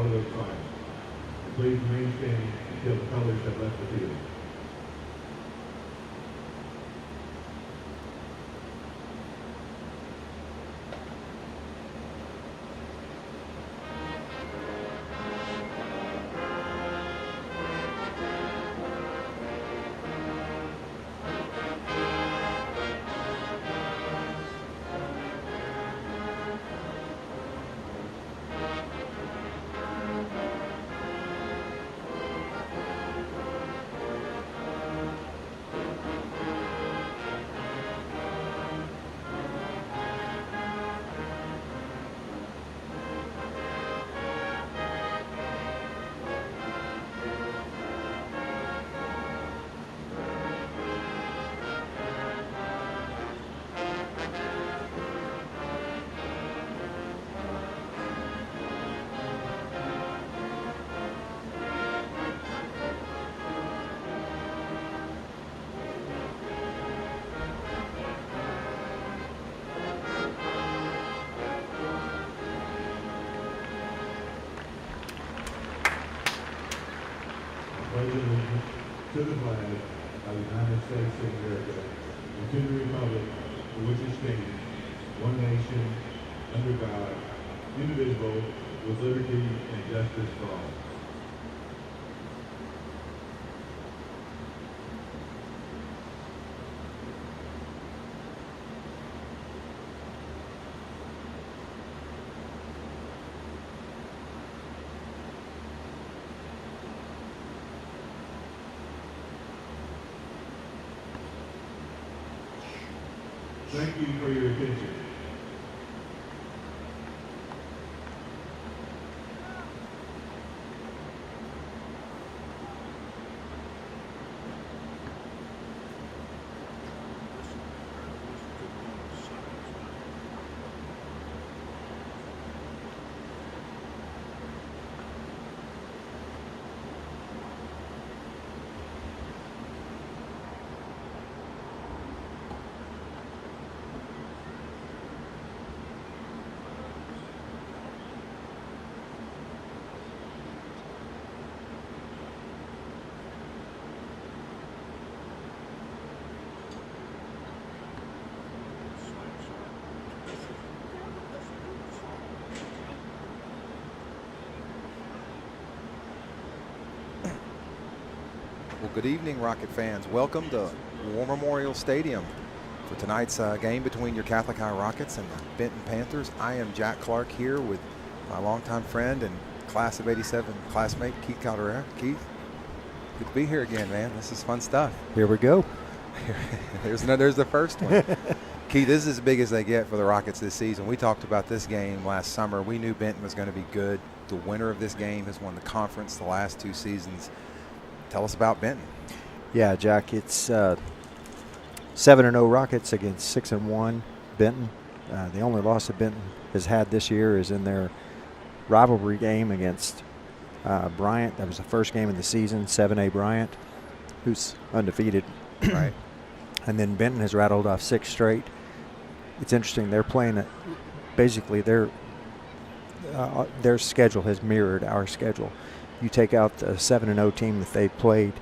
follow those signs. Please remain standing until the colors have left the field. Pledge allegiance to the flag of the United States of America and to the republic for which it stands, one nation, under God, indivisible, with liberty and justice for all. Thank you for your attention. Well, good evening, Rocket fans. Welcome to War Memorial Stadium for tonight's game between your Catholic High Rockets and the Benton Panthers. I am Jack Clark here with my longtime friend and class of '87 classmate, Keith Calderera. Keith, good to be here again, man. This is fun stuff. Here we go. There's the first one. Keith, this is as big as they get for the Rockets this season. We talked about this game last summer. We knew Benton was going to be good. The winner of this game has won the conference the last 2 seasons. Tell us about Benton. Yeah, Jack, it's 7-0 Rockets against 6-1 Benton. The only loss that Benton has had this year is in their rivalry game against Bryant. That was the first game of the season, 7A Bryant, who's undefeated. Right. And then Benton has rattled off 6 straight. It's interesting. They're playing it. Basically, their schedule has mirrored our schedule. You take out the 7-0 team that they played,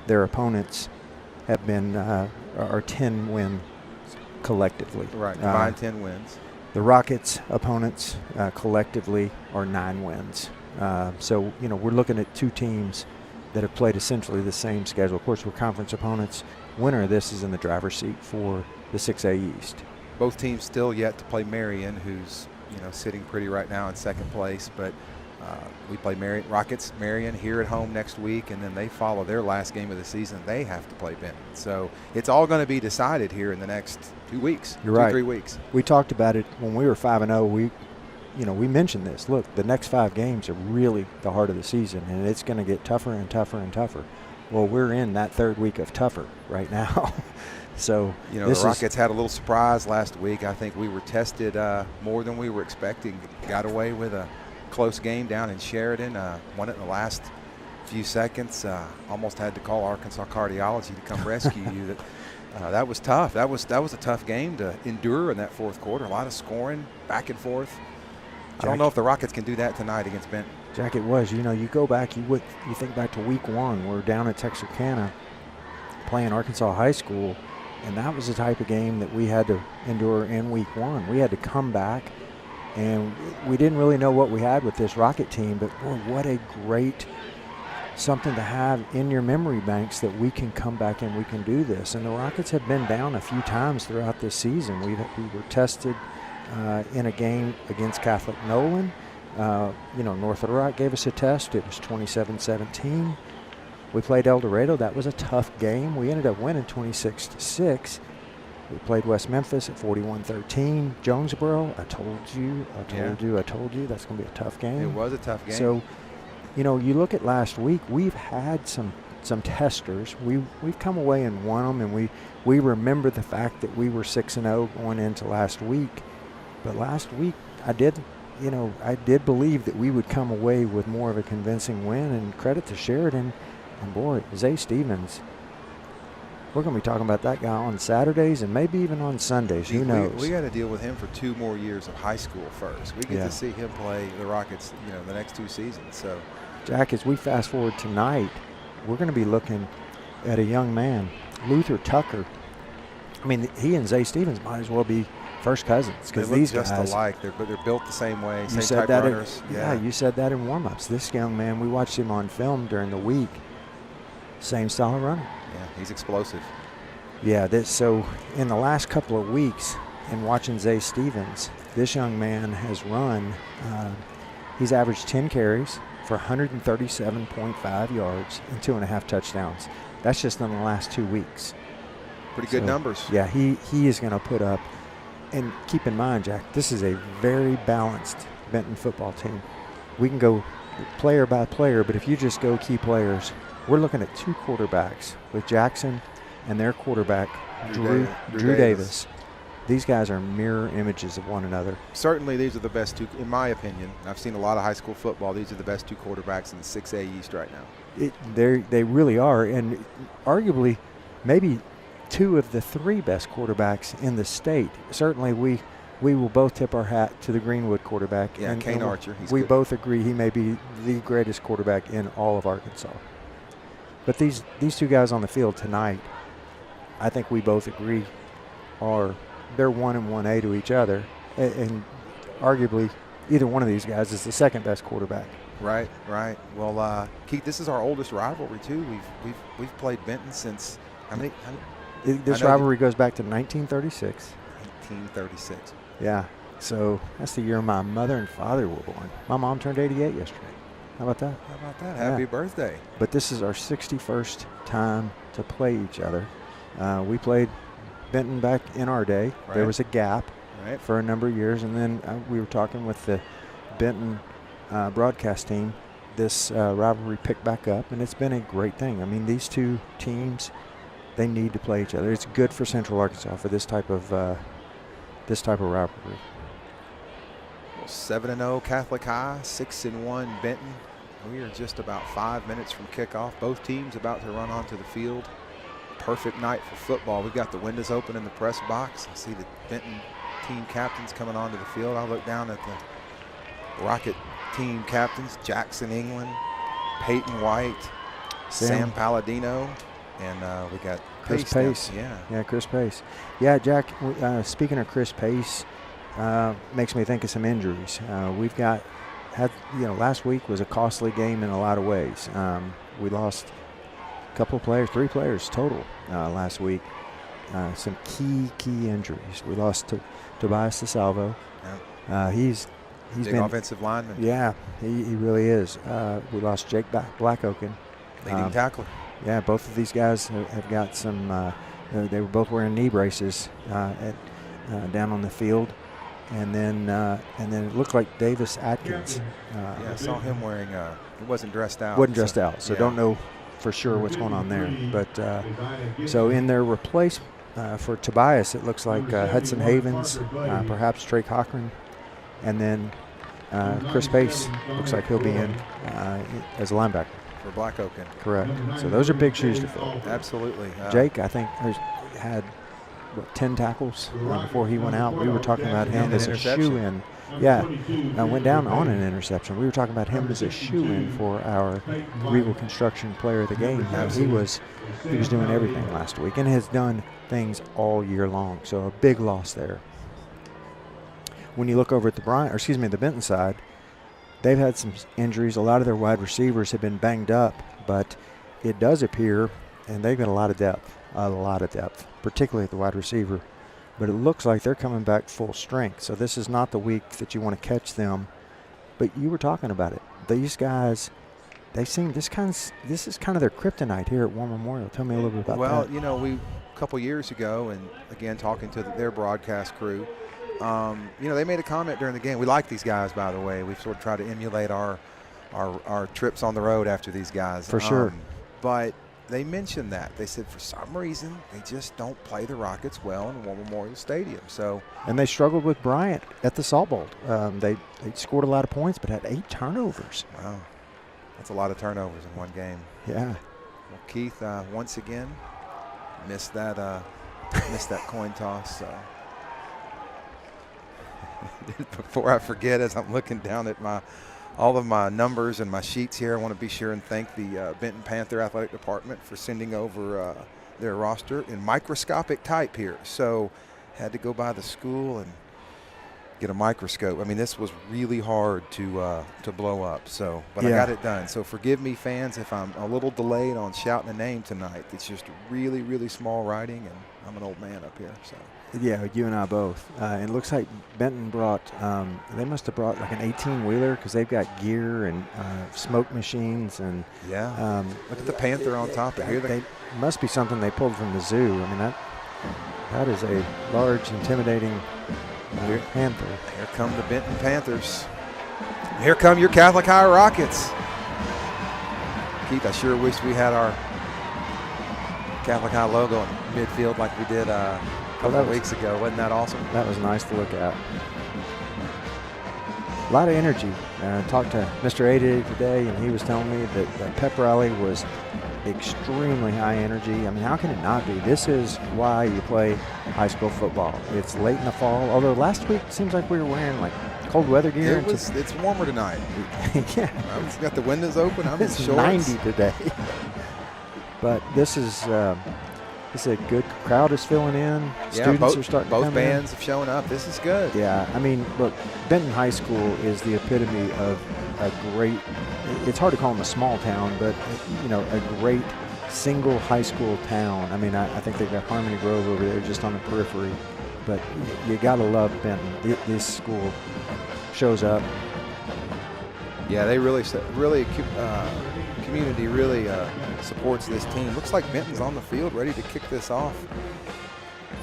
their opponents have been are 10 wins collectively. Right, combined 10 wins. The Rockets' opponents collectively are 9 wins. So, you know, we're looking at 2 teams that have played essentially the same schedule. Of course, we're conference opponents. Winner of this is in the driver's seat for the 6A East. Both teams still yet to play Marion, who's, you know, sitting pretty right now in second place, but we play Rockets Marion here at home next week, and then they follow their last game of the season. They have to play Benton. So it's all going to be decided here in the next 2 weeks. You're right. 3 weeks. We talked about it when we were 5-0. We mentioned this. Look, the next 5 games are really the heart of the season, and it's going to get tougher and tougher and tougher. Well, we're in that 3rd week of tougher right now. So, you know, the Rockets had a little surprise last week. I think we were tested more than we were expecting. Got away with a close game down in Sheridan, won it in the last few seconds. Almost had to call Arkansas Cardiology to come rescue you. That was tough. That was a tough game to endure in that 4th quarter. A lot of scoring, back and forth. I don't know if the Rockets can do that tonight against Benton. Jack, it was. You know, you go back, you think back to week 1. We're down at Texarkana playing Arkansas High School, and that was the type of game that we had to endure in week 1. We had to come back, and we didn't really know what we had with this Rocket team, but boy, what a great something to have in your memory banks that we can come back and we can do this. And the Rockets have been down a few times throughout this season. We were tested in a game against Catholic Nolan. North Little Rock gave us a test. It was 27-17. We played El Dorado. That was a tough game. We ended up winning 26-6. We played West Memphis at 41-13. Jonesboro, I told you. That's going to be a tough game. It was a tough game. So, you look at last week, we've had some testers. We've come away and won them, and we remember the fact that we were 6-0 going into last week. But last week, I did believe that we would come away with more of a convincing win, and credit to Sheridan. And boy, Zay Stevens, we're going to be talking about that guy on Saturdays and maybe even on Sundays. Who knows? We got to deal with him for 2 more years of high school first. We get to see him play the Rockets, the next 2 seasons. So, Jack, as we fast forward tonight, we're going to be looking at a young man, Luther Tucker. I mean, he and Zay Stevens might as well be first cousins, because these just guys alike. They're built the same way, you same type runners. You said that in warm-ups. This young man, we watched him on film during the week. Same style of runner. Yeah, he's explosive. Yeah, so in the last couple of weeks, in watching Zay Stevens, this young man has run. He's averaged 10 carries for 137.5 yards and 2.5 touchdowns. That's just in the last 2 weeks. Pretty good numbers. Yeah, he is going to put up. And keep in mind, Jack, this is a very balanced Benton football team. We can go player by player, but if you just go key players, we're looking at 2 quarterbacks with Jackson and their quarterback, Drew Davis. These guys are mirror images of one another. Certainly, these are the best 2, in my opinion. I've seen a lot of high school football. These are the best 2 quarterbacks in the 6A East right now. They really are, and arguably maybe 2 of the 3 best quarterbacks in the state. Certainly, we will both tip our hat to the Greenwood quarterback. Yeah, and Kane Archer. We both agree he may be the greatest quarterback in all of Arkansas. But these 2 guys on the field tonight, I think we both agree they're 1 and 1A to each other, and arguably either one of these guys is the second best quarterback. Right. Well, Keith, this is our oldest rivalry too. We've played Benton since how many? This rivalry goes back to 1936. 1936. Yeah. So that's the year my mother and father were born. My mom turned 88 yesterday. How about that? Happy birthday. But this is our 61st time to play each other. We played Benton back in our day. Right. There was a gap for a number of years, and then we were talking with the Benton broadcast team. This rivalry picked back up, and it's been a great thing. I mean, these 2 teams, they need to play each other. It's good for Central Arkansas for this type of rivalry. 7-0 Catholic High, 6-1 Benton. We are just about 5 minutes from kickoff. Both teams about to run onto the field. Perfect night for football. We've got the windows open in the press box. I see the Benton team captains coming onto the field. I look down at the Rocket team captains, Jackson England, Peyton White, Sam Palladino, and we got Chris Pace. Yeah, Chris Pace. Yeah, Jack, speaking of Chris Pace, makes me think of some injuries. Last week was a costly game in a lot of ways. We lost a couple of players, 3 players total last week. Some key injuries. We lost to Tobias DeSalvo. Yeah. He's big been offensive lineman. Yeah, he really is. We lost Jake Blackoken, leading tackler. Yeah, both of these guys have got some. They were both wearing knee braces down on the field, and then it looked like Davis Atkins. I saw him wearing. He wasn't dressed out. Wasn't dressed out, so don't know for sure what's going on there. But so in their replace for Tobias, it looks like Hudson Havens, perhaps Trey Cochran, and then Chris Pace looks like he'll be in as a linebacker. For Blackoken. Correct. So those are big shoes to fill. Absolutely. Jake, I think, had 10 tackles before he went out. We were talking about him as a shoe-in Yeah, went down on an interception. We were talking about him as a shoe-in for our Regal Construction Player of the Game. He was doing everything last week and has done things all year long. So a big loss there. When you look over at the Benton side, they've had some injuries. A lot of their wide receivers have been banged up, but it does appear, and they've got a lot of depth, particularly at the wide receiver. But it looks like they're coming back full strength. So this is not the week that you want to catch them. But you were talking about it. These guys, they seem this is kind of their kryptonite here at War Memorial. Tell me a little bit about that. Well, you know, a couple years ago, and again talking to their broadcast crew, you know, they made a comment during the game. We like these guys, by the way. We've sort of tried to emulate our trips on the road after these guys. For sure. But they mentioned that. They said for some reason they just don't play the Rockets well in War Memorial Stadium. And they struggled with Bryant at the Salt Bowl. They scored a lot of points but had 8 turnovers. Wow. That's a lot of turnovers in one game. Yeah. Well, Keith, once again, missed that coin toss. Before I forget, as I'm looking down at all of my numbers and my sheets here, I want to be sure and thank the Benton Panther Athletic Department for sending over their roster in microscopic type here. So had to go by the school and get a microscope. I mean, this was really hard to blow up. So, but yeah. I got it done. So forgive me, fans, if I'm a little delayed on shouting a name tonight. It's just really, really small writing, and I'm an old man up here. So. Yeah, you and I both. It looks like Benton they must have brought like an 18-wheeler because they've got gear and smoke machines. And yeah, look at the Panther on top of here. They must be something they pulled from the zoo. I mean, that is a large, intimidating Panther. Here come the Benton Panthers. Here come your Catholic High Rockets. Keith, I sure wish we had our Catholic High logo in midfield like we did a couple of weeks ago. Wasn't that awesome? That was nice to look at. A lot of energy. I talked to Mr. 88 today, and he was telling me that the pep rally was extremely high energy. I mean, how can it not be? This is why you play high school football. It's late in the fall, although last week it seems like we were wearing like cold weather gear. It's warmer tonight. Yeah. I've got the windows open. I'm in shorts. It's 90 today. But this is a good crowd is filling in. Yeah, Students are starting to come in. Both bands have shown up. This is good. Yeah, I mean, look, Benton High School is the epitome of a great, it's hard to call them a small town, but, you know, a great single high school town. I mean, I think they've got Harmony Grove over there just on the periphery, but you got to love Benton. This school shows up. Yeah, they community really supports this team. Looks like Benton's on the field ready to kick this off.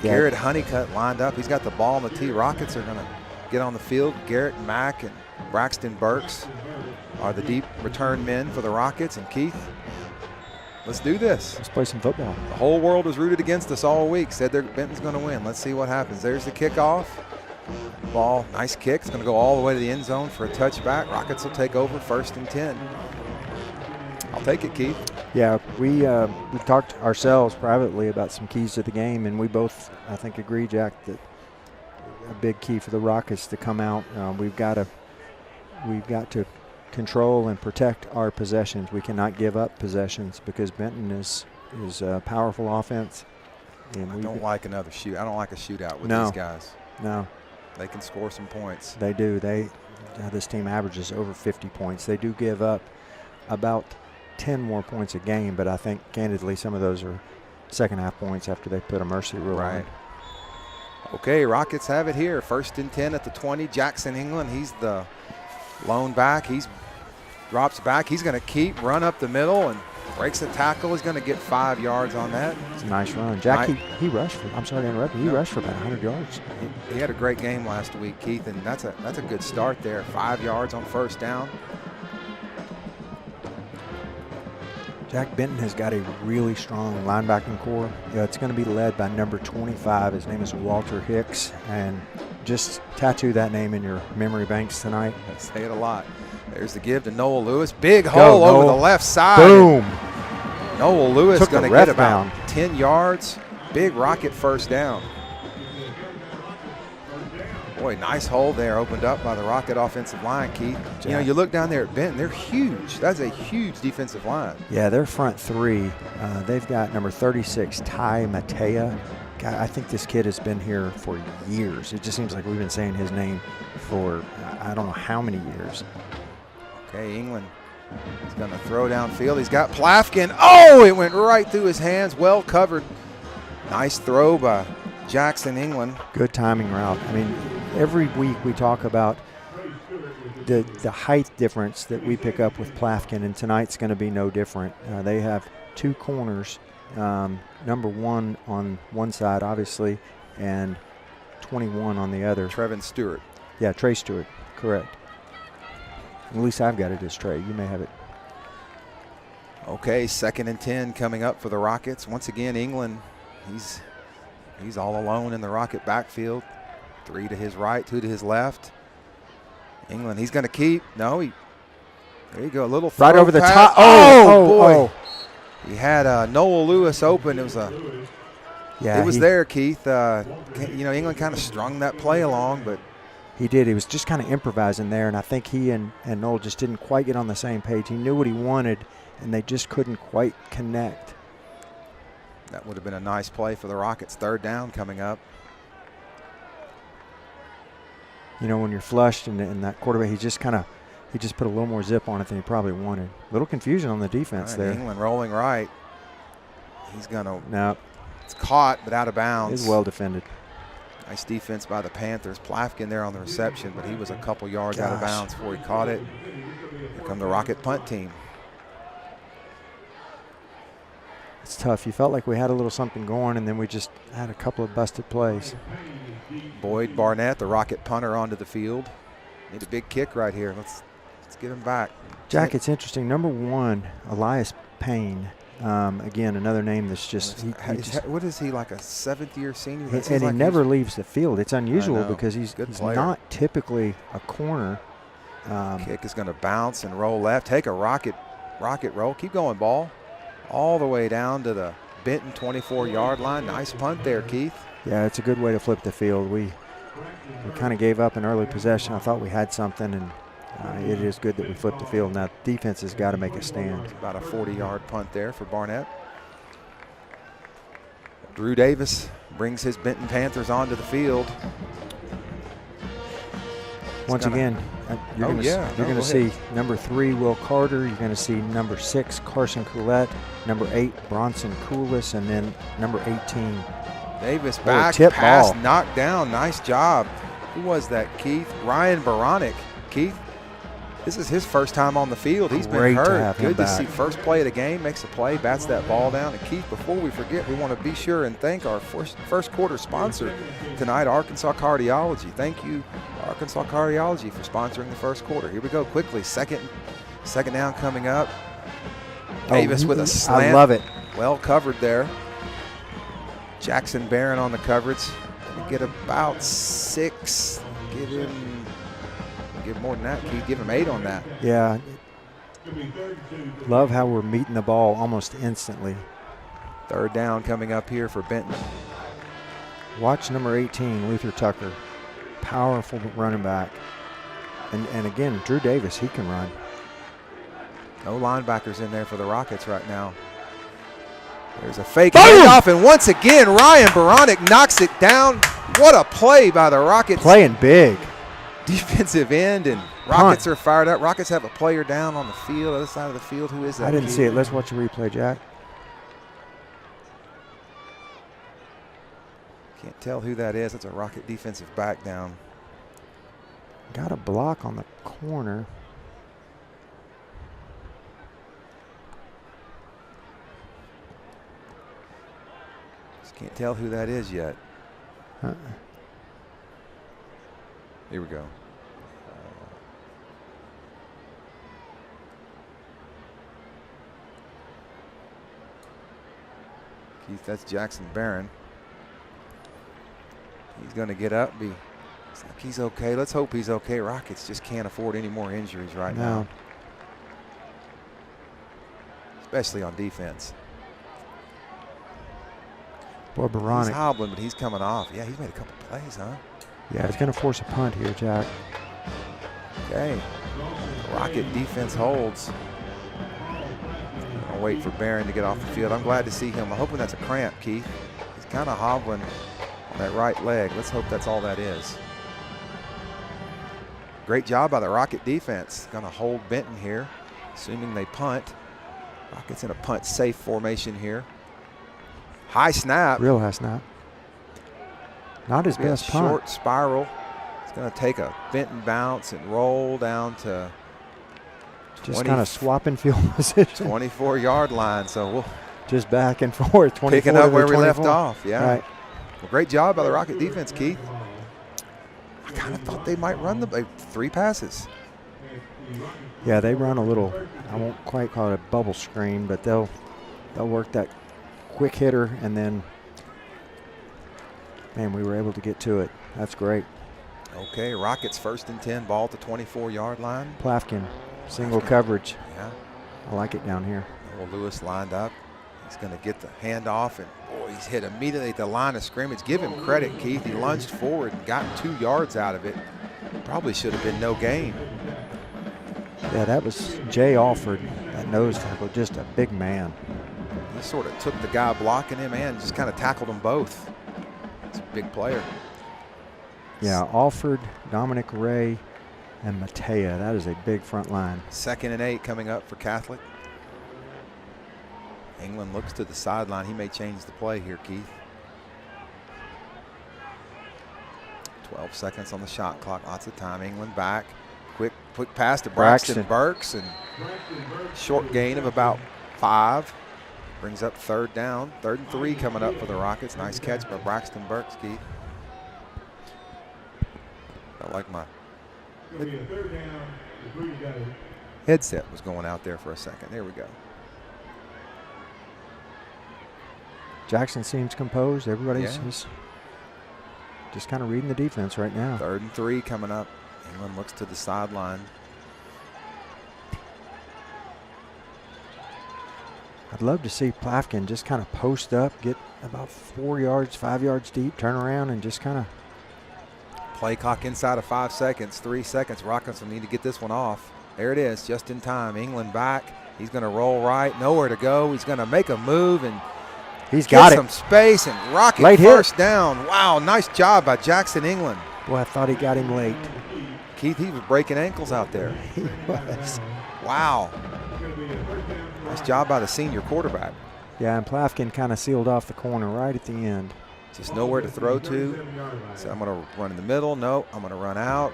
Yeah. Garrett Honeycutt lined up. He's got the ball on the tee. Rockets are going to get on the field. Garrett Mack and Braxton Burks are the deep return men for the Rockets. And Keith, let's do this. Let's play some football. The whole world was rooted against us all week. Said Benton's going to win. Let's see what happens. There's the kickoff. Ball, nice kick. It's going to go all the way to the end zone for a touchback. Rockets will take over 1st and 10. I'll take it, Keith. Yeah, we talked ourselves privately about some keys to the game, and we both, I think, agree, Jack, that a big key for the Rockets to come out. We've got to control and protect our possessions. We cannot give up possessions because Benton is a powerful offense. And I don't like another shoot. I don't like a shootout with these guys. No. They can score some points. They do. This team averages over 50 points. They do give up about 10 more points a game, but I think, candidly, some of those are second half points after they put a mercy rule on. Okay, Rockets have it here. 1st and 10 at the 20. Jackson England, he's the lone back. He drops back. He's going to run up the middle and breaks the tackle. He's going to get 5 yards on that. It's a nice run. Jack, he rushed for, I'm sorry to interrupt you, he rushed for about 100 yards. He had a great game last week, Keith, and that's a good start there. 5 yards on 1st down. Jack, Benton has got a really strong linebacking core. It's going to be led by number 25. His name is Walter Hicks, and just tattoo that name in your memory banks tonight. I say it a lot. There's the give to Noel Lewis. Big hole over the left side. Boom. Noel Lewis going to get about 10 yards. Big Rocket 1st down. Boy, nice hole there opened up by the Rocket offensive line, Keith. You know, you look down there at Benton, they're huge. That's a huge defensive line. Yeah, their front three, they've got number 36, Ty Matea. God, I think this kid has been here for years. It just seems like we've been saying his name for I don't know how many years. Okay, England is going to throw downfield. He's got Plafkin. Oh, it went right through his hands. Well covered. Nice throw by Jackson England. Good timing route. I mean, every week we talk about the height difference that we pick up with Plafkin, and tonight's going to be no different. They have two corners, number 1 on one side, obviously, and 21 on the other. Trevin Stewart. Yeah, Trey Stewart, correct. At least I've got it as Trey. You may have it. Okay, 2nd and 10 coming up for the Rockets. Once again, England, he's all alone in the Rocket backfield. 3 to his right, 2 to his left. England, he's going to keep. No, there you go, a little throw right over the pass. top. Oh, boy. He had Noel Lewis open. It was there, Keith. You know, England kind of strung that play along, but he did. He was just kind of improvising there, and I think he and Noel just didn't quite get on the same page. He knew what he wanted, and they just couldn't quite connect. That would have been a nice play for the Rockets. 3rd down coming up. You know, when you're flushed and that quarterback, he just put a little more zip on it than he probably wanted. A little confusion on the defense there. England rolling right. He's going to. No. It's caught, but out of bounds. It's well defended. Nice defense by the Panthers. Plafkin there on the reception, but he was a couple yards out of bounds before he caught it. Here come the Rocket punt team. It's tough. You felt like we had a little something going, and then we just had a couple of busted plays. Boyd Barnett, the Rocket punter, onto the field. Need a big kick right here. Let's get him back. Jack, it's interesting. Number 1, Elias Payne. Again, another name that's just. What is he, like a 7th-year senior? And he never leaves the field. It's unusual because he's not typically a corner. Kick is going to bounce and roll left. Take a rocket roll. Keep going, ball. All the way down to the Benton 24-yard line. Nice punt there, Keith. Yeah, it's a good way to flip the field. We kind of gave up an early possession. I thought we had something, and it is good that we flipped the field. Now, defense has got to make a stand. It's about a 40-yard punt there for Barnett. Drew Davis brings his Benton Panthers onto the field. Once again, you're going to see number 3, Will Carter. You're going to see number 6, Carson Coulette. Number 8, Bronson Coolis. And then number 18. Davis back, pass knocked down. Nice job. Who was that, Keith? Ryan Baronic. Keith, this is his first time on the field. He's been hurt. Good to see. First play of the game, makes a play, bats that ball down. And Keith, before we forget, we want to be sure and thank our first quarter sponsor tonight, Arkansas Cardiology. Thank you, Arkansas Cardiology, for sponsoring the first quarter. Here we go quickly. Second down coming up. Davis with a slant. I love it. Well covered there. Jackson Barron on the coverage. Get about 6. Give more than that, Keith. Give him 8 on that. Yeah. Love how we're meeting the ball almost instantly. 3rd down coming up here for Benton. Watch number 18, Luther Tucker. Powerful running back. And again, Drew Davis, he can run. No linebackers in there for the Rockets right now. There's a fake handoff, and once again, Ryan Baronic knocks it down. What a play by the Rockets. Playing big. Defensive end, and Rockets are fired up. Rockets have a player down on the field, other side of the field. Who is that? I didn't see it. Let's watch the replay, Jack. Can't tell who that is. It's a Rocket defensive back down. Got a block on the corner. Just can't tell who that is yet. Here we go. Keith, that's Jackson Barron. He's going to get up. It's like he's okay. Let's hope he's okay. Rockets just can't afford any more injuries right now. Especially on defense. Boy, Baronic. He's hobbling, but he's coming off. Yeah, he's made a couple plays, huh? Yeah, it's going to force a punt here, Jack. Okay. Rocket defense holds. I'll wait for Barron to get off the field. I'm glad to see him. I'm hoping that's a cramp, Keith. He's kind of hobbling on that right leg. Let's hope that's all that is. Great job by the Rocket defense. Going to hold Benton here, assuming they punt. Rockets in a punt safe formation here. High snap. Real high snap. Not his best punt. Short spiral. It's going to take a Benton bounce and roll down to just kind of swapping field position. 24-yard line. So we'll just back and forth. 24 picking up where we 24. left off. Yeah. Right. Well, great job by the Rocket defense, Keith. I kind of thought they might run the 3 passes. Yeah, they run a little, I won't quite call it a bubble screen, but they'll work that quick hitter, and then, man, we were able to get to it. That's great. Okay, Rockets 1st and 10, ball at the 24-yard line. Plafkin, single coverage. Yeah. I like it down here. Well, Lewis lined up. He's going to get the handoff, and boy, he's hit immediately at the line of scrimmage. Give him credit, Keith. He lunged forward and got 2 yards out of it. Probably should have been no gain. Yeah, that was Jay Alford, that nose tackle, just a big man. He sort of took the guy blocking him and just kind of tackled them both. It's a big player. Yeah, Alford, Dominic Ray, and Matea. That is a big front line. 2nd and 8 coming up for Catholic. England looks to the sideline. He may change the play here, Keith. 12 seconds on the shot clock. Lots of time. England back. Quick pass to Braxton Burks, and short gain of about 5. Brings up 3rd down. 3rd and 3 coming up for the Rockets. Nice catch by Braxton Burks, Keith. I like my headset was going out there for a second. There we go. Jackson seems composed. Everybody's just kind of reading the defense right now. 3rd and 3 coming up. England looks to the sideline. I'd love to see Plafkin just kind of post up, get about 4 yards, 5 yards deep, turn around, and just kind of. Play clock inside of 5 seconds, 3 seconds. Rockets will need to get this one off. There it is, just in time. England back. He's going to roll right, nowhere to go. He's going to make a move and he's got some space, and Rocket late first hit. Down. Wow, nice job by Jackson England. Boy, I thought he got him late. Keith, he was breaking ankles out there. He was. Wow. Nice job by the senior quarterback. Yeah, and Plafkin kind of sealed off the corner right at the end. Just nowhere to throw to. So I'm going to run in the middle. No, I'm going to run out.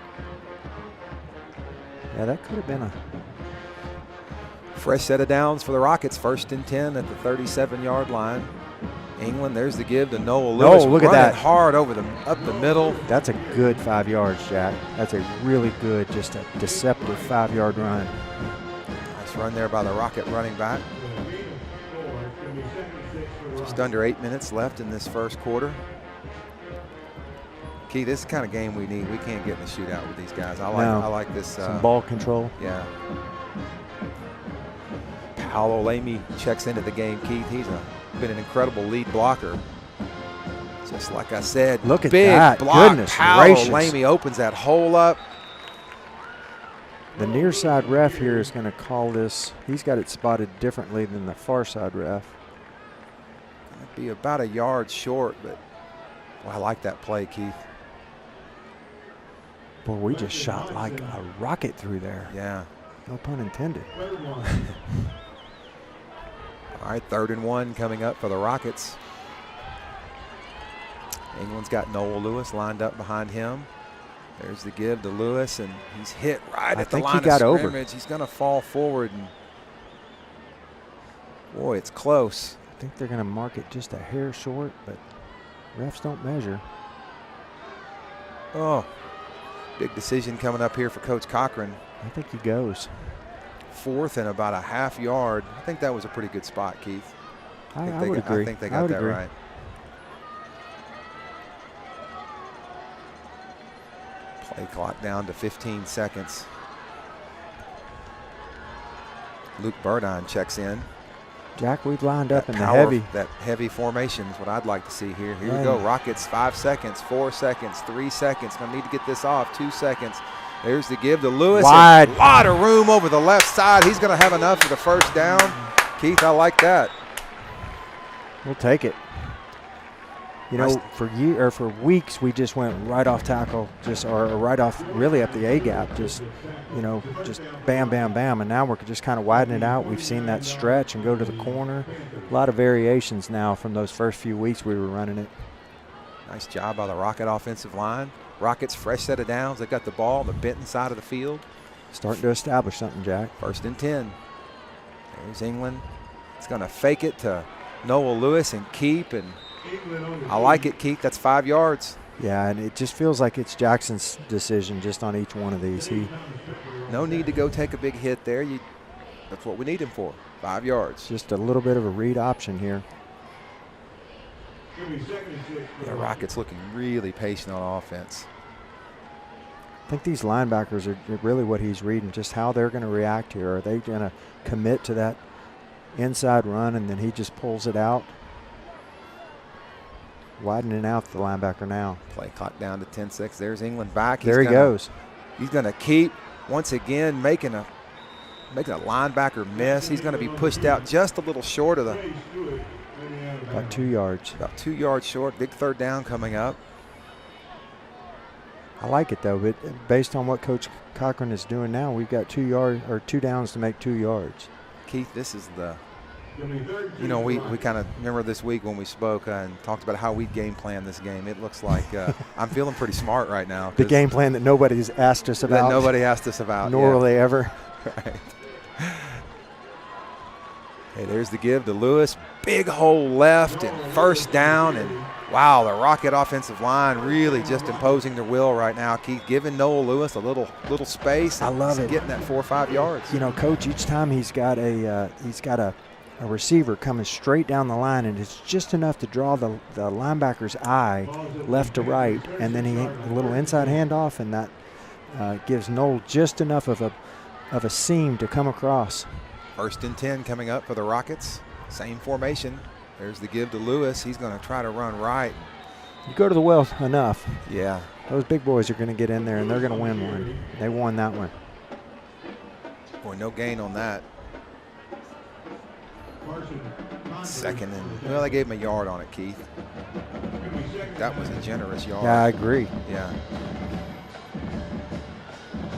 Yeah, that could have been a fresh set of downs for the Rockets. 1st and 10 at the 37-yard line. England, there's the give to Noah Lewis. Look at that. Hard over up the middle. That's a good 5 yards, Jack. That's a really good, just a deceptive 5-yard run. Nice run there by the Rocket running back. Just under 8 minutes left in this first quarter. Key, this is the kind of game we need. We can't get in a shootout with these guys. I like this. Some ball control. Yeah. Paolo Lamy checks into the game, Keith. He's been an incredible lead blocker. Just like I said, look at big that. block. Goodness Paolo gracious. Lamy opens that hole up. The near side ref here is going to call this. He's got it spotted differently than the far side ref. It'd be about a yard short, but well, I like that play, Keith. Boy, we just shot like a rocket through there. Yeah. No pun intended. All right, 3rd and 1 coming up for the Rockets. England's got Noah Lewis lined up behind him. There's the give to Lewis, and he's hit right at the line of scrimmage. He's going to fall forward, and boy, it's close. I think they're going to mark it just a hair short, but refs don't measure. Oh, big decision coming up here for Coach Cochran. I think he goes. 4th and about a half yard. I think that was a pretty good spot, Keith. I would agree. I think they got that right. Play clock down to 15 seconds. Luke Burdine checks in. Jack, we've lined up in the power, heavy. That heavy formation is what I'd like to see here. Here we go. Rockets, 5 seconds, 4 seconds, 3 seconds. Gonna need to get this off. 2 seconds. There's the give to Lewis. Wide. A lot of room over the left side. He's gonna have enough for the first down. Keith, I like that. We'll take it. You know, for weeks we just went right off tackle, or right off, really up the A gap, just bam, bam, bam, and now we're just kind of widening it out. We've seen that stretch and go to the corner. A lot of variations now from those first few weeks we were running it. Nice job by the Rocket offensive line. Rockets, fresh set of downs. They got the ball on the Benton side of the field. Starting to establish something, Jack. 1st and 10. There's England. It's going to fake it to Noah Lewis and keep, and I like it, Keith. That's 5 yards. Yeah, and it just feels like it's Jackson's decision just on each one of these. No need to go take a big hit there. That's what we need him for, 5 yards. Just a little bit of a read option here. The Rockets looking really patient on offense. I think these linebackers are really what he's reading, just how they're going to react here. Are they going to commit to that inside run and then he just pulls it out? Widening out the linebacker now. Play clock down to 10-6. There's England back. There he goes. He's going to keep, once again, making a linebacker miss. He's going to be pushed out just a little short of the. About 2 yards. About 2 yards short. Big third down coming up. I like it, though, but based on what Coach Cochran is doing now, we've got 2 downs to make 2 yards. Keith, this is the. We kind of remember this week when we spoke and talked about how we game plan this game. It looks like I'm feeling pretty smart right now. The game plan that nobody's asked us about. That nobody asked us about. Nor will they ever. Right. Hey, there's the give to Lewis. Big hole left and 1st down. And, wow, the Rocket offensive line really just imposing their will right now. Keith, giving Noah Lewis a little space. I love it. Getting that 4 or 5 yards. You know, Coach, each time he's got a receiver coming straight down the line, and it's just enough to draw the linebacker's eye left to right, and then a little inside handoff, and that gives Noel just enough of a seam to come across. 1st and 10 coming up for the Rockets. Same formation. There's the give to Lewis. He's going to try to run right. You go to the well enough. Yeah. Those big boys are going to get in there, and they're going to win one. They won that one. Boy, no gain on that. 2nd and, well, they gave him a yard on it, Keith. That was a generous yard. Yeah, I agree. Yeah.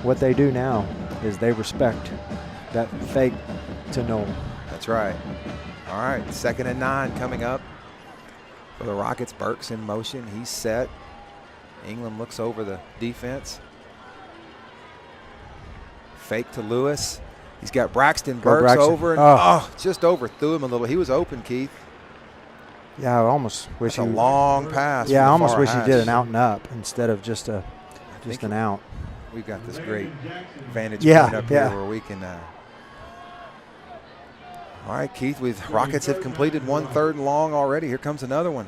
What they do now is they respect that fake to Noel. That's right. All right, 2nd and 9 coming up for the Rockets. Burke's in motion. He's set. England looks over the defense. Fake to Lewis. He's got Braxton Burks over. And, just overthrew him a little. He was open, Keith. Yeah, I almost wish a long pass. Yeah, I almost wish he did an out and up instead of just an out. We've got this great vantage point up here where we can. All right, Keith, Rockets have completed 1 3rd and long already. Here comes another one.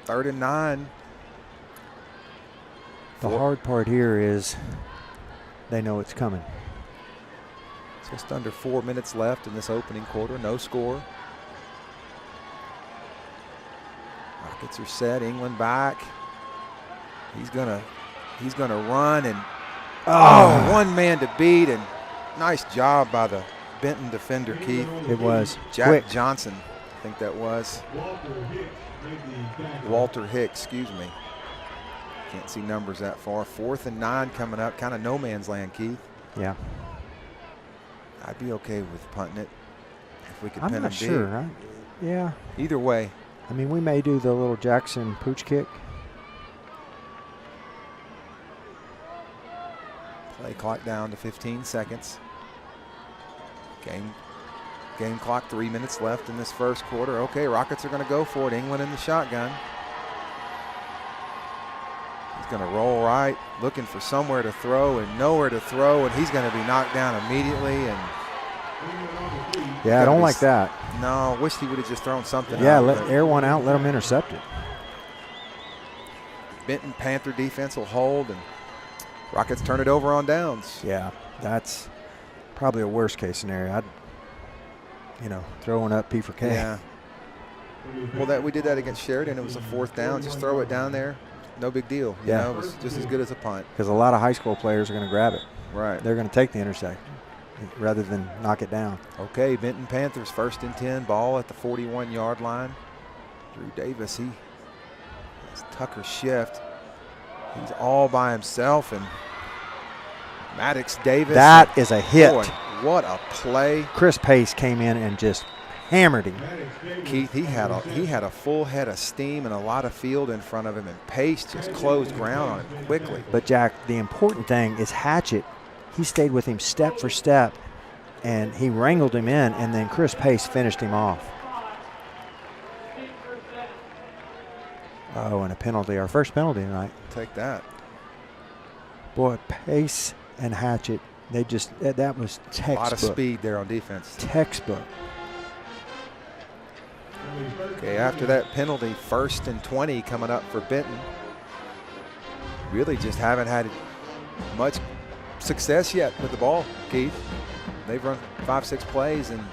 3rd and 9. The hard part here is they know it's coming. Just under 4 minutes left in this opening quarter. No score. Rockets are set. England back. He's gonna run and one man to beat, and nice job by the Benton defender, Keith. It was Jack quick. Johnson, I think that was. Walter Hicks, excuse me. Can't see numbers that far. 4th and 9 coming up. Kind of no man's land, Keith. Yeah. I'd be okay with punting it if we could I'm pin not him sure. Yeah. Either way. I mean, we may do the little Jackson pooch kick. Play clock down to 15 seconds. Game clock, 3 minutes left in this first quarter. Okay, Rockets are going to go for it. England in the shotgun. He's going to roll right, looking for somewhere to throw and nowhere to throw, and he's going to be knocked down immediately. And yeah, I don't like that. No, wish he would have just thrown something. Yeah, let air one out, let him intercept it. Benton Panther defense will hold, and Rockets turn it over on downs. Yeah, that's probably a worst case scenario. throwing up P for K. Yeah. Well, we did that against Sheridan. It was a 4th down. Just throw it down there. No big deal. You know, it was just as good as a punt. Because a lot of high school players are going to grab it. Right. They're going to take the intercept rather than knock it down. Okay, Benton Panthers 1st and 10, ball at the 41-yard line. Drew Davis, has Tucker shift. He's all by himself, and Maddox Davis. That is a hit. Boy, what a play. Chris Pace came in and just hammered him. Keith, he had a full head of steam and a lot of field in front of him, and Pace just closed ground on him quickly. But, Jack, the important thing is Hatchett. He stayed with him step for step, and he wrangled him in, and then Chris Pace finished him off. Oh, and a penalty. Our first penalty tonight. Take that. Boy, Pace and Hatchett, that was textbook. A lot of speed there on defense. Textbook. Okay, after that penalty, 1st and 20 coming up for Benton. Really just haven't had much success yet with the ball, Keith. They've run 5-6 plays, and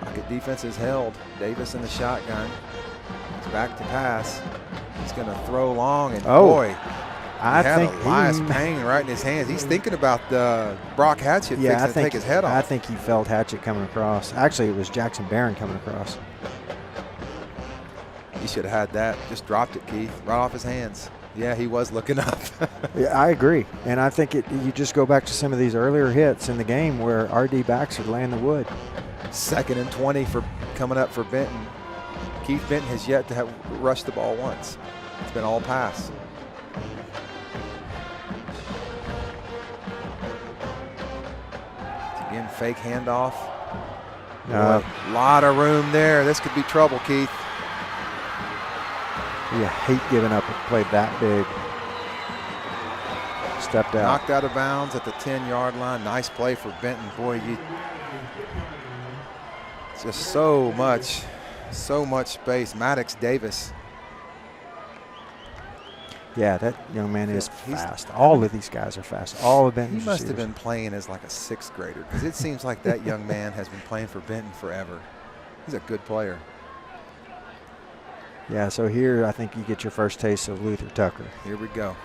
Rocket defense has held. Davis in the shotgun. It's back to pass. He's going to throw long, and boy, I think Elias Payne right in his hands. He's thinking about Brock Hatchett fixing to take his head off. I think he felt Hatchett coming across. Actually, it was Jackson Barron coming across. He should have had that. Just dropped it, Keith, right off his hands. Yeah, he was looking up. Yeah, I agree. And I think you just go back to some of these earlier hits in the game where RD backs are laying the wood. 2nd and 20 coming up for Benton. Keith Benton has yet to have rushed the ball once. It's been all pass. Again, fake handoff. A lot of room there. This could be trouble, Keith. You hate giving up a play that big. Stepped out. Knocked out of bounds at the 10-yard line. Nice play for Benton. Boy, just so much space. Maddox Davis. Yeah, that young man is fast. All of these guys are fast. All of Benton's He must have receivers. been playing as like a 6th grader, because it seems like that young man has been playing for Benton forever. He's a good player. Yeah, so here I think you get your first taste of Luther Tucker. Here we go.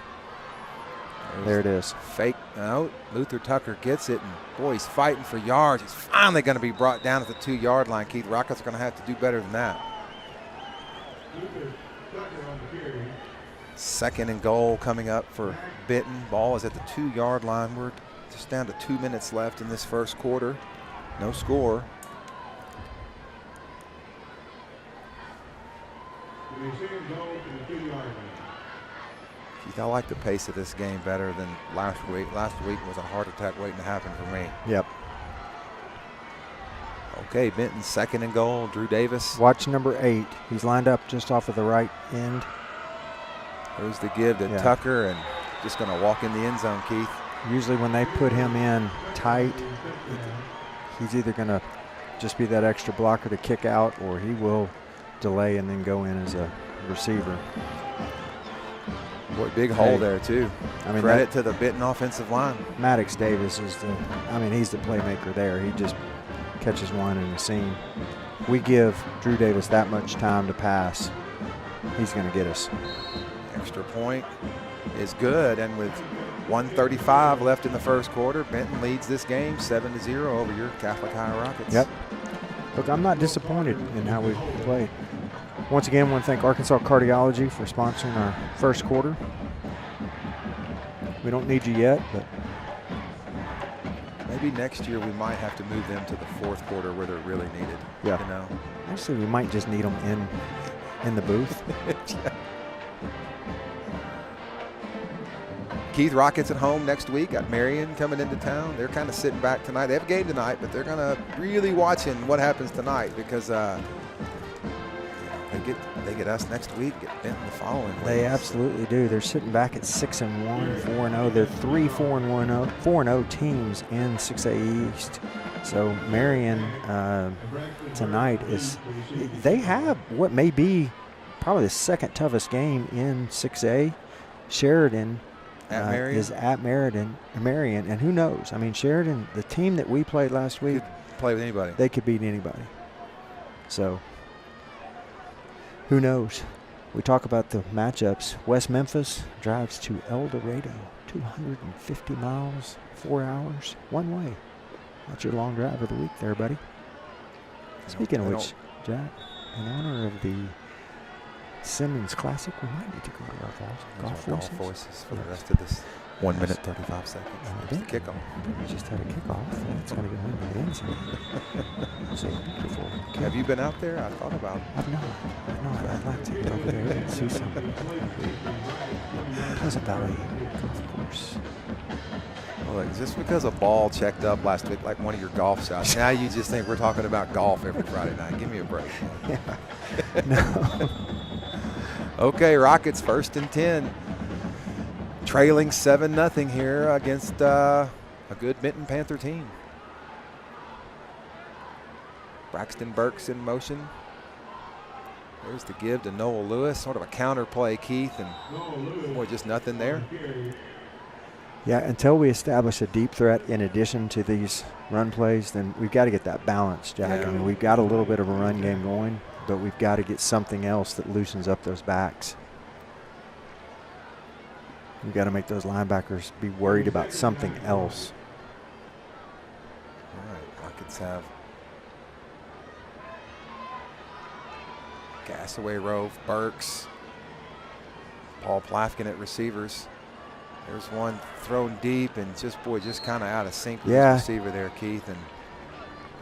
There it is. Fake. No, Luther Tucker gets it, and boy, he's fighting for yards. He's finally going to be brought down at the 2-yard line. Keith, Rockets are going to have to do better than that. 2nd and goal coming up for Benton. Ball is at the 2-yard line. We're just down to 2 minutes left in this first quarter. No score. Keith, I like the pace of this game better than last week. Last week was a heart attack waiting to happen for me. Yep. Okay, Benton 2nd and goal. Drew Davis. Watch number 8. He's lined up just off of the right end. There's the give to Tucker, and just going to walk in the end zone, Keith. Usually when they put him in tight, he's either going to just be that extra blocker to kick out, or he will delay and then go in as a receiver. Boy, big hole there, too. I mean, credit to the Benton offensive line. Maddox Davis is he's the playmaker there. He just catches one in the seam. We give Drew Davis that much time to pass, he's going to get us. Extra point is good, and with 1:35 left in the first quarter, Benton leads this game 7-0 over your Catholic High Rockets. Yep. Look, I'm not disappointed in how we played. Once again, I want to thank Arkansas Cardiology for sponsoring our first quarter. We don't need you yet, but maybe next year we might have to move them to the 4th quarter where they're really needed. Yeah. You know? Actually, we might just need them in the booth. Yeah. Keith, Rockets at home next week. Got Marion coming into town. They're kind of sitting back tonight. They have a game tonight, but they're going to really watching what happens tonight, because they get us next week, get Benton the following week. They absolutely do. They're sitting back at 6-1, 4-0. They're 3 4-0 teams in 6A East. So Marion tonight they have what may be probably the 2nd toughest game in 6A. Sheridan is at Marion, and who knows? I mean, Sheridan, the team that we played last week, play with anybody. They could beat anybody. So, who knows? We talk about the matchups. West Memphis drives to El Dorado, 250 miles, 4 hours, one way. That's your long drive of the week there, buddy. Speaking of which, Jack, in honor of the Simmons Classic, we might need to go to our golf forces for the rest of this 1 minute, 35 seconds. There's the kickoff. We just had a kickoff. It's going to go in the inside. So beautiful. Have you been out there? I thought about it. I've not. I'd like to get over there and see some Pleasant Valley golf course. Well, look, just because a ball checked up last week like one of your golf shots, now you just think we're talking about golf every Friday night. Give me a break. Yeah. No. Okay, Rockets 1st and 10. Trailing 7-0 here against a good Benton Panther team. Braxton Burks in motion. There's the give to Noah Lewis, sort of a counter play, Keith, and boy, just nothing there. Yeah, until we establish a deep threat in addition to these run plays, then we've got to get that balance, Jack. Yeah. I mean, we've got a little bit of a run game going, but we've got to get something else that loosens up those backs. We've got to make those linebackers be worried about something else. All right, Rockets have Gassaway, Rove, Burks, Paul Plafkin at receivers. There's one thrown deep and just kind of out of sync with his receiver there, Keith. And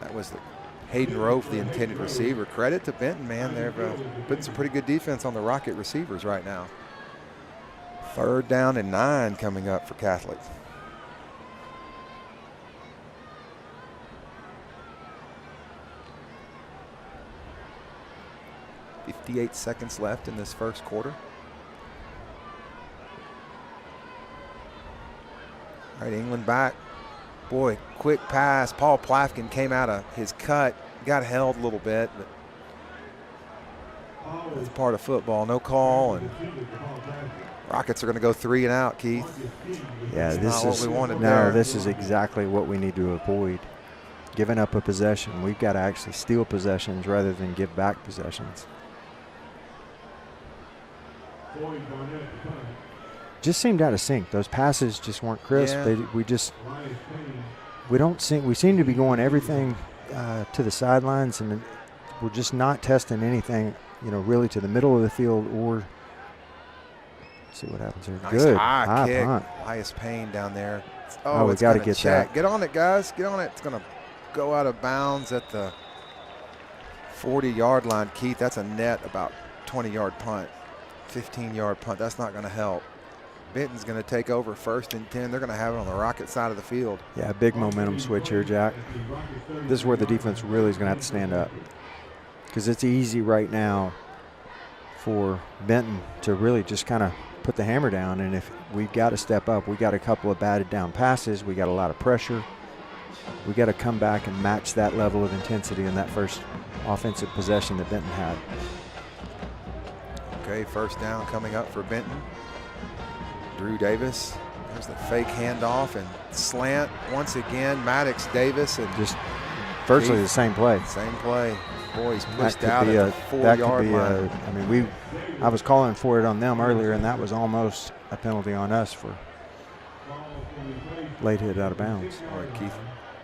that was Hayden Rove, the intended receiver. Credit to Benton, man. They're putting some pretty good defense on the Rocket receivers right now. 3rd down and 9 coming up for Catholic. .58 seconds left in this first quarter. All right, England back. Boy, quick pass. Paul Plafkin came out of his cut, got held a little bit, but that's part of football. No call, and Rockets are going to go 3 and out, Keith. Yeah, this is what we wanted. This is exactly what we need to avoid. Giving up a possession. We've got to actually steal possessions rather than give back possessions. Just seemed out of sync. Those passes just weren't crisp. Yeah. We seem to be going everything to the sidelines, and we're just not testing anything, really to the middle of the field or. See what happens here. Nice Good high kick. punt. Elias Payne down there. Oh, we got to get that. Get on it, guys. Get on it. It's going to go out of bounds at the 40-yard line, Keith. That's a net about 20-yard punt, 15-yard punt. That's not going to help. Benton's going to take over 1st and 10. They're going to have it on the Rocket side of the field. Yeah, big momentum switch here, Jack. This is where the defense really is going to have to stand up, because it's easy right now for Benton to really just kind of put the hammer down, and if we've got to step up, we got a couple of batted down passes, we got a lot of pressure, we got to come back and match that level of intensity in that first offensive possession that Benton had. Okay, 1st down coming up for Benton. Drew Davis, there's the fake handoff and slant once again. Maddox Davis, and just virtually the same play. Same play. Boy, he's pushed out at the 4-yard line. I was calling for it on them earlier, and that was almost a penalty on us for late hit out of bounds. All right, Keith,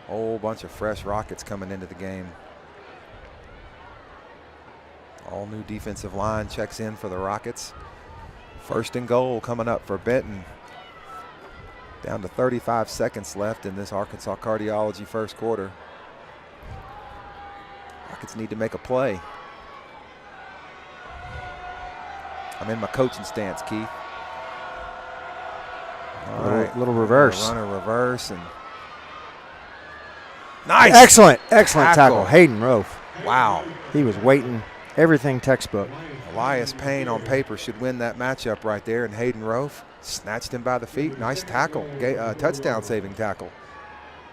whole bunch of fresh Rockets coming into the game. All new defensive line checks in for the Rockets. 1st and goal coming up for Benton. Down to 35 seconds left in this Arkansas Cardiology first quarter. Rockets need to make a play. I'm in my coaching stance, Keith. All right, little reverse. Run a reverse and nice. Excellent tackle. Hayden Rove. Wow. He was waiting. Everything textbook. Elias Payne on paper should win that matchup right there, and Hayden Rove snatched him by the feet. Nice tackle, touchdown saving tackle.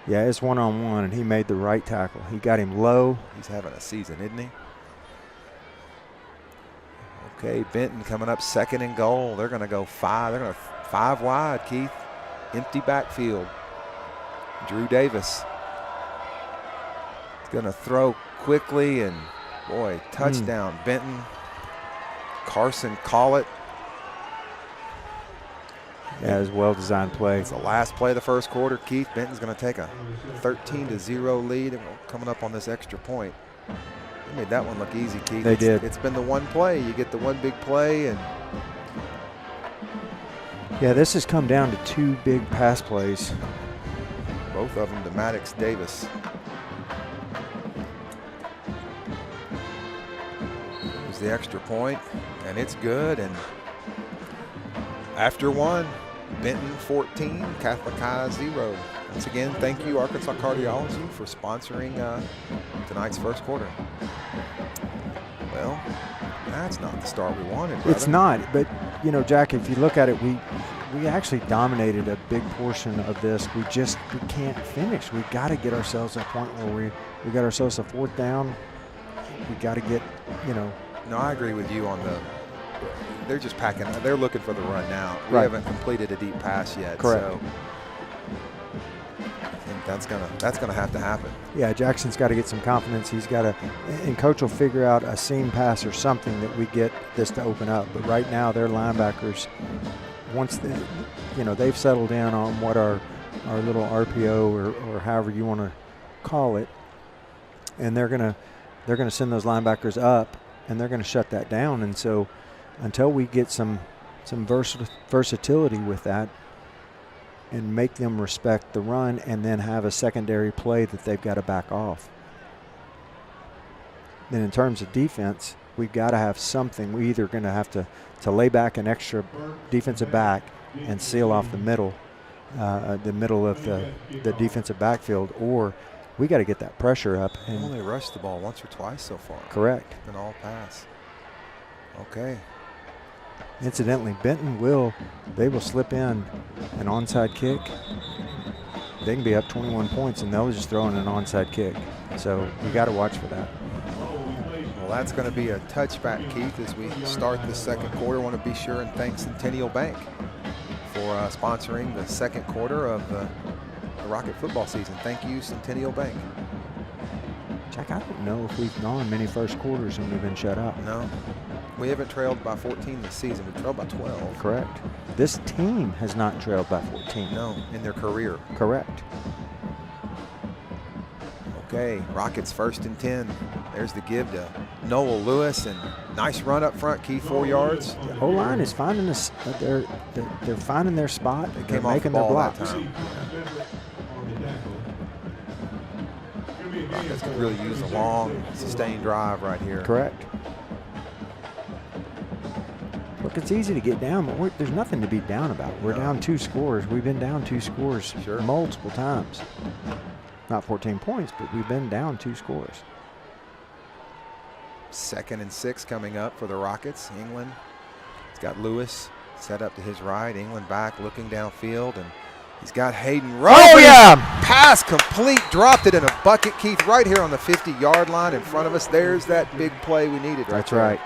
Yeah, it's one-on-one, and he made the right tackle. He got him low. He's having a season, isn't he? Okay, Benton coming up 2nd and goal. They're going to go 5. They're going to 5 wide, Keith. Empty backfield. Drew Davis. Going to throw quickly, and boy, touchdown, Benton. Carson call it. Yeah, it was a well-designed play. It's the last play of the first quarter. Keith, Benton's going to take a 13-0 lead, and we're coming up on this extra point. They made that one look easy, Keith. They did. It's been the one play. You get the one big play, and yeah, this has come down to 2 big pass plays. both of them to Maddox Davis. Here's the extra point, and it's good. And after one, Benton 14, Catholic High 0. Once again, thank you, Arkansas Cardiology, for sponsoring tonight's first quarter. Well, that's not the start we wanted, brother. It's not, but you know, Jack, if you look at it, we actually dominated a big portion of this. We can't finish. We got to get ourselves to a point where we got ourselves a 4th down. We got to get, you know. No, I agree with you on the. They're just packing. They're looking for the run now. We Right. haven't completed a deep pass yet. Correct. So I think that's gonna have to happen. Yeah, Jackson's got to get some confidence. He's got to, and coach will figure out a seam pass or something that we get this to open up. But right now, their linebackers, once they've settled in on what our little RPO or however you want to call it, and they're gonna send those linebackers up, and they're gonna shut that down. And so, until we get some versatility with that, and make them respect the run, and then have a secondary play that they've got to back off. Then in terms of defense, we've got to have something. We either going to have to lay back an extra defensive back and seal off the middle of the defensive backfield, or we got to get that pressure up. And only rushed the ball once or twice so far. Correct. Been all pass. Okay. Incidentally, Benton will slip in an onside kick. They can be up 21 points, and they'll just throw in an onside kick. So we got to watch for that. Well, that's going to be a touchback, Keith, as we start the second quarter. I want to be sure and thank Centennial Bank for sponsoring the second quarter of the Rocket football season. Thank you, Centennial Bank. Jack, I don't know if we've gone many first quarters and we've been shut out. No. We haven't trailed by 14 this season. We trailed by 12. Correct. This team has not trailed by 14. No, in their career. Correct. Okay, Rockets 1st and 10. There's the give to Noel Lewis, and nice run up front, Keith, 4 yards. The O-line is finding this. They're finding their spot. They They're came off making the their ball that blocks. time. Rockets can really use a long, sustained drive right here. Correct. Look, it's easy to get down, but there's nothing to be down about. We're down 2 scores. We've been down 2 scores multiple times. Not 14 points, but we've been down 2 scores. 2nd and 6 coming up for the Rockets. England, he's got Lewis set up to his right. England back looking downfield, and he's got Hayden right. Oh, yeah! Pass complete, dropped it in a bucket, Keith, right here on the 50-yard line in front of us. There's that big play we needed. That's right.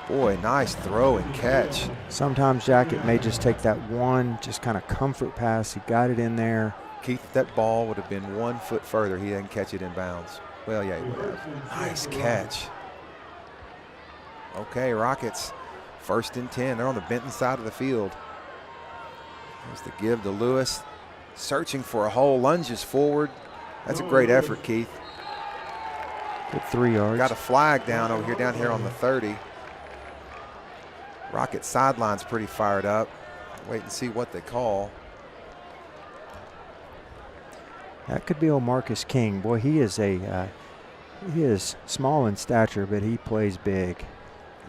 Boy, nice throw and catch. Sometimes, Jack, it may just take that one just kind of comfort pass. He got it in there. Keith, if that ball would have been 1 foot further, he didn't catch it in bounds. Well, yeah, he would have. Nice catch. Okay, Rockets, 1st and 10. They're on the Benton side of the field. There's the give to Lewis. Searching for a hole, lunges forward. That's a great effort, Keith. Good 3 yards. Got a flag down here on the 30. Rocket sideline's pretty fired up. Wait and see what they call. That could be old Marcus King. Boy, he is small in stature, but he plays big.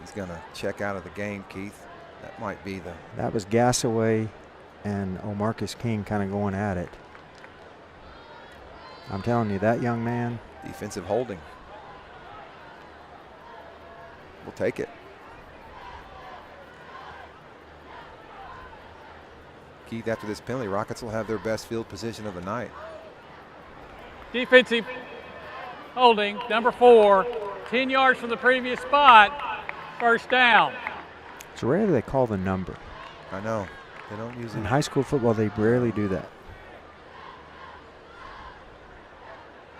He's going to check out of the game, Keith. That might be the. That was Gassaway and old Marcus King kind of going at it. I'm telling you, that young man. Defensive holding. We'll take it. Keith, after this penalty, Rockets will have their best field position of the night. Defensive holding, number 4, 10 yards from the previous spot, 1st down. It's rare they call the number. I know. They don't use it. In high school football, they rarely do that.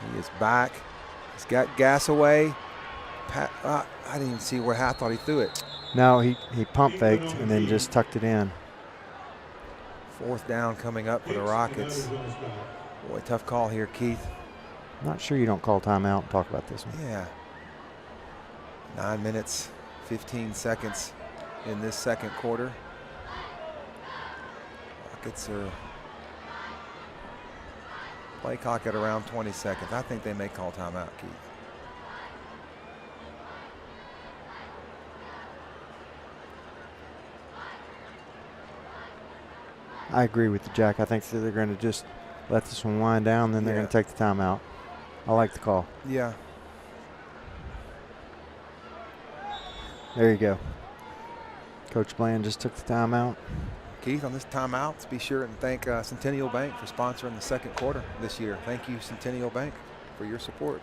He is back. He's got gas away. I didn't even see where I thought he threw it. No, he pump faked and then just tucked it in. 4th down coming up for the Rockets. Boy, tough call here, Keith. Not sure you don't call timeout and talk about this one. Yeah. 9 minutes, 15 seconds in this second quarter. Rockets are play clock at around 20 seconds. I think they may call timeout, Keith. I agree with you, Jack. I think that they're going to just let this one wind down, then they're going to take the timeout. I like the call. Yeah. There you go. Coach Bland just took the timeout. Keith, on this timeout, let's be sure and thank Centennial Bank for sponsoring the second quarter this year. Thank you, Centennial Bank, for your support.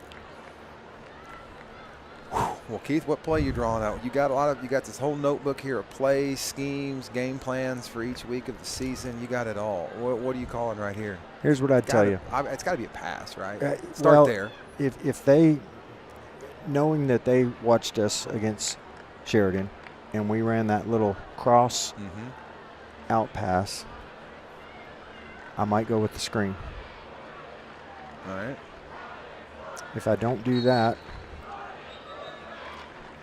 Well, Keith, what play you drawing out? You got this whole notebook here of plays, schemes, game plans for each week of the season. You got it all. What are you calling right here? Here's what I'd tell you. It's got to be a pass, right? Well, there. If they, knowing that they watched us against Sheridan, and we ran that little cross out pass, I might go with the screen. All right. If I don't do that,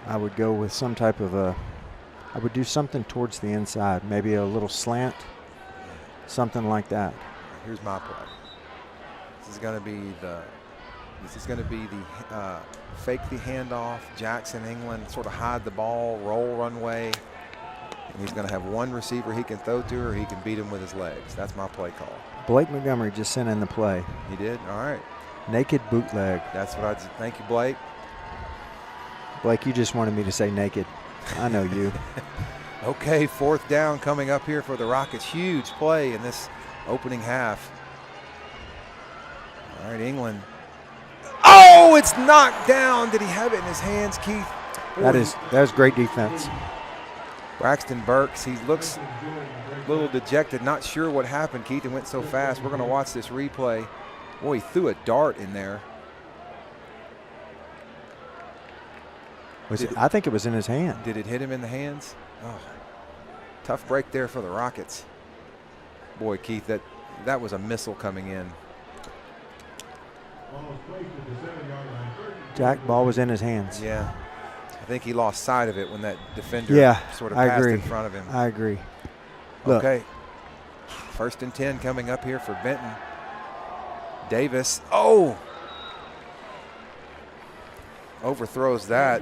I would go with some type of I would do something towards the inside, maybe a little slant, something like that. Here's my play. This is going to be the fake the handoff, Jackson England sort of hide the ball, roll runway, and he's going to have one receiver he can throw to, or he can beat him with his legs. That's my play call. Blake Montgomery just sent in the play. He did? All right. Naked bootleg. That's what thank you, Blake. Blake, you just wanted me to say naked. I know you. Okay, 4th down coming up here for the Rockets. Huge play in this opening half. All right, England. Oh, it's knocked down. Did he have it in his hands, Keith? That was great defense. Braxton Burks, he looks a little dejected, not sure what happened, Keith. It went so fast. We're going to watch this replay. Boy, he threw a dart in there. I think it was in his hand. Did it hit him in the hands? Oh, tough break there for the Rockets. Boy, Keith, that was a missile coming in. Jack, ball was in his hands. Yeah. I think he lost sight of it when that defender sort of passed in front of him. I agree. Okay. 1st and 10 coming up here for Benton. Davis. Oh! Overthrows that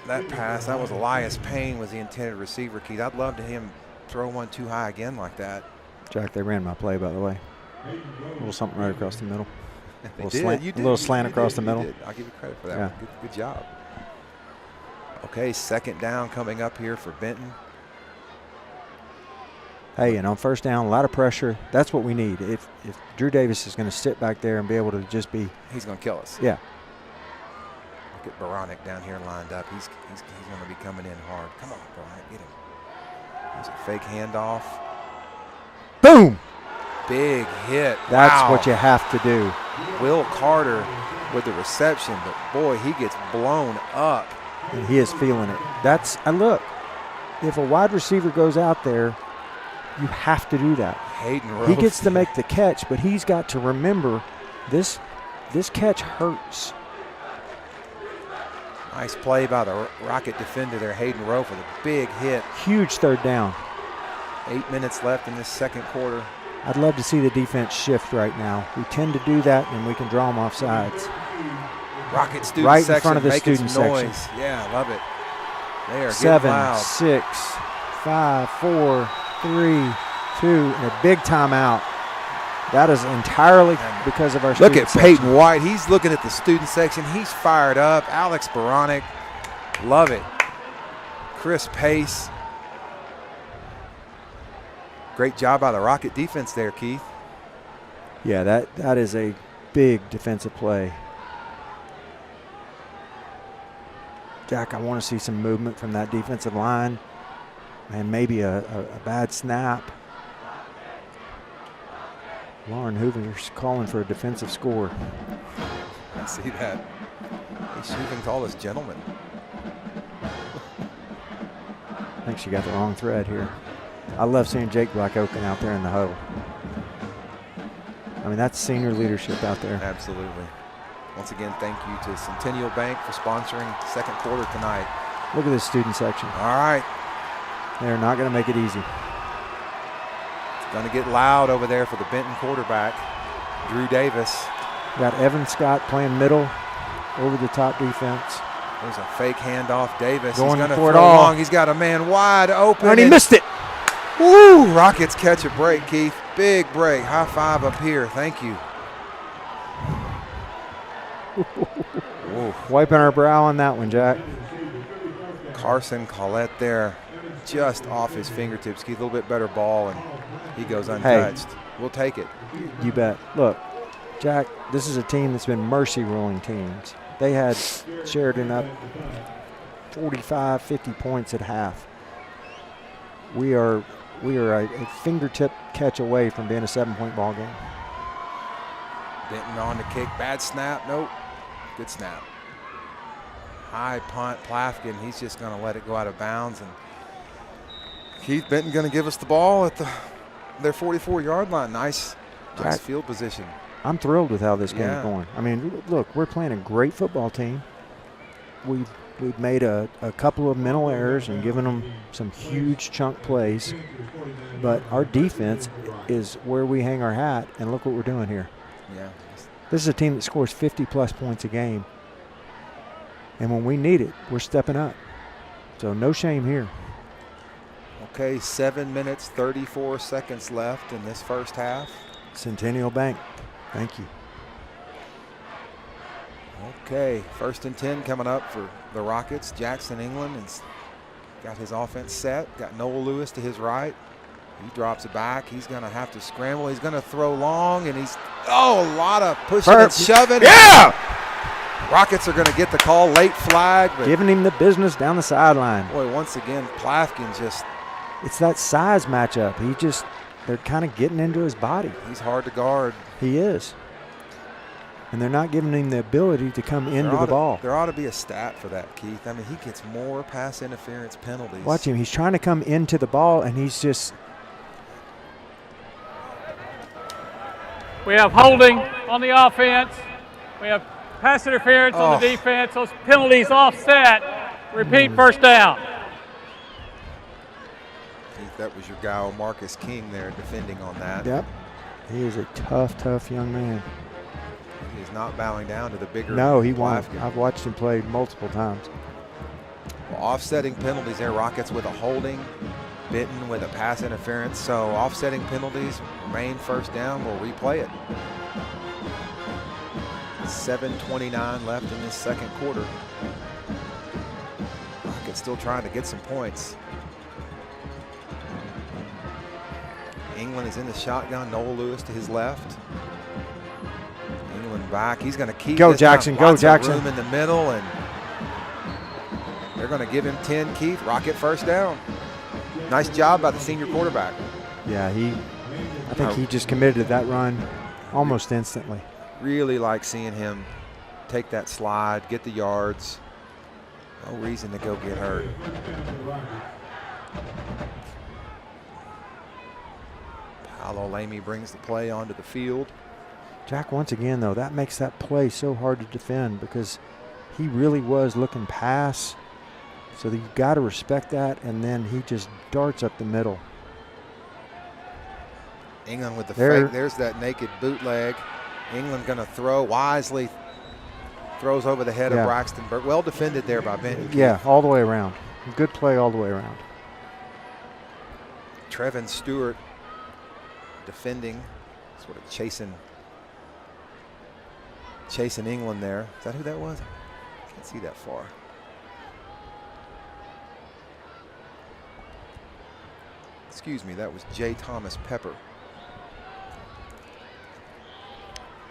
pass. That was Elias Payne was the intended receiver, Keith. I'd love to him throw one too high again like that. Jack, they ran my play, by the way. A little something right across the middle. A little slant across the middle. I'll give you credit for that one. Good job. Okay, 2nd down coming up here for Benton. Hey, and on 1st down, a lot of pressure. That's what we need. If Drew Davis is going to sit back there and be able to just be. He's going to kill us. Yeah. Look at Baranek down here lined up. He's going to be coming in hard. Come on, Baranek, get him. There's a fake handoff. Boom! Big hit. That's what you have to do. Will Carter with the reception, but boy, he gets blown up. And he is feeling it. Look, if a wide receiver goes out there, you have to do that. Hayden Rowe. He gets to make the catch, but he's got to remember this catch hurts. Nice play by the Rocket defender there, Hayden Rowe, for the big hit. Huge 3rd down. 8 minutes left in this second quarter. I'd love to see the defense shift right now. We tend to do that, and we can draw them off sides. Rocket student right section in front of the making student some noise. section. Yeah, I love it. They are 7, getting loud. 6, 5, 4, 3, 2, and a big timeout. That is entirely because of our student section. Look at Peyton White. He's looking at the student section. He's fired up. Alex Baranek. Love it. Chris Pace. Great job by the Rocket defense there, Keith. Yeah, that is a big defensive play. Jack, I want to see some movement from that defensive line and maybe a bad snap. Lauren Hoover's calling for a defensive score. see that. He's shooting tallest gentleman. I think she got the wrong thread here. I love seeing Jake Black-Oaken out there in the huddle. I mean, that's senior leadership out there. Absolutely. Once again, thank you to Centennial Bank for sponsoring second quarter tonight. Look at this student section. All right. They're not going to make it easy. It's going to get loud over there for the Benton quarterback, Drew Davis. Got Evan Scott playing middle, over the top defense. There's a fake handoff. Davis. Going He's going to for it throw all. long. He's got a man wide open. And he missed it. Woo! Rockets catch a break, Keith. Big break. High five up here. Thank you. Wiping our brow on that one, Jack. Carson Collette there, just off his fingertips. Keith, a little bit better ball, and he goes untouched. We'll take it. You bet. Look, Jack, this is a team that's been mercy ruling teams. They had Sheridan up 45, 50 points at half. We are a fingertip catch away from being a 7-point ball game. Benton on the kick. Bad snap. Nope. Good snap. High punt. Plafkin, he's just going to let it go out of bounds. And Keith, Benton going to give us the ball at their 44-yard line. Nice field position. I'm thrilled with how this game's going. I mean, look, we're playing a great football team. We've made a couple of mental errors and given them some huge chunk plays. But our defense is where we hang our hat, and look what we're doing here. Yeah. This is a team that scores 50-plus points a game. And when we need it, we're stepping up. So no shame here. Okay, 7 minutes, 34 seconds left in this first half. Centennial Bank, thank you. Okay, 1st and 10 coming up for the Rockets. Jackson England has got his offense set. Got Noel Lewis to his right. He drops it back. He's going to have to scramble. He's going to throw long, and he's, a lot of pushing and shoving. Yeah! Rockets are going to get the call. Late flag. But giving him the business down the sideline. Boy, once again, Plafkin just. It's that size matchup. They're kind of getting into his body. He's hard to guard. He is. And they're not giving him the ability to come into the ball. There ought to be a stat for that, Keith. I mean, he gets more pass interference penalties. Watch him. He's trying to come into the ball, and he's just. We have holding on the offense. We have pass interference on the defense. Those penalties offset. Repeat, first down. Keith, that was your guy, Marcus King, there defending on that. Yep. He is a tough young man. He's not bowing down to the bigger. No, he won't. Plafkin. I've watched him play multiple times. Well, offsetting penalties there. Rockets with a holding. Benton with a pass interference. So offsetting penalties remain first down. We'll replay it. 7:29 left in this second quarter. Rockets still trying to get some points. England is in the shotgun. Noel Lewis to his left. England back. He's going to keep. Go Jackson. Go Jackson. Room in the middle, and they're going to give him 10. Keith, Rocket first down. Nice job by the senior quarterback. Yeah, I think he just committed to that run almost instantly. Really like seeing him take that slide, get the yards. No reason to go get hurt. Paolo Lamy brings the play onto the field. Jack, once again, though, that makes that play so hard to defend because he really was looking pass. So you've got to respect that, and then he just darts up the middle. England with the fake. There's that naked bootleg. England going to throw wisely. Throws over the head of Braxton Burke. Well defended there by Benton. Yeah, all the way around. Good play all the way around. Trevin Stewart defending, sort of chasing England there. Is that who that was? Can't see that far. Excuse me, that was J. Thomas Pepper.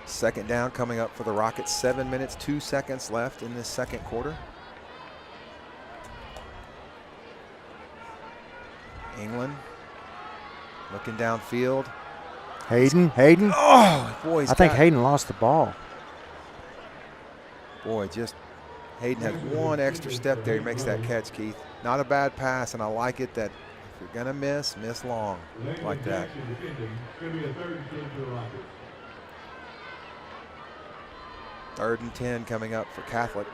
Second down coming up for the Rockets. 7 minutes, 2 seconds left in this second quarter. England looking downfield. Hayden. Oh, boy. I think Hayden lost the ball. Boy, just Hayden has one extra step there. He makes that catch, Keith. Not a bad pass, and I like it that if you're going to miss long like that. Third and 10 coming up for Catholic.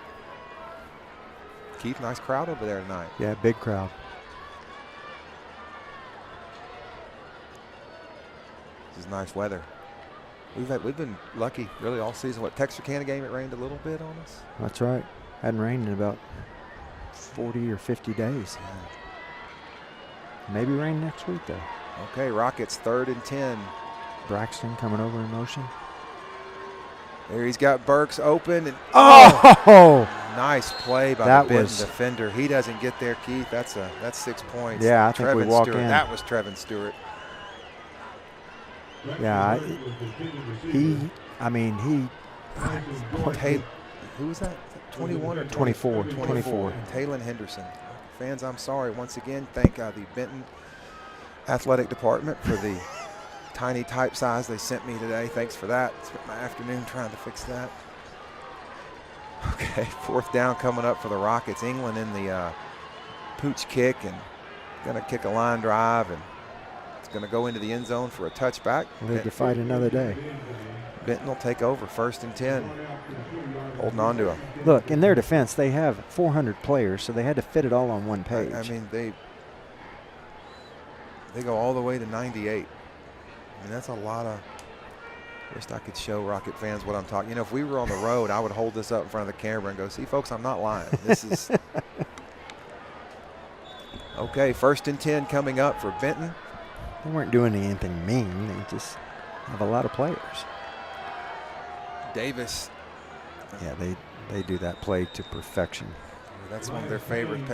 Keith, nice crowd over there tonight. Yeah, big crowd. This is nice weather. We've been lucky really all season. What, Texarkana game, it rained a little bit on us? That's right. Hadn't rained in about 40 or 50 days. Maybe rain next week, though. Okay, Rockets 3rd and 10. Braxton coming over in motion. There he's got Burks open. And oh! Nice play by the Benton defender. He doesn't get there, Keith. That's 6 points. Yeah, I think we walk in. That was Trevin Stewart. Yeah, he. Who was that? 21 or 24? 24. Taylon Henderson. Fans, I'm sorry. Once again, thank the Benton Athletic Department for the tiny type size they sent me today. Thanks for that. Spent my afternoon trying to fix that. Okay, 4th down coming up for the Rockets. England in the pooch kick and going to kick a line drive, and it's going to go into the end zone for a touchback. Live to fight another day. Benton will take over 1st and 10. Holding on to him. Look, in their defense, they have 400 players, so they had to fit it all on one page. I mean, they go all the way to 98. I mean, that's a lot of. Wish I could show Rocket fans what I'm talking. You know, if we were on the road, I would hold this up in front of the camera and go, "See, folks, I'm not lying. This is." Okay, 1st and 10 coming up for Benton. They weren't doing anything mean. They just have a lot of players. Davis. Yeah, they do that play to perfection. That's one of their favorite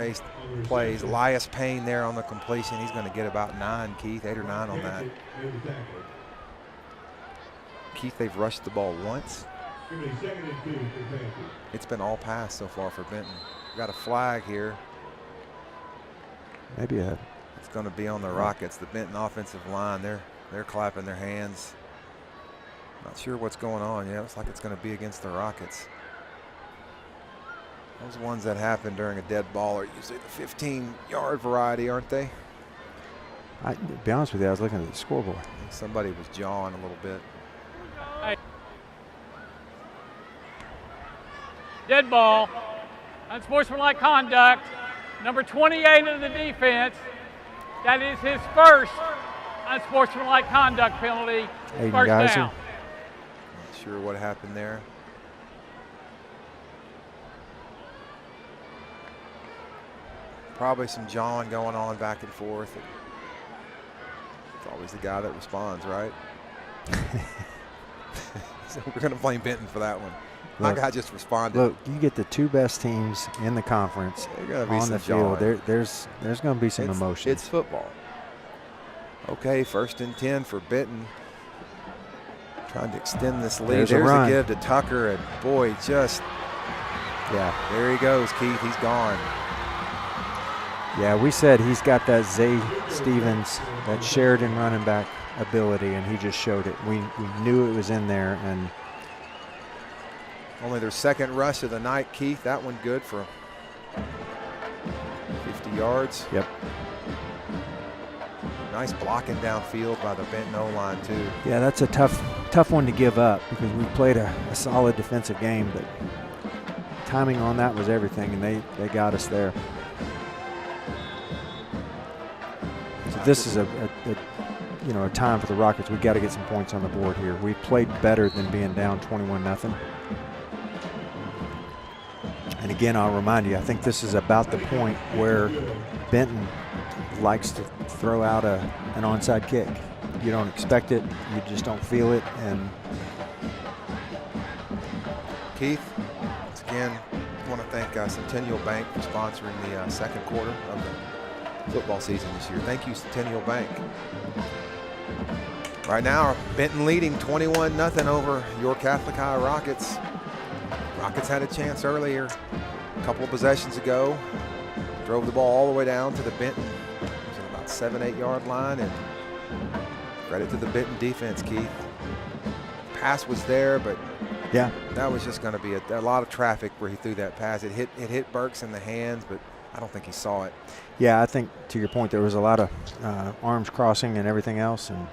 plays. Elias Payne there on the completion. He's going to get about 9, Keith, 8 or 9 on that. Keith, they've rushed the ball once. It's been all pass so far for Benton. We've got a flag here. Maybe it's going to be on the Rockets. The Benton offensive line, they're clapping their hands. Not sure what's going on. Yeah, looks like it's going to be against the Rockets. Those ones that happen during a dead ball are usually the 15-yard variety, aren't they? To be honest with you, I was looking at the scoreboard. Somebody was jawing a little bit. Dead ball. Unsportsmanlike conduct. Number 28 of the defense. That is his first unsportsmanlike conduct penalty. First down. Not sure what happened there. Probably some jawing going on back and forth. It's always the guy that responds, right? So we're going to blame Benton for that one. My guy just responded. Look, you get the 2 best teams in the conference on the field. There's going to be some emotion. It's football. Okay, 1st and 10 for Benton. Trying to extend this lead. There's a give to Tucker, and boy, there he goes, Keith. He's gone. Yeah, we said he's got that Zay Stevens, that Sheridan running back ability, and he just showed it. We knew it was in there, and only their 2nd rush of the night, Keith. That one good for 50 yards. Yep. Nice blocking downfield by the Benton O-line, too. Yeah, that's a tough one to give up because we played a solid defensive game, but timing on that was everything, and they got us there. So this is a time for the Rockets. We got to get some points on the board here. We played better than being down 21-0. And again, I'll remind you, I think this is about the point where Benton likes to throw out an onside kick. You don't expect it, you just don't feel it. And Keith, once again, I want to thank Centennial Bank for sponsoring the 2nd quarter of the football season this year. Thank you, Centennial Bank. Right now, Benton leading 21-0 over your Catholic High Rockets. Rockets had a chance earlier, a couple of possessions ago. Drove the ball all the way down to the Benton. It was at about 7-8 yard line, and credit to the Benton defense, Keith. Pass was there, but Yeah. That was just going to be a lot of traffic where he threw that pass. It hit Burks in the hands, but I don't think he saw it. Yeah, I think to your point, there was a lot of arms crossing and everything else. And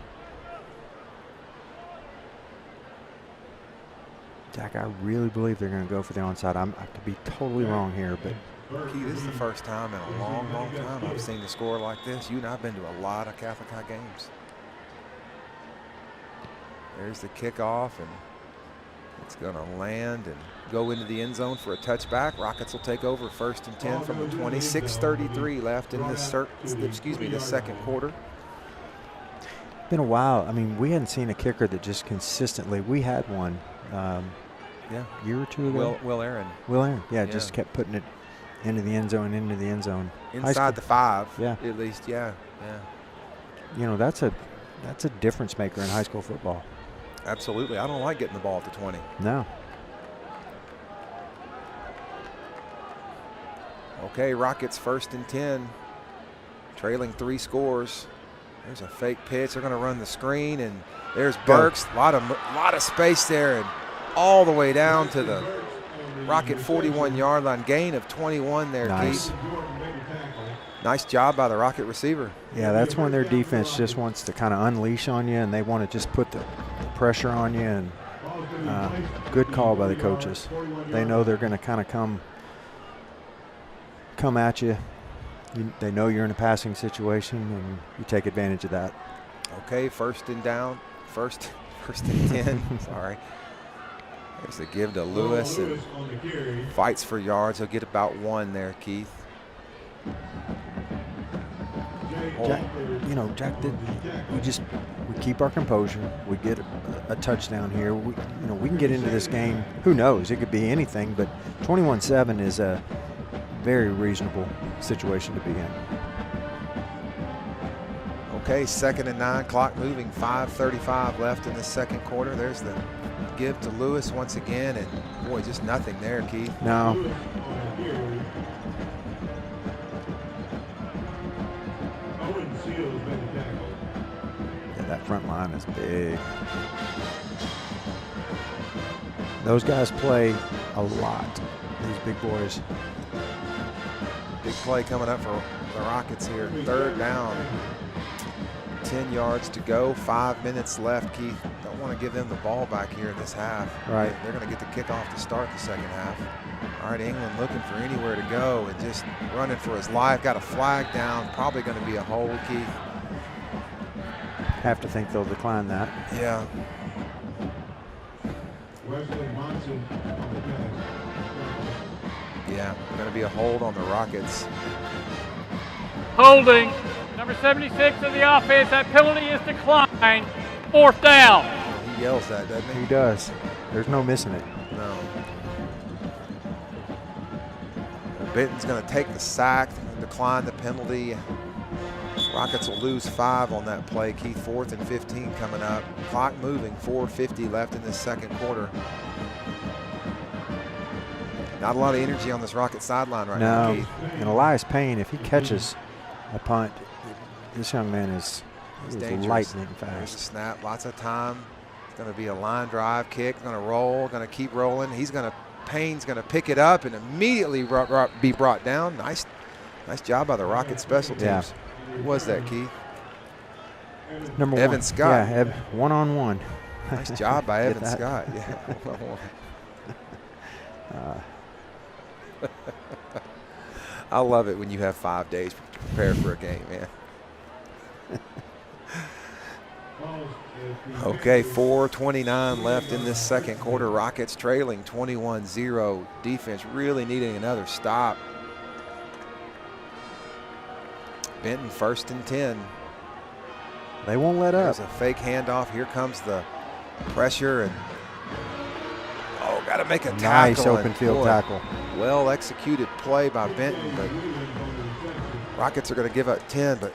Jack, I really believe they're going to go for the onside. I could be totally wrong here, but Key, this is the first time in a long, long time I've seen the score like this. You and I have been to a lot of Catholic High games. There's the kickoff, and it's going to land and go into the end zone for a touchback. Rockets will take over 1st and 10 from the 20. 6:33 left in this the second quarter. Been a while. I mean, we hadn't seen a kicker that just consistently. We had one, a year or two ago. Will Aaron. Will Aaron. Yeah, just kept putting it into the end zone, Inside the 5. Yeah. At least. Yeah. You know, that's a difference maker in high school football. Absolutely. I don't like getting the ball at the 20. No. Okay, Rockets 1st and 10, trailing 3 scores. There's a fake pitch. They're going to run the screen, and there's Burks. A lot of space there, and all the way down to the Rocket 41-yard line. Gain of 21 there, nice. Keith. Nice job by the Rocket receiver. Yeah, that's when their defense just wants to kind of unleash on you, and they want to just put the pressure on you. And good call by the coaches. They know they're going to kind of come at you. They know you're in a passing situation, and you take advantage of that. Okay, first and 10. Sorry. There's a give to Lewis, and fights for yards. He'll get about 1 there, Keith. Jack, we keep our composure. We get a touchdown here. We can get into this game. Who knows? It could be anything, but 21-7 is a very reasonable situation to be in. Okay, 2nd and 9, clock moving, 5:35 left in the second quarter. There's the give to Lewis once again, and boy, just nothing there, Keith. No. Yeah, that front line is big. Those guys play a lot, these big boys. Big play coming up for the Rockets here. 3rd down. 10 yards to go. 5 minutes left, Keith. Don't want to give them the ball back here in this half. Right. They're going to get the kickoff to start the second half. All right, England looking for anywhere to go and just running for his life. Got a flag down. Probably going to be a hold, Keith. Have to think they'll decline that. Yeah. Yeah, going to be a hold on the Rockets. Holding. Number 76 of the offense. That penalty is declined. 4th down. He yells that, doesn't he? He does. There's no missing it. No. Benton's going to take the sack, decline the penalty. Rockets will lose 5 on that play. Keith, 4th and 15 coming up. Clock moving, 4:50 left in this second quarter. Not a lot of energy on this Rocket sideline right now, Keith. And Elias Payne, if he catches a punt, this young man is lightning fast. There's a snap, lots of time. It's going to be a line drive kick. Going to roll, going to keep rolling. Payne's going to pick it up and immediately be brought down. Nice job by the Rocket special teams. Yeah. Who was that, Keith? Number 1. Evan Scott. Yeah, one-on-one. Nice job by Evan Scott. Yeah. I love it when you have 5 days to prepare for a game, man. Okay, 4:29 left in this second quarter. Rockets trailing 21-0. Defense really needing another stop. Benton 1st and 10. They won't let up. There's a fake handoff. Here comes the pressure, and got to make a tackle. Nice open field tackle. Well executed play by Benton, but Rockets are going to give up 10, but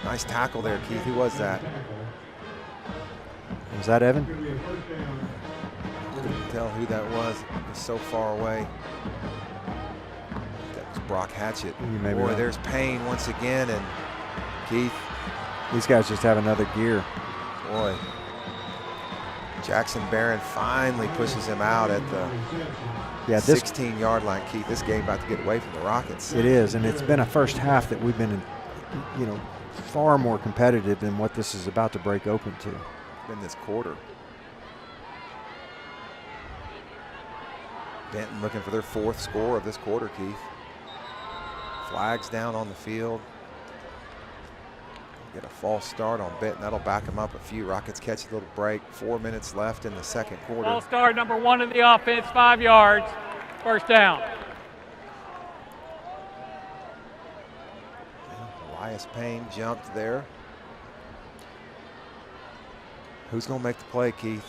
nice tackle there, Keith. Who was that? Was that Evan? Couldn't tell who that was. It was so far away. That was Brock Hatchett. Boy, right. There's Payne once again, and Keith. These guys just have another gear. Boy. Jackson Barron finally pushes him out at the 16-yard line. Keith, this game about to get away from the Rockets. It is, and it's been a first half that we've been, far more competitive than what this is about to break open to. In this quarter. Benton looking for their 4th score of this quarter, Keith. Flags down on the field. Get a false start on Benton. That'll back them up a few. Rockets catch a little break. 4 minutes left in the second quarter. False start, number 1 of the offense, 5 yards. First down. Elias Payne jumped there. Who's going to make the play, Keith?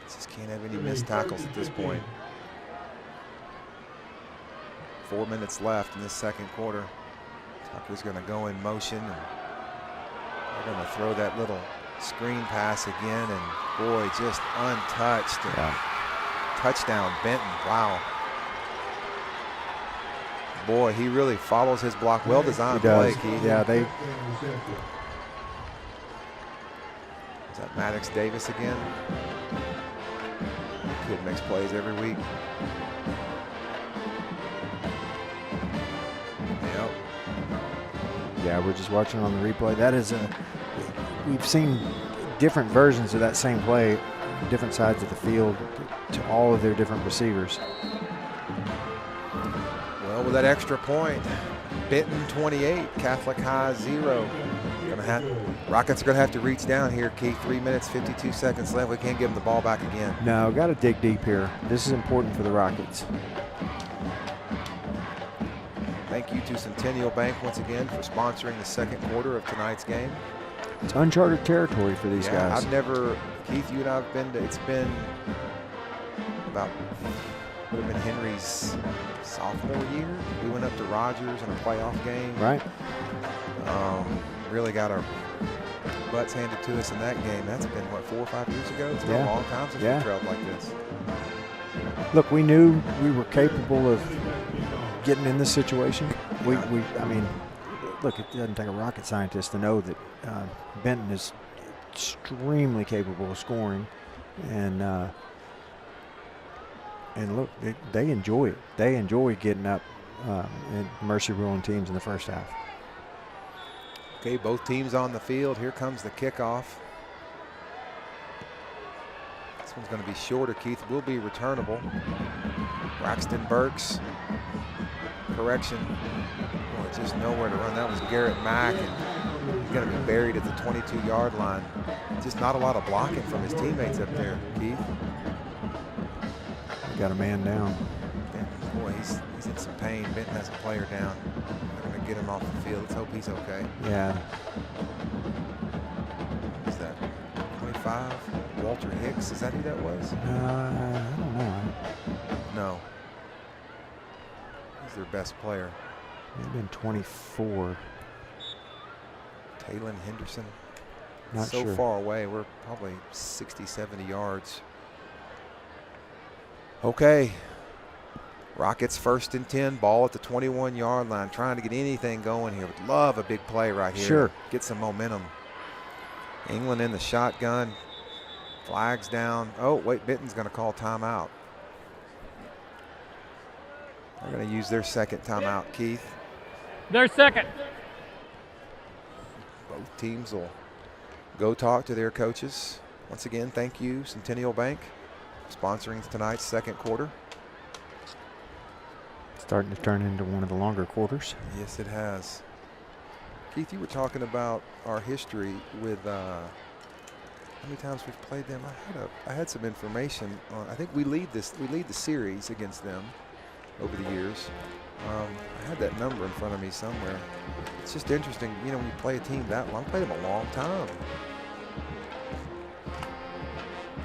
Just can't have any missed tackles at this point. 4 minutes left in this second quarter. Tucker's going to go in motion, and they're going to throw that little screen pass again, and boy, just untouched. Touchdown, Benton. Wow. Boy, he really follows his block. Well designed play, Keith. Yeah, they. Is that Maddox Davis again? Kid makes plays every week. Yep. Yeah, we're just watching on the replay. That is we've seen different versions of that same play, different sides of the field to all of their different receivers. Well, with that extra point, Benton 28, Catholic High 0. Rockets are going to have to reach down here, Keith. 3 minutes, 52 seconds left. We can't give them the ball back again. No, got to dig deep here. This is important for the Rockets. Thank you to Centennial Bank once again for sponsoring the second quarter of tonight's game. It's uncharted territory for these guys. I've never, Keith, you and I have been to, it's been about, would have been Henry's sophomore year. We went up to Rogers in a playoff game. Right. Really got our butts handed to us in that game. That's been, what, 4 or 5 years ago? It's been a long time since we trailed like this. Look, we knew we were capable of getting in this situation. I mean, look, it doesn't take a rocket scientist to know that Benton is extremely capable of scoring, and look, they enjoy it. They enjoy getting up and mercy ruling teams in the first half. Okay, both teams on the field. Here comes the kickoff. This one's going to be shorter, Keith. Will be returnable. Braxton Burks. Correction. Boy, just nowhere to run. That was Garrett Mack, and he's going to be buried at the 22-yard line. Just not a lot of blocking from his teammates up there, Keith. Got a man down. Yeah, boy, he's in some pain. Benton has a player down. They're going to get him off the field. Let's hope he's okay. Yeah. Who's that? 25? Walter Hicks? Is that who that was? I don't know. No. He's their best player. Maybe been 24. Taylon Henderson. Not so sure. far away. We're probably 60, 70 yards. Okay. Rockets 1st and 10. Ball at the 21-yard line. Trying to get anything going here. Would love a big play right here. Sure. Get some momentum. England in the shotgun. Flags down. Oh, wait. Benton's going to call timeout. They're going to use their second timeout, Keith. Their second. Both teams will go talk to their coaches. Once again, thank you, Centennial Bank, sponsoring tonight's second quarter. Starting to turn into one of the longer quarters. Yes, it has. Keith, you were talking about our history with how many times we've played them. I had some information on. I think we lead the series against them over the years. I had that number in front of me somewhere. It's just interesting, you know, when you play a team that long. Played them a long time.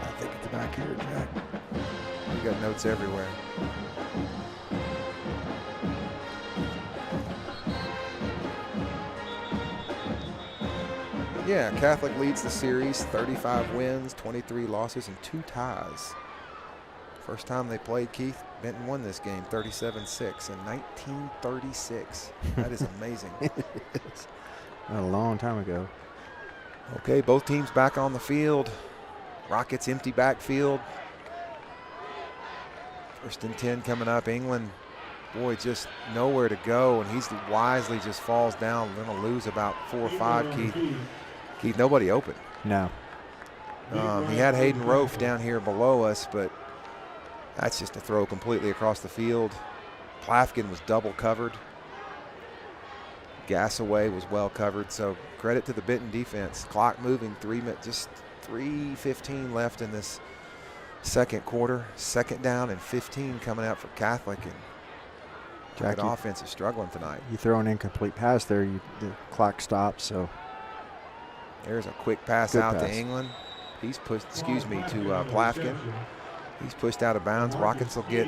I think it's back here, Jack. We got notes everywhere. Yeah, Catholic leads the series, 35 wins, 23 losses, and 2 ties. First time they played, Keith, Benton won this game 37-6 in 1936. That is amazing. A long time ago. Okay, both teams back on the field. Rockets empty backfield. 1st and 10 coming up. England, boy, just nowhere to go, and he's wisely just falls down. Going to lose about 4 or 5, Keith. Keith, nobody open. No. He had Hayden Rofe down here below us, but that's just a throw completely across the field. Plafkin was double covered. Gasaway was well covered, so credit to the Benton defense. Clock moving, just 3:15 left in this second quarter. 2nd down and 15 coming out for Catholic, and Jack, offense is struggling tonight. You throw an incomplete pass there, the clock stops. So there's a quick pass out to England. He's pushed, to Plafkin. He's pushed out of bounds. Rockets will get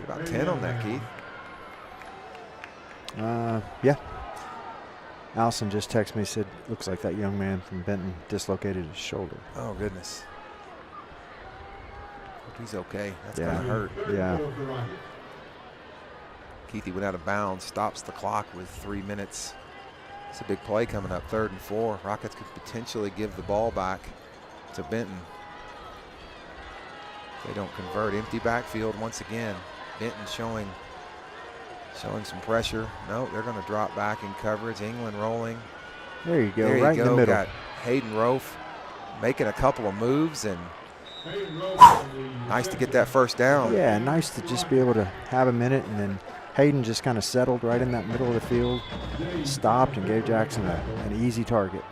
about 10 on that, Keith. Yeah. Allison just texted me, said, looks like that young man from Benton dislocated his shoulder. Oh, goodness. Hope he's okay. That's going to hurt. Yeah. Keith, he went out of bounds, stops the clock with 3 minutes. It's a big play coming up, 3rd and 4. Rockets could potentially give the ball back to Benton. They don't convert. Empty backfield once again. Benton showing some pressure. No, they're going to drop back in coverage. England rolling. There you go, there right in the middle. Got Hayden Rofe making a couple of moves, and nice to get that 1st down. Yeah, nice to just be able to have a minute, and then Hayden just kind of settled right in that middle of the field, stopped, and gave Jackson an easy target.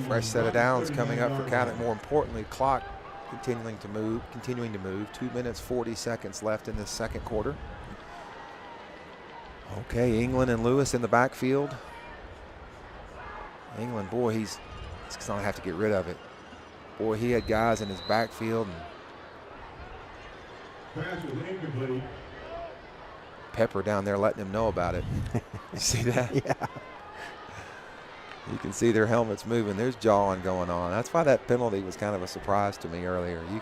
Fresh set of downs coming up for Catholic. More importantly, clock continuing to move. 2 minutes, 40 seconds left in this second quarter. Okay, England and Lewis in the backfield. England, boy, he's going to have to get rid of it. Boy, he had guys in his backfield. And Pepper down there letting him know about it. You see that? Yeah. You can see their helmets moving. There's jawing going on. That's why that penalty was kind of a surprise to me earlier. You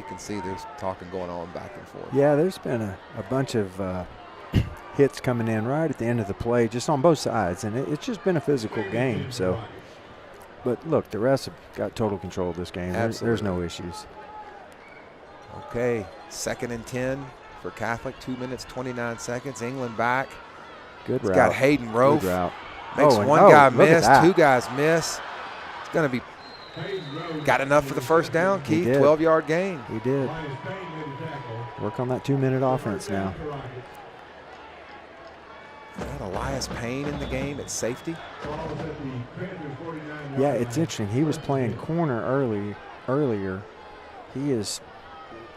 can see there's talking going on back and forth. Yeah, there's been a bunch of hits coming in right at the end of the play, just on both sides, and it's just been a physical game. So, but look, the refs have got total control of this game. There's no issues. Okay, 2nd and 10 for Catholic. 2 minutes, 29 seconds. England back. Good route. It's got Hayden Rofe. Good route. Makes one guy miss, 2 guys miss. It's going to be got enough for the 1st down, Keith. 12-yard gain. He did. Work on that 2-minute offense now. Got Elias Payne in the game at safety. Yeah, it's interesting. He was playing corner earlier. He is,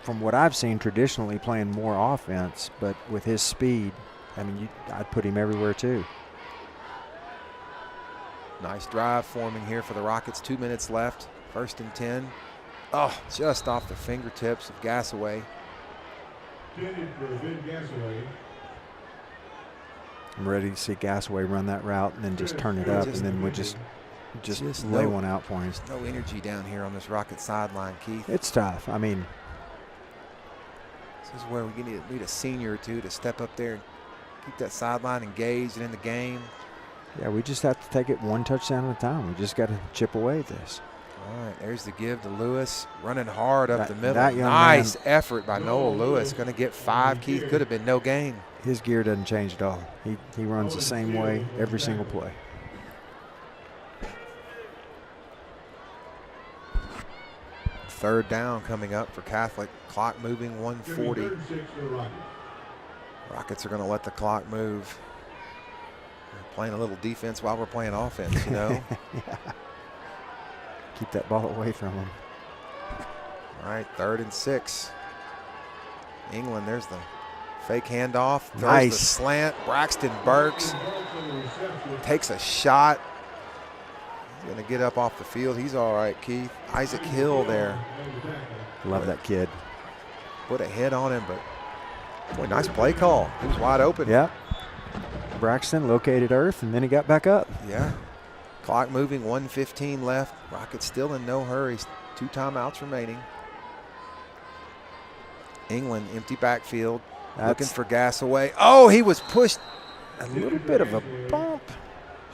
from what I've seen, traditionally playing more offense, but with his speed, I mean, I'd put him everywhere too. Nice drive forming here for the Rockets. 2 minutes left. 1st and 10. Oh, just off the fingertips of Gasaway. I'm ready to see Gasaway run that route and then just turn it up, and then we just lay one out for him. There's no energy down here on this Rocket sideline, Keith. It's tough. I mean, this is where we need a senior or two to step up there and keep that sideline engaged and in the game. Yeah, we just have to take it one touchdown at a time. We just got to chip away at this. All right, there's the give to Lewis. Running hard up the middle. Nice effort by Noah Lewis. Going to get 5. Keith, could have been no gain. His gear doesn't change at all. He runs the same way every single play. Third down coming up for Catholic. Clock moving, 1:40. Rockets are going to let the clock move. We're playing a little defense while we're playing offense, you know. Yeah. Keep that ball away from him. All right, 3rd and 6. England, there's the fake handoff. Throws nice. The slant. Braxton Burks takes a shot. He's going to get up off the field. He's all right, Keith. Isaac Hill there. Love that kid. Put a hit on him, but boy, nice play call. He was wide open. Yeah. Braxton located earth, and then he got back up. Yeah. Clock moving, 1:15 left. Rockets still in no hurry. 2 timeouts remaining. England, empty backfield. Looking for Gasaway. Oh, he was pushed. A little bit of a bump.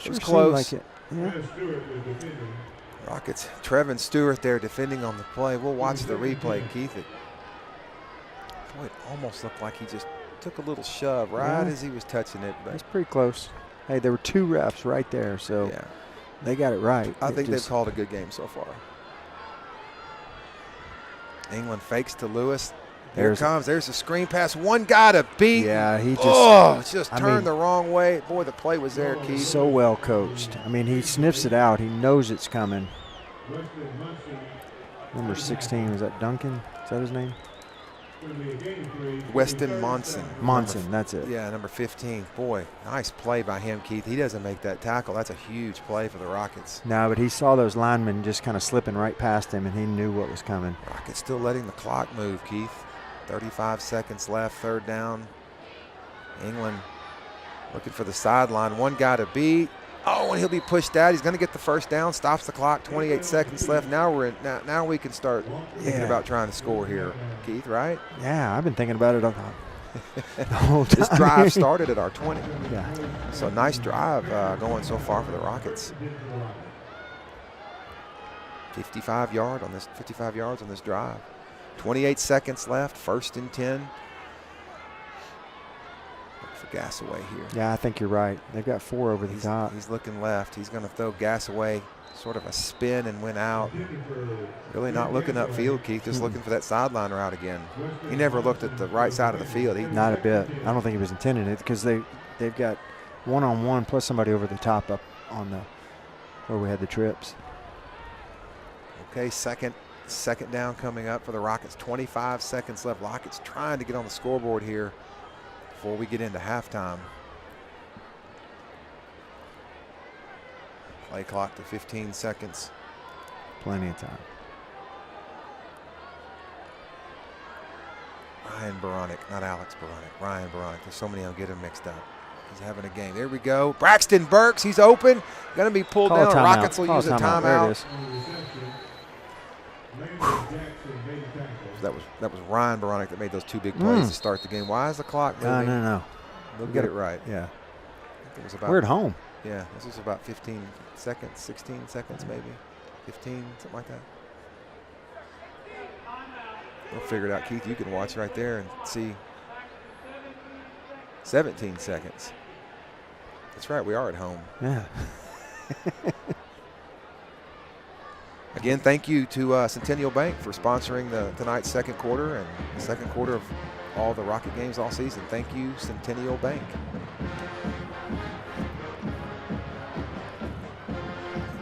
It was close. Like it. Yeah. Rockets, Trevin Stewart there defending on the play. We'll watch the replay, Keith. Boy, it almost looked like he just took a little shove right as he was touching it. But that's pretty close. Hey, there were 2 refs right there, so they got it right. I think they've called a good game so far. England fakes to Lewis. Here it comes. There's a screen pass. One guy to beat. Yeah, he just turned the wrong way. Boy, the play was there, Keith. So well coached. I mean, he sniffs it out. He knows it's coming. Number 16, is that Duncan? Is that his name? Weston Monson. Monson, that's it. Yeah, number 15. Boy, nice play by him, Keith. He doesn't make that tackle. That's a huge play for the Rockets. No, but he saw those linemen just kind of slipping right past him, and he knew what was coming. Rockets still letting the clock move, Keith. 35 seconds left, 3rd down. England looking for the sideline. One guy to beat. Oh, and he'll be pushed out. He's going to get the 1st down. Stops the clock. 28 seconds left. Now now we can start thinking about trying to score here, Keith. Right? Yeah, I've been thinking about it the whole time. This drive started at our 20. Yeah. So nice drive going so far for the Rockets. 55 yards on this drive. 28 seconds left. 1st and 10. For Gassaway here. Yeah, I think you're right. They've got 4 over the top. He's looking left. He's going to throw Gassaway, sort of a spin and went out. Really not looking upfield, Keith, just looking for that sideline route again. He never looked at the right side of the field. Not a bit. I don't think he was intending it because they've got one-on-one plus somebody over the top up on where we had the trips. Okay, second down coming up for the Rockets. 25 seconds left. Rockets trying to get on the scoreboard here before we get into halftime. Play clock to 15 seconds. Plenty of time. Ryan Baronic, not Alex Baronic. Ryan Baronic. There's so many, I'll get him mixed up. He's having a game. There we go. Braxton Burks, he's open. Going to be pulled down. Rockets will use a timeout. There it is. That was Ryan Baronic that made those 2 big plays to start the game. Why is the clock moving? No. We'll get it right. Yeah. It was about, we're at home. Yeah, this was about 15 seconds, 16 seconds maybe. 15, something like that. We'll figure it out, Keith. You can watch right there and see. 17 seconds. That's right, we are at home. Yeah. Again, thank you to Centennial Bank for sponsoring tonight's 2nd quarter and the 2nd quarter of all the Rocket games all season. Thank you, Centennial Bank.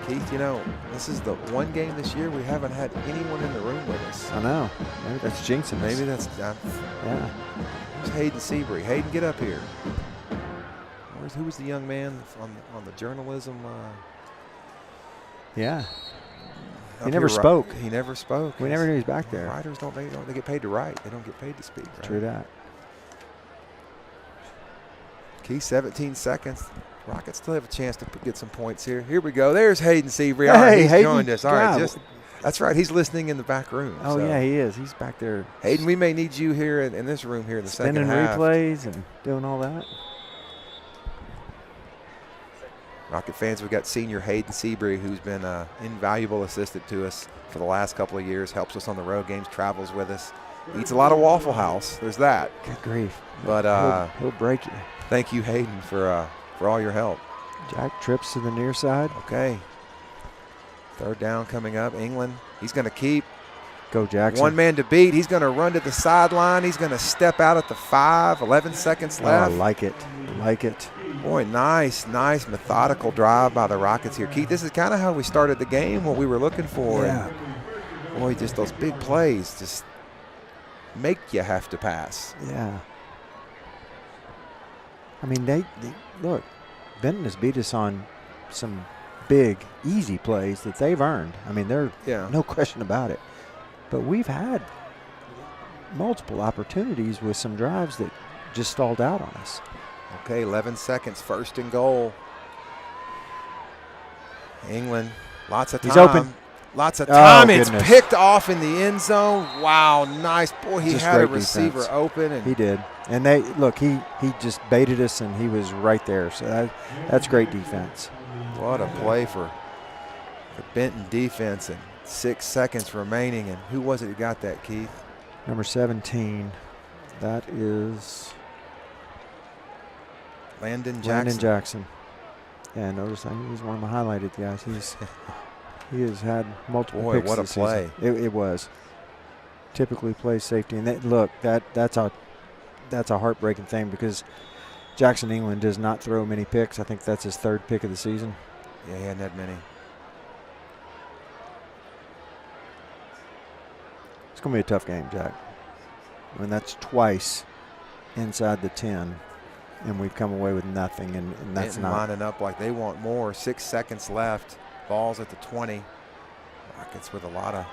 Keith, you know, this is the one game this year we haven't had anyone in the room with us. I know. Maybe that's jinxing us. Maybe that's yeah. Who's Hayden Seabury? Hayden, get up here. Who was the young man on the journalism? Yeah. He never spoke. He never spoke. We never knew he was back there. Writers they get paid to write. They don't get paid to speak. Right? True that. Key 17 seconds. Rockets still have a chance to get some points here. Here we go. There's Hayden Seabury. All right, he's Hayden, joined us. All right, that's right. He's listening in the back room. Oh, so. Yeah, he is. He's back there. Hayden, we may need you here in this room here in the second half. Spinning replays and doing all that. Rocket fans, we've got senior Hayden Seabury, who's been an invaluable assistant to us for the last couple of years, helps us on the road games, travels with us, eats a lot of Waffle House. There's that. Good grief. But he'll break you. Thank you, Hayden, for all your help. Jack trips to the near side. Okay. 3rd down coming up. England, he's going to keep. Go Jackson. One man to beat. He's going to run to the sideline. He's going to step out at the 5. 11 seconds left. Oh, I like it. Like it. Boy, nice methodical drive by the Rockets here. Keith, this is kind of how we started the game, what we were looking for. Yeah. And boy, just those big plays just make you have to pass. Yeah. I mean, they look, Benton has beat us on some big, easy plays that they've earned. I mean, no question about it. But we've had multiple opportunities with some drives that just stalled out on us. Okay, 11 seconds, 1st and goal. England, lots of time. He's open. Lots of time. Oh, it's picked off in the end zone. Wow, nice. Boy, he had a receiver defense. Open. And he did. And he just baited us, and he was right there. So that's great defense. What a play for the Benton defense, and 6 seconds remaining. And who was it who got that, Keith? Number 17. That is Landon Jackson. Landon Jackson. Yeah, notice he's one of my highlighted guys. He has had multiple Boy, picks what a this play. season. It was. Typically plays safety. And that's a heartbreaking thing because Jackson England does not throw many picks. I think that's his 3rd pick of the season. Yeah, he hadn't had many. It's going to be a tough game, Jack. I mean, that's twice inside the 10, and we've come away with nothing, and that's Benton not. lining up like they want more. 6 seconds left. Ball's at the 20. Rockets with a lot of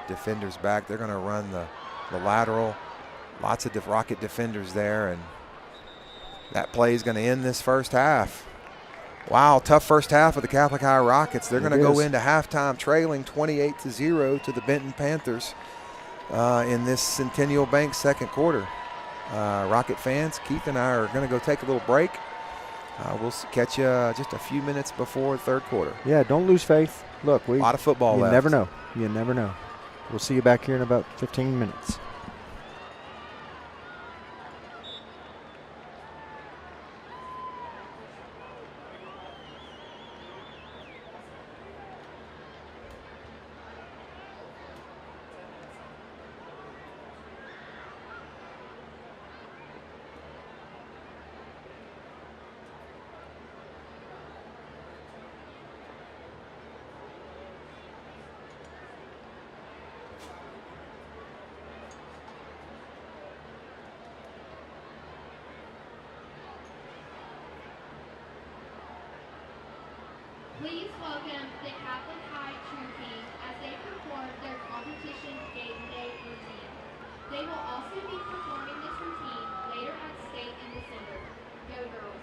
defenders back. They're going to run the lateral. Lots of Rocket defenders there, and that play is going to end this first half. Wow, tough first half of the Catholic High Rockets. They're going to go into halftime trailing 28-0 to the Benton Panthers in this Centennial Bank second quarter. Rocket fans, Keith and I are going to go take a little break. We'll catch you just a few minutes before the third quarter. Yeah, don't lose faith. Look, a lot of football left. You never know. You never know. We'll see you back here in about 15 minutes. Please welcome the Catholic High True Team as they perform their competition game day routine. They will also be performing this routine later at state in December. Go girls.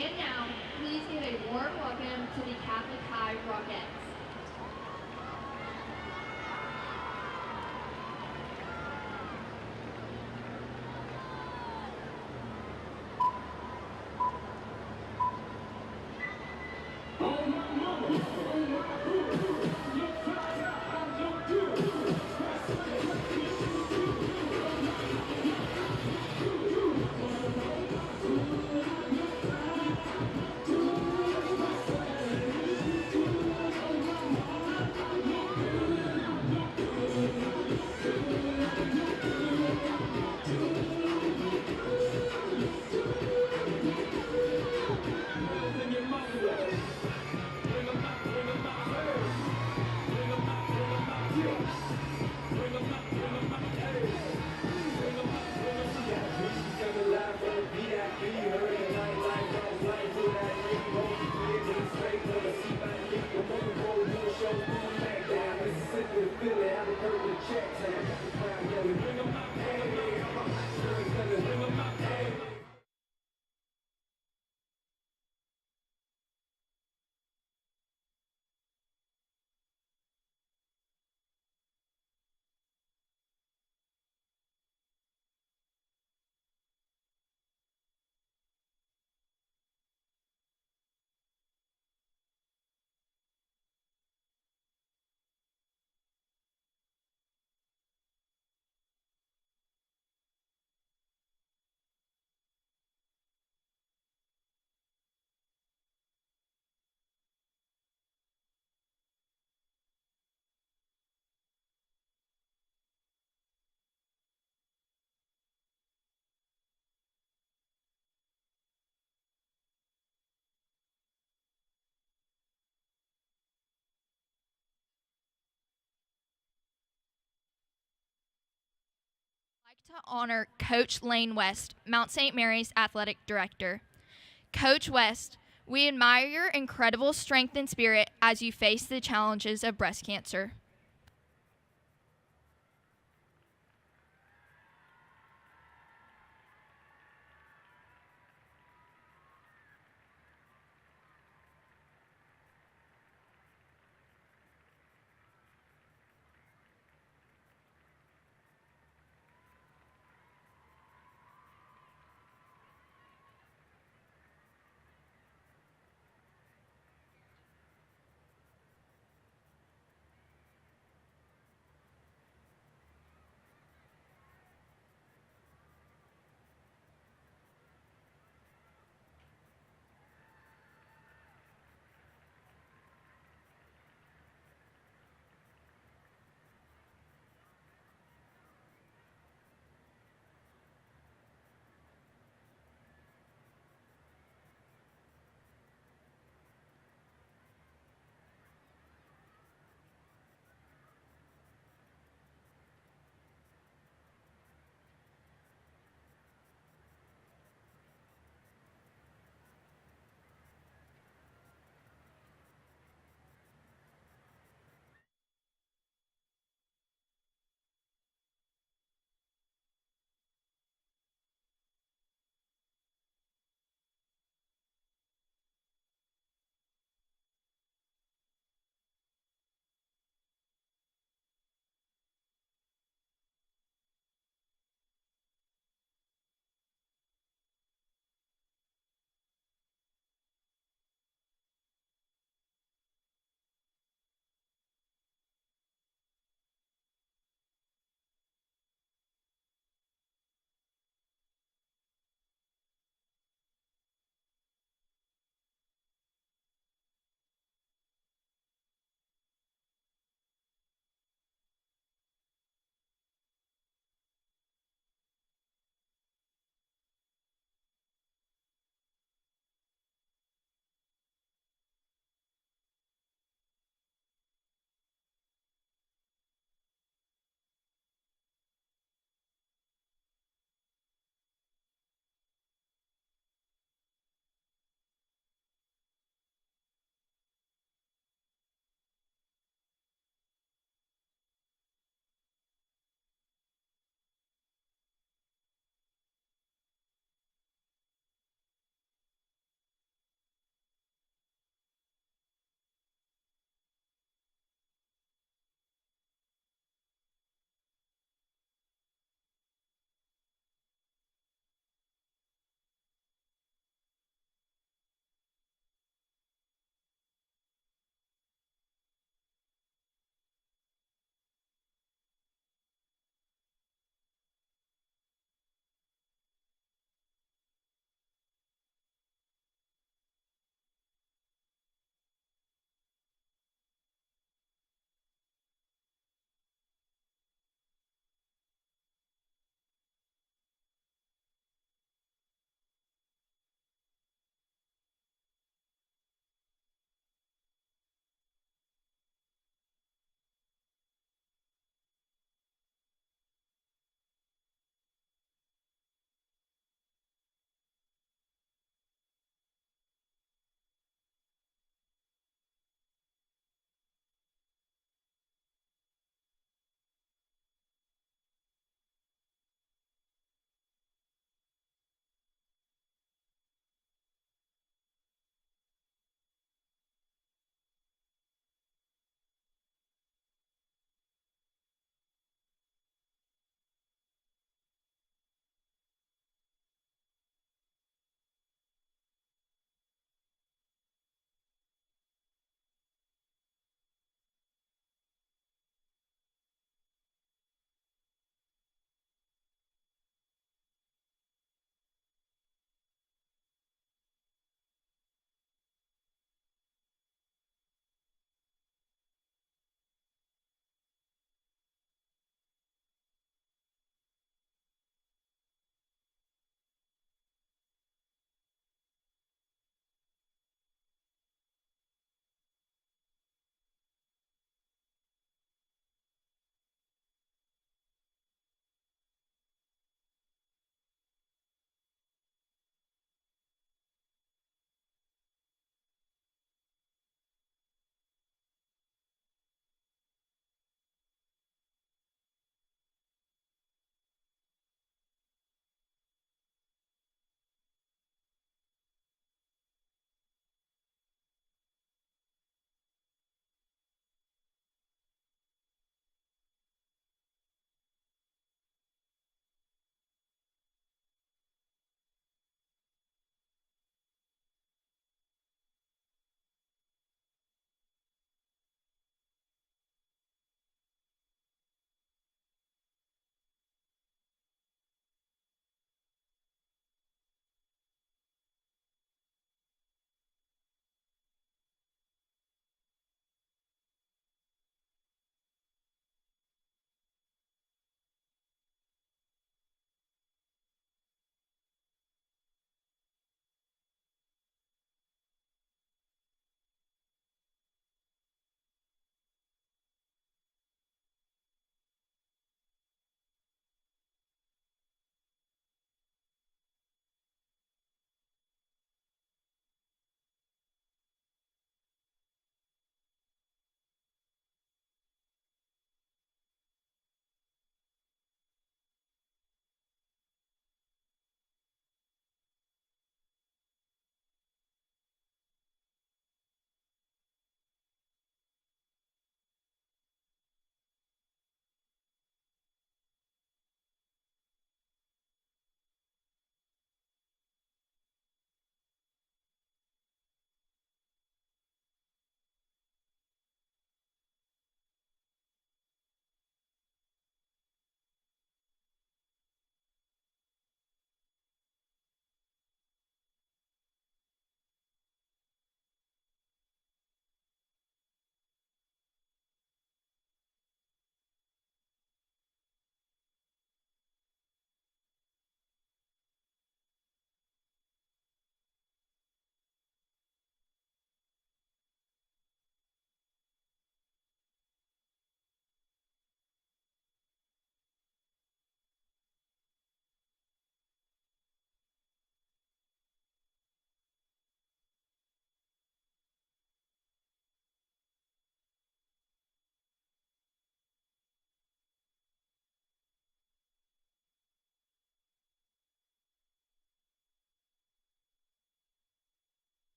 And now, please give a warm welcome to the Catholic High Rockettes. I'd like to honor Coach Lane West, Mount St. Mary's Athletic Director. Coach West, we admire your incredible strength and spirit as you face the challenges of breast cancer.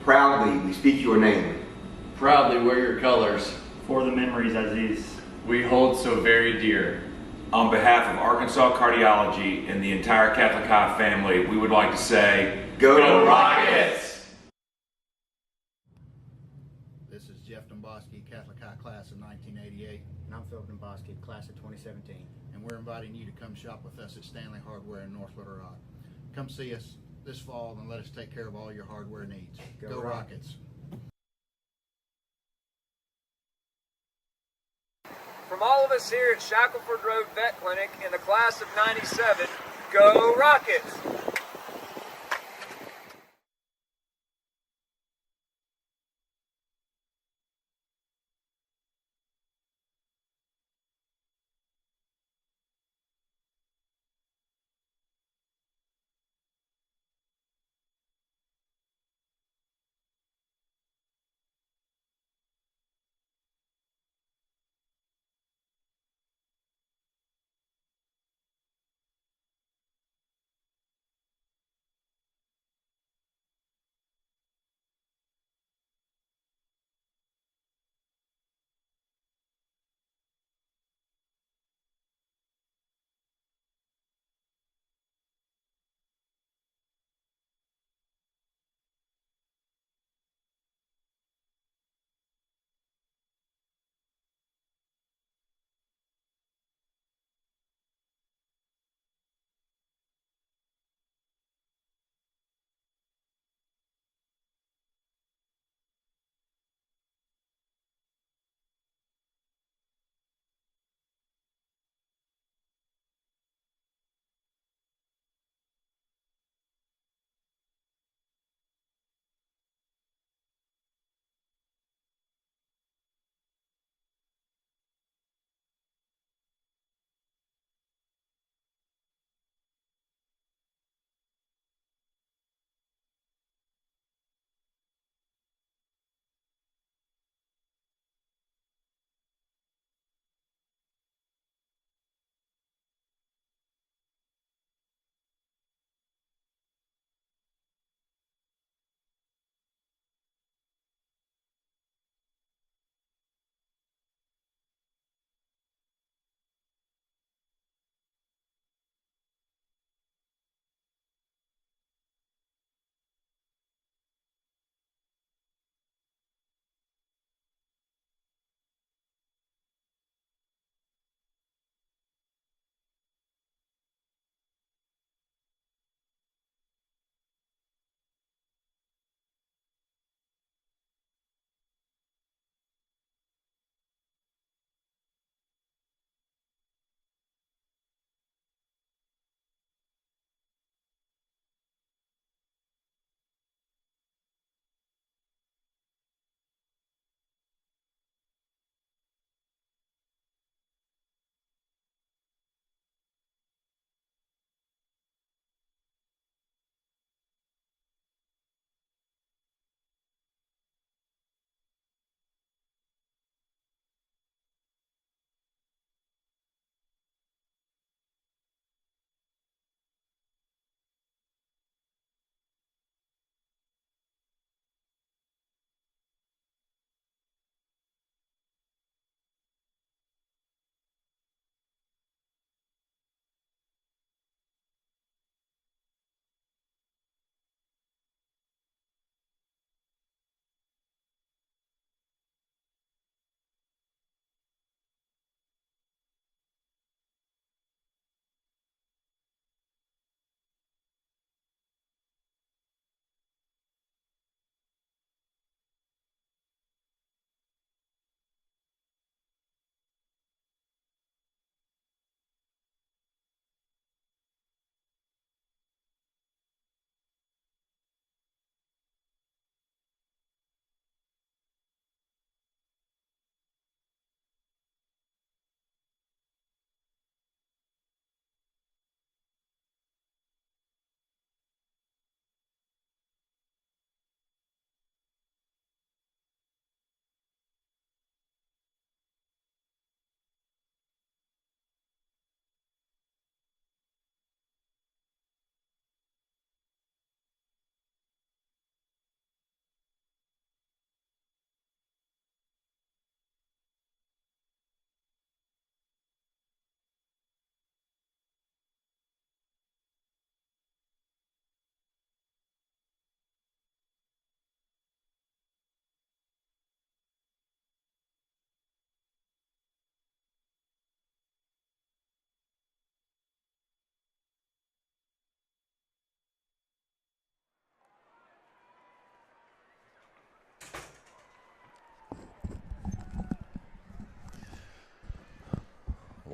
Proudly, we speak your name. Proudly wear your colors. For the memories, Aziz, we hold so very dear. On behalf of Arkansas Cardiology and the entire Catholic High family, we would like to say, Go Rockets! This is Jeff Domboski, Catholic High class of 1988. And I'm Philip Domboski, class of 2017. And we're inviting you to come shop with us at Stanley Hardware in North Little Rock. Come see us this fall and let us take care of all your hardware needs. Go Rockets! From all of us here at Shackelford Road Vet Clinic in the class of 97, go Rockets!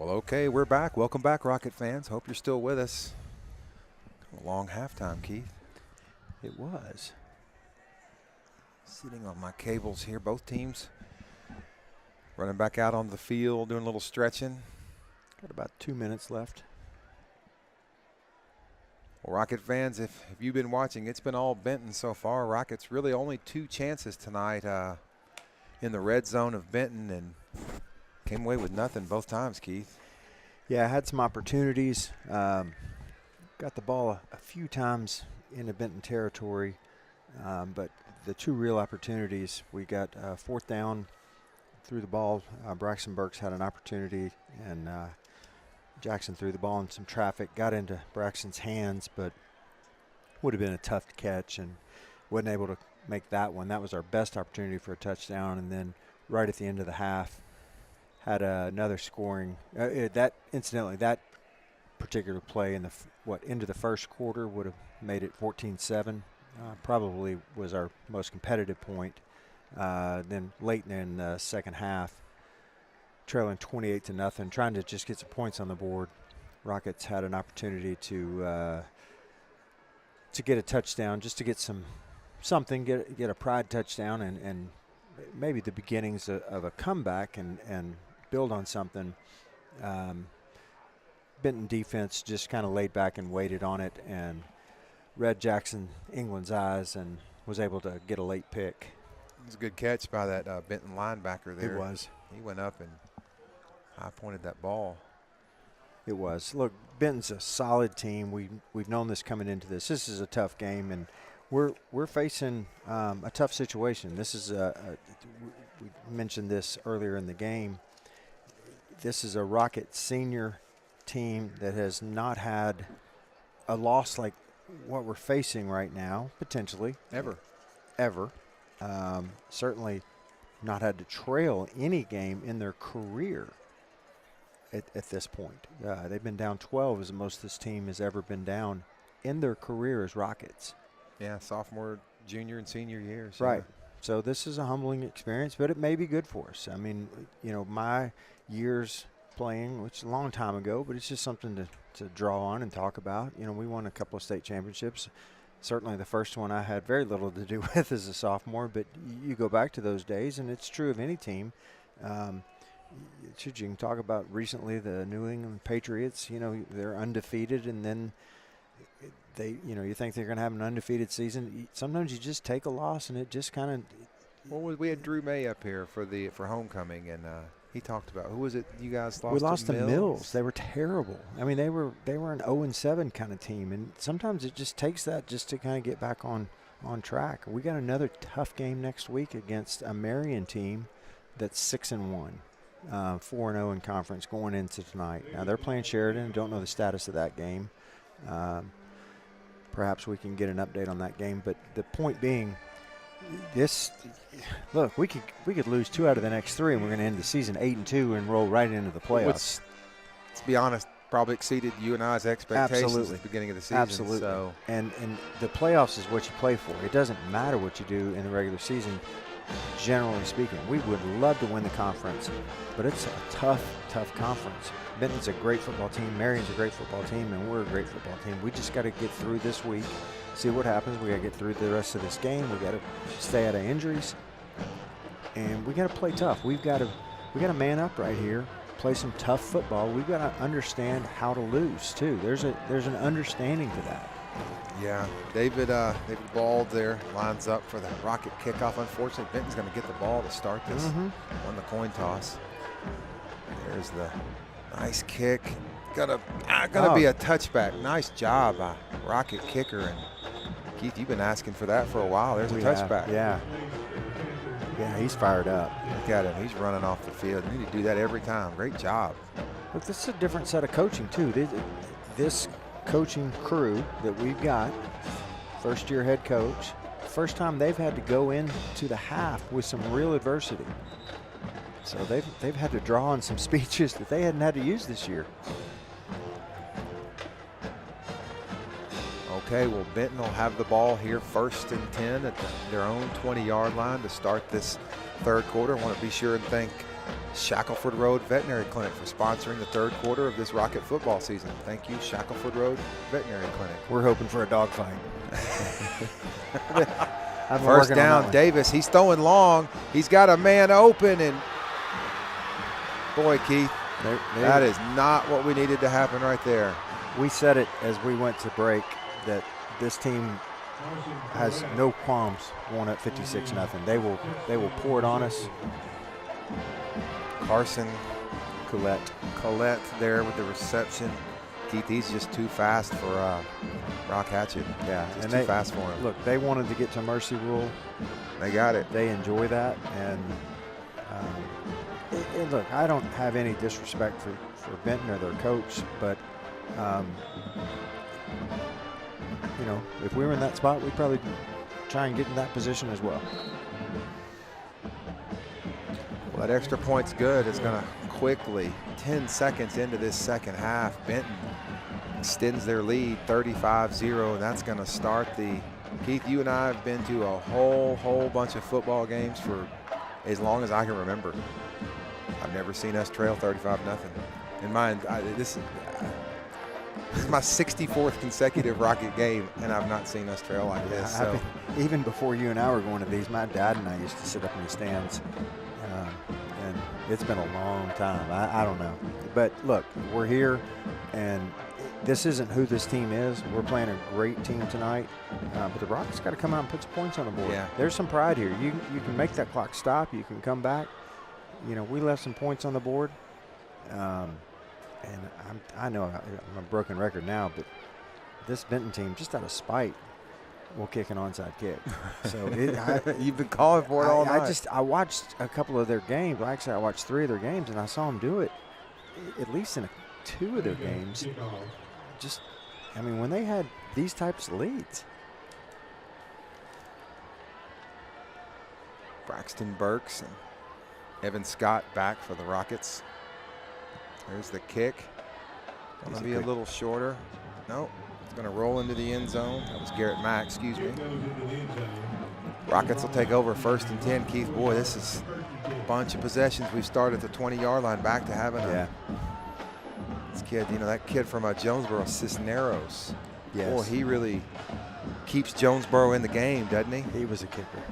Well, okay, we're back. Welcome back, Rocket fans. Hope you're still with us. A long halftime, Keith. It was. Sitting on my cables here. Both teams running back out on the field, doing a little stretching. Got about 2 minutes left. Well, Rocket fans, if you've been watching, it's been all Benton so far. Rockets really only 2 chances tonight in the red zone of Benton, and came away with nothing both times, Keith. Yeah, I had some opportunities. Got the ball a few times into Benton territory, but the 2 real opportunities, we got 4th down, threw the ball. Braxton Burks had an opportunity, and Jackson threw the ball in some traffic, got into Braxton's hands, but would have been a tough catch and wasn't able to make that one. That was our best opportunity for a touchdown, and then right at the end of the half, had another scoring. That particular play in the into the first quarter would have made it 14-7. Probably was our most competitive point. Then late in the second half, trailing 28-0, trying to just get some points on the board. Rockets had an opportunity to get a touchdown, just to get something, get a pride touchdown, and maybe the beginnings of a comeback and build on something. Benton defense just kind of laid back and waited on it and read Jackson England's eyes and was able to get a late pick. It was a good catch by that Benton linebacker there. It was. He went up and high-pointed that ball. It was. Look, Benton's a solid team. We've known this coming into this. This is a tough game, and we're facing a tough situation. This is we mentioned this earlier in the game. This is a Rocket senior team that has not had a loss like what we're facing right now, potentially. Ever. Certainly not had to trail any game in their career at this point. They've been down 12 as the most this team has ever been down in their career as Rockets. Yeah, sophomore, junior, and senior years. Right. Yeah. So this is a humbling experience, but it may be good for us. I mean, my years playing, which is a long time ago, but it's just something to draw on and talk about. We won a couple of state championships. Certainly the first one I had very little to do with as a sophomore, but you go back to those days, and it's true of any team. You can talk about recently the New England Patriots. They're undefeated, and then you think they're going to have an undefeated season. Sometimes you just take a loss, and it just kind of. Well, we had Drew May up here for homecoming, and he talked about, who was it you guys lost? We lost to Mills. They were terrible. I mean, they were an 0-7 kind of team, and sometimes it just takes that just to kind of get back on track. We got another tough game next week against a Marion team that's 6-1, 4-0 in conference going into tonight. Now they're playing Sheridan. Don't know the status of that game. Perhaps we can get an update on that game. But the point being, look, we could lose 2 out of the next 3, and we're going to end the season 8-2 and roll right into the playoffs. Which, let's be honest, probably exceeded you and I's expectations at the beginning of the season. Absolutely. So. And the playoffs is what you play for. It doesn't matter what you do in the regular season, generally speaking. We would love to win the conference, but it's a tough conference. Benton's a great football team. Marion's a great football team, and we're a great football team. We just got to get through this week, see what happens. We got to get through the rest of this game. We got to stay out of injuries, and we got to play tough. We got to man up right here, play some tough football. We've got to understand how to lose too. There's an understanding to that. Yeah, David Bald there lines up for the Rocket kickoff. Unfortunately, Benton's going to get the ball to start this. Won the coin toss. There's the nice kick. Gonna be a touchback. Nice job by Rocket kicker. And Keith, you've been asking for that for a while. There's a touchback. Yeah, he's fired up. Look at him. He's running off the field. You need to do that every time. Great job. Look, this is a different set of coaching too. This coaching crew that we've got, first-year head coach, first time they've had to go into the half with some real adversity. So they've had to draw on some speeches that they hadn't had to use this year. Okay, well, Benton will have the ball here 1st and 10 at their own 20-yard line to start this third quarter. I want to be sure and thank Shackleford Road Veterinary Clinic for sponsoring the third quarter of this Rocket football season. Thank you, Shackleford Road Veterinary Clinic. We're hoping for a dogfight. First down, Davis. He's throwing long. He's got a man open, and boy, Keith, that is not what we needed to happen right there. We said it as we went to break that this team has no qualms going up 56-0. They will pour it on us. Carson Collette there with the reception. Keith, he's just too fast for Rock Hatchet. Yeah, just too fast for him. Look, they wanted to get to mercy rule. They got it. They enjoy that, and look, I don't have any disrespect for Benton or their coach, but you know, if we were in that spot, we'd probably try and get in that position as well. Well, that extra point's good. It's going to quickly, 10 seconds into this second half, Benton extends their lead 35-0, and that's going to start the – Keith, you and I have been to a whole bunch of football games for as long as I can remember. I've never seen us trail 35-0. In mind, this is my 64th consecutive Rocket game, and I've not seen us trail like this. So. Even before you and I were going to these, my dad and I used to sit up in the stands, and it's been a long time. I don't know. But look, we're here, and this isn't who this team is. We're playing a great team tonight, but the Rockets got to come out and put some points on the board. Yeah. There's some pride here. You can make that clock stop. You can come back. You know, we left some points on the board. And I know I'm a broken record now, but this Benton team, just out of spite, will kick an onside kick. So you've been calling for it all night. I watched a couple of their games. Well, actually, I watched 3 of their games, and I saw them do it at least in 2 of their games. Just, I mean, when they had these types of leads. Braxton Burks and Evan Scott back for the Rockets. There's the kick. Going to be a little shorter. Nope. It's going to roll into the end zone. That was Garrett Mack, excuse me. Rockets will take over 1st and 10. Keith, boy, this is a bunch of possessions. We've started at the 20-yard line back to having this kid, you know, that kid from Jonesboro, Cisneros. Yes. Boy, he really keeps Jonesboro in the game, doesn't he? He was a kicker.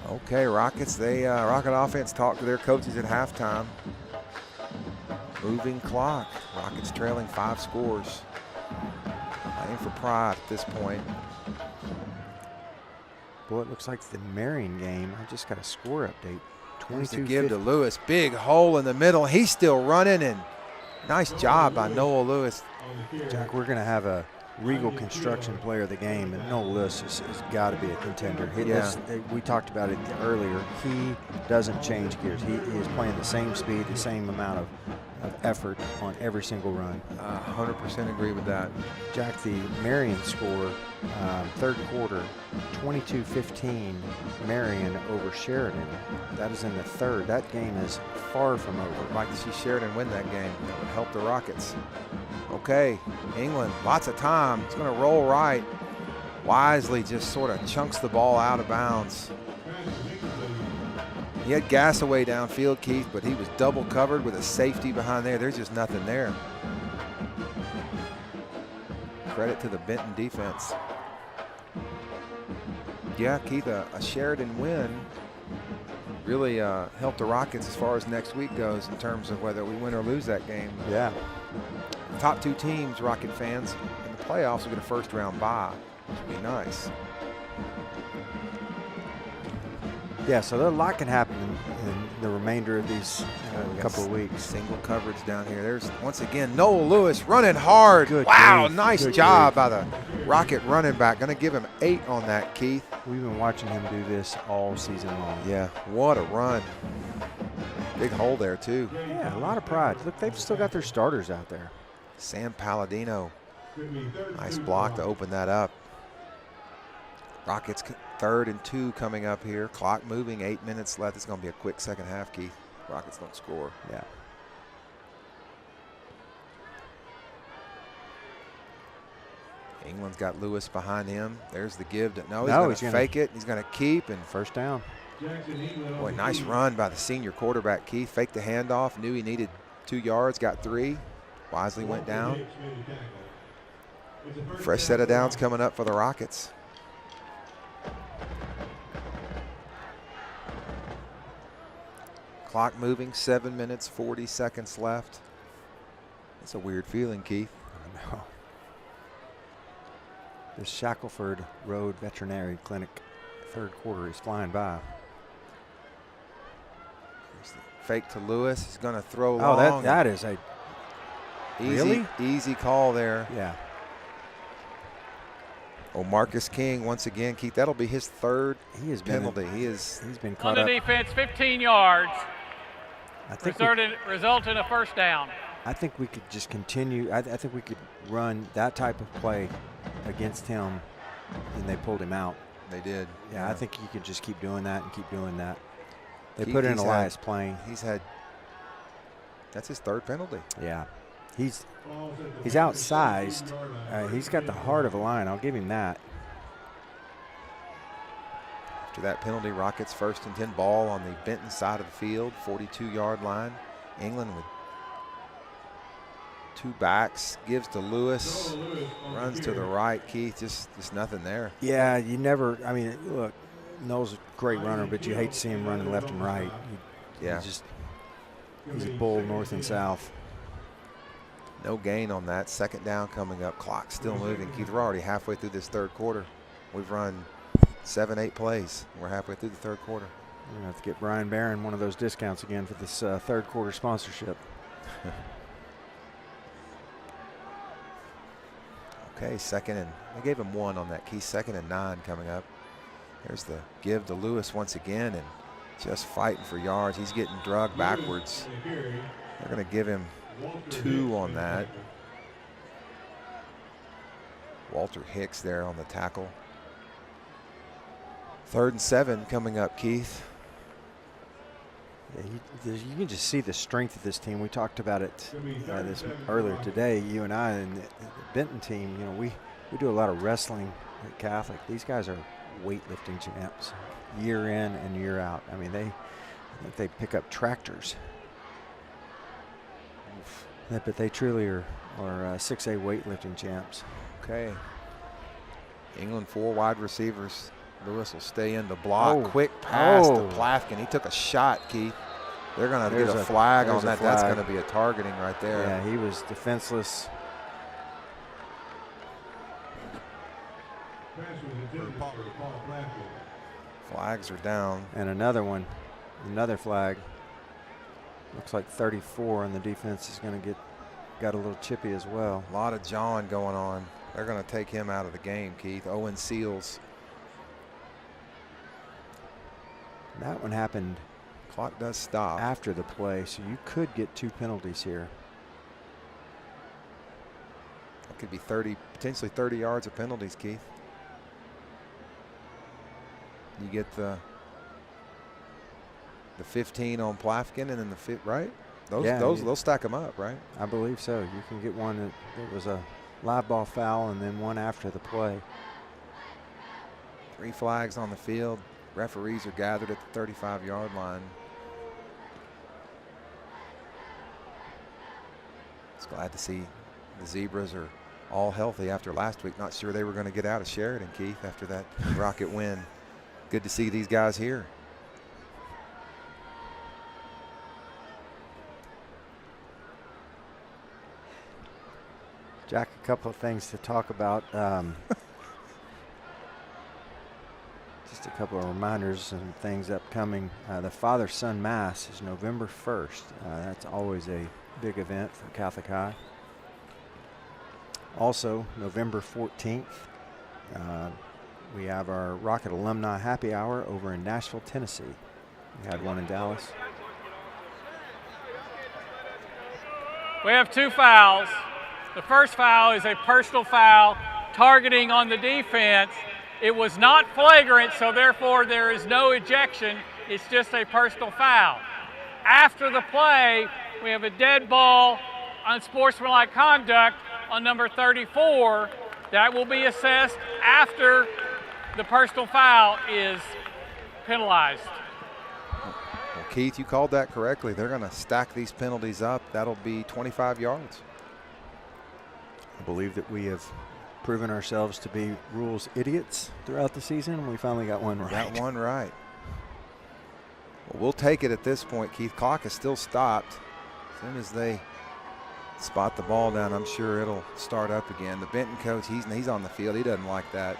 Okay, Rockets, Rocket offense talked to their coaches at halftime. Moving clock. Rockets trailing 5 scores. Playing for pride at this point. Boy, it looks like the Marion game. I just got a score update. 22 give to Lewis. Big hole in the middle. He's still running, and nice job by Noel Lewis. Jack, we're going to have a Regal Construction Player of the Game, and Noel Lewis has got to be a contender. We talked about it earlier. He doesn't change gears. He is playing the same speed, the same amount of effort on every single run. 100% agree with that. Jack, the Marion score, third quarter, 22-15, Marion over Sheridan. That is in the third. That game is far from over. I'd like to see Sheridan win that game. That would help the Rockets. Okay, England, lots of time. It's going to roll right. Wisely just sort of chunks the ball out of bounds. He had Gassaway downfield, Keith, but he was double covered with a safety behind there. There's just nothing there. Credit to the Benton defense. Yeah, Keith, a Sheridan win really helped the Rockets as far as next week goes in terms of whether we win or lose that game. Yeah. Top 2 teams, Rocket fans, in the playoffs will get a first-round bye, which would be nice. Yeah, so a lot can happen in the remainder of these couple of weeks. Single coverage down here. There's, once again, Noel Lewis running hard. Good wow, grief. Nice Good job grief. by the Rocket running back. Going to give him 8 on that, Keith. We've been watching him do this all season long. Yeah, what a run. Big hole there, too. Yeah, a lot of pride. Look, they've still got their starters out there. Sam Palladino. Nice block to open that up. Rockets 3rd and 2 coming up here. Clock moving, 8 minutes left. It's going to be a quick second half, Keith. Rockets don't score. Yeah. England's got Lewis behind him. There's the give. No, he's going to fake it. He's going to keep. And first down. Boy, nice run by the senior quarterback, Keith. Faked the handoff, knew he needed 2 yards, got 3. Wisely went down. Fresh set of downs coming up for the Rockets. Clock moving, 7 minutes, 40 seconds left. It's a weird feeling, Keith. I know. The Shackelford Road Veterinary Clinic third quarter is flying by. There's the fake to Lewis. He's going to throw long. Oh, that is a easy call there. Yeah. Oh, Marcus King once again, Keith. That'll be his third penalty. He's been caught on the defense, 15 yards. I think result in a first down. I think we could just continue. I think we could run that type of play against him, and they pulled him out. They did. Yeah, I think you could just keep doing that and keep doing that. They Keith, put in Elias playing. That's his third penalty. Yeah. He's outsized. He's got the heart of a lion. I'll give him that. After that penalty, Rockets 1st and 10, ball on the Benton side of the field, 42-yard line. England with 2 backs, gives to Lewis, runs to the right. Keith, just nothing there. Yeah, you never. I mean, look, Noel's a great runner, but you hate to see him running left and right. He's a bull north and south. No gain on that. Second down coming up. Clock still moving. Keith, we're already halfway through this third quarter. We've run 7, 8 plays. We're halfway through the third quarter. We're going to have to get Brian Barron one of those discounts again for this third quarter sponsorship. Okay, they gave him 1 on that, Keith. 2nd and 9 coming up. There's the give to Lewis once again, and just fighting for yards. He's getting drugged backwards. They're going to give him 2 on that. Walter Hicks there on the tackle. 3rd and 7 coming up, Keith. Yeah, you can just see the strength of this team. We talked about it earlier today, you and I, and the Benton team. You know, we do a lot of wrestling at Catholic. These guys are weightlifting champs year in and year out. I mean, they pick up tractors. But they truly are 6A weightlifting champs. Okay. England 4 wide receivers. Lewis will stay in the block. Quick pass to Plafkin. He took a shot, Keith. They're going to get a flag on that. That's going to be a targeting right there. Yeah, he was defenseless. Flags are down. And another flag. Looks like 34, and the defense is going to got a little chippy as well. A lot of John going on. They're going to take him out of the game, Keith. Owen Seals. That one happened. Clock does stop after the play, so you could get 2 penalties here. That could be potentially 30 yards of penalties, Keith. You get the 15 on Plafkin, and then the right? They'll stack them up, right? I believe so. You can get one that was a live ball foul, and then one after the play. 3 flags on the field. Referees are gathered at the 35-yard line. Just glad to see the Zebras are all healthy after last week. Not sure they were going to get out of Sheridan, Keith, after that Rocket win. Good to see these guys here. Jack, a couple of things to talk about. Just a couple of reminders and things upcoming. The Father-Son Mass is November 1st. That's always a big event for Catholic High. Also, November 14th, we have our Rocket Alumni Happy Hour over in Nashville, Tennessee. We had one in Dallas. We have 2 fouls. The first foul is a personal foul targeting on the defense. It was not flagrant, so therefore there is no ejection. It's just a personal foul. After the play, we have a dead ball, unsportsmanlike conduct on number 34. That will be assessed after the personal foul is penalized. Well, Keith, you called that correctly. They're going to stack these penalties up. That'll be 25 yards. I believe that we have proven ourselves to be rules idiots throughout the season, and we finally got one right. Got one right. Well, we'll take it at this point, Keith. Clock is still stopped. As soon as they spot the ball down, I'm sure it'll start up again. The Benton coach, he's on the field. He doesn't like that.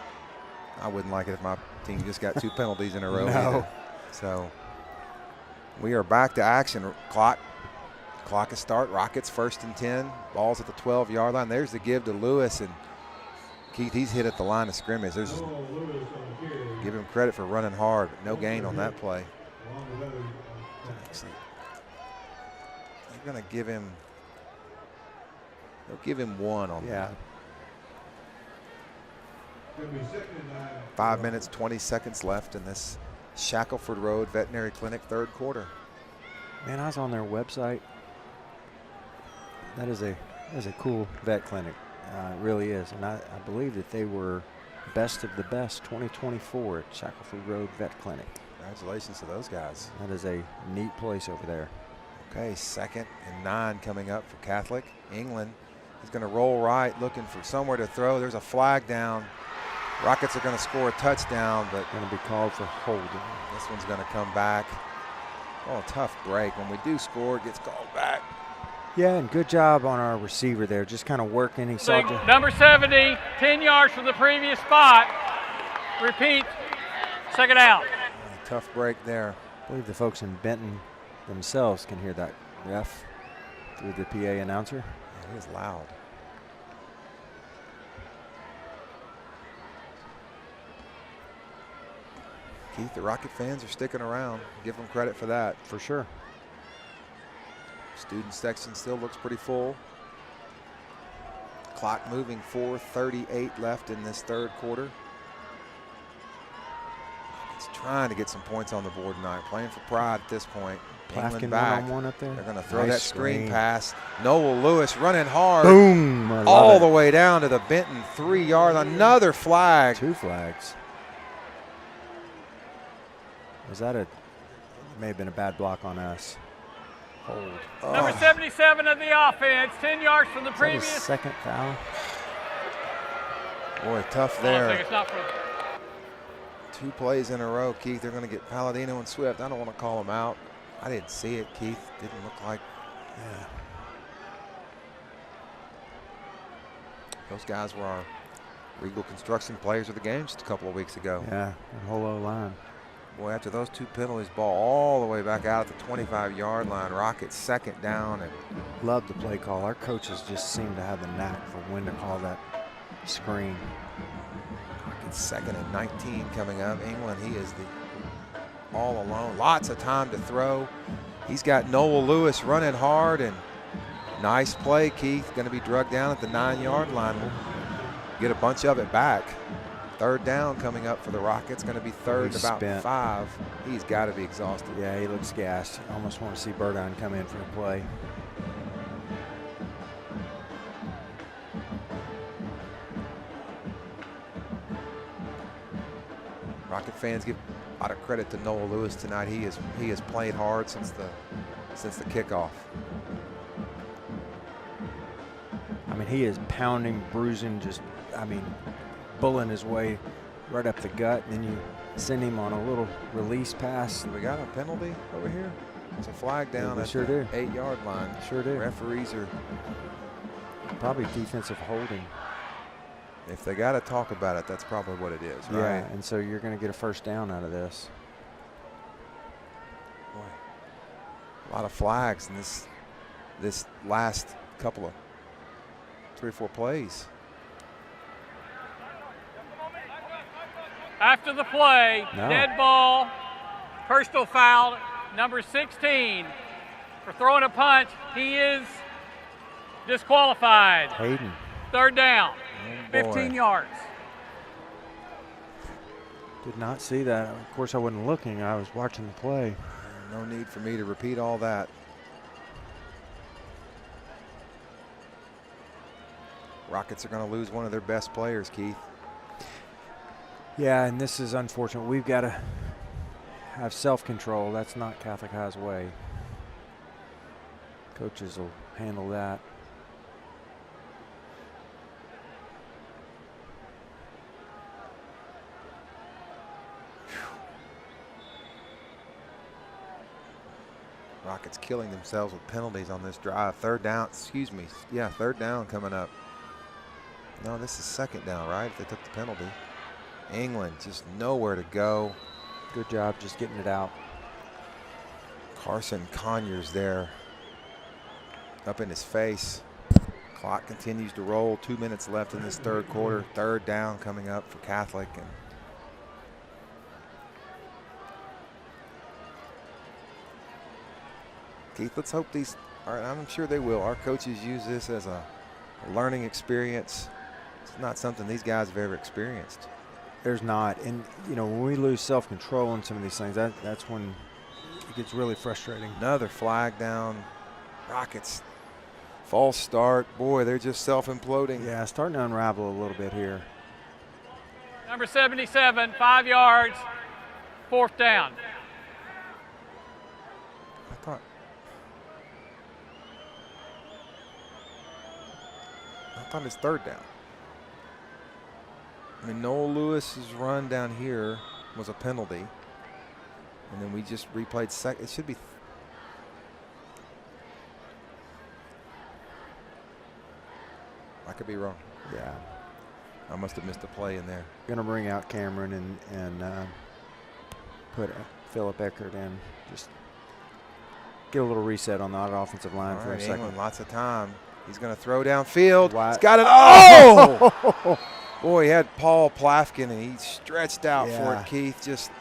I wouldn't like it if my team just got 2 penalties in a row. No. Either. So we are back to action. Clock is start. Rockets 1st and 10. Ball's at the 12-yard line. There's the give to Lewis, and Keith, he's hit at the line of scrimmage. Give him credit for running hard, but no gain on that play. They're going to give him. They'll give him 1 on that. 5 minutes, 20 seconds left in this Shackelford Road Veterinary Clinic 3rd quarter. Man, I was on their website. That is a cool vet clinic. It really is. And I believe that they were best of the best 2024 at Shackelford Road Vet Clinic. Congratulations to those guys. That is a neat place over there. Okay, 2nd and 9 coming up for Catholic. England is going to roll right, looking for somewhere to throw. There's a flag down. Rockets are going to score a touchdown, but going to be called for holding. This one's going to come back. Oh, tough break. When we do score, it gets called back. Yeah, and good job on our receiver there, just kind of working. He saw number 70, 10 yards from the previous spot. Repeat, 2nd out. Tough break there. I believe the folks in Benton themselves can hear that ref through the PA announcer. Yeah, it is loud. Keith, the Rocket fans are sticking around. Give them credit for that. For sure. Student section still looks pretty full. Clock moving, 4:38 left in this 3rd quarter. It's trying to get some points on the board tonight. Playing for pride at this point. England back. One-on-one up there. They're going to throw that screen pass. Noel Lewis running hard. Boom! All the way down to the Benton 3-yard. Another flag. 2 flags. Was that it may have been a bad block on us. Hold. Oh. Number 77 of the offense, 10 yards from the previous. 2nd foul. Boy, tough there. It's not for 2 plays in a row, Keith. They're going to get Palladino and Swift. I don't want to call them out. I didn't see it, Keith. Didn't look like. Yeah. Those guys were our Regal Construction players of the game just a couple of weeks ago. Yeah, the whole O-line. Boy, after those 2 penalties, ball all the way back out at the 25-yard line. Rockets 2nd down. And love the play call. Our coaches just seem to have the knack for when to call that screen. Rockets 2nd and 19 coming up. England, he is the all alone. Lots of time to throw. He's got Noel Lewis running hard, and nice play, Keith. Going to be drugged down at the 9-yard line. We'll get a bunch of it back. 3rd down coming up for the Rockets. Going to be 3rd and about 5. He's got to be exhausted. Yeah, he looks gassed. Almost want to see Burdine come in for the play. Rocket fans give a lot of credit to Noel Lewis tonight. He has played hard since the kickoff. I mean, he is pounding, bruising, bulling his way right up the gut, and then you send him on a little release pass. We got a penalty over here. It's a flag down at sure the do. 8-yard line. Sure do. Referees are probably defensive holding. If they got to talk about it, that's probably what it is, right? Yeah, and so you're going to get a 1st down out of this. Boy, a lot of flags in this last couple of 3 or 4 plays. After the play, dead ball, personal foul, number 16. For throwing a punch, he is disqualified. Hayden. 3rd down, 15 yards. Did not see that. Of course, I wasn't looking. I was watching the play. No need for me to repeat all that. Rockets are going to lose one of their best players, Keith. Yeah, and this is unfortunate. We've got to have self-control. That's not Catholic High's way. Coaches will handle that. Rockets killing themselves with penalties on this drive. Third down, excuse me. Yeah, third down coming up. No, this is second down, right? If they took the penalty. England just nowhere to go. Good job just getting it out. Carson Conyers there up in his face. Clock continues to roll. 2 minutes left in this third quarter. Third down coming up for Catholic. And Keith, let's hope these, I'm sure they will. Our coaches use this as a learning experience. It's not something these guys have ever experienced. There's not. And, you know, when we lose self-control in some of these things, that's when it gets really frustrating. Another flag down. Rockets, false start. Boy, they're just self-imploding. Yeah, starting to unravel a little bit here. Number 77, 5 yards, fourth down. I thought it's third down. I mean, Noel Lewis's run down here was a penalty. And then we just replayed second. It should be. I could be wrong. Yeah. I must have missed a play in there. Gonna bring out Cameron and put Philip Eckert in. Just get a little reset on the offensive line for a second. England, lots of time. He's going to throw downfield. Wide. He's got it. Oh! Boy, he had Paul Plafkin, and he stretched out for it, Keith. Just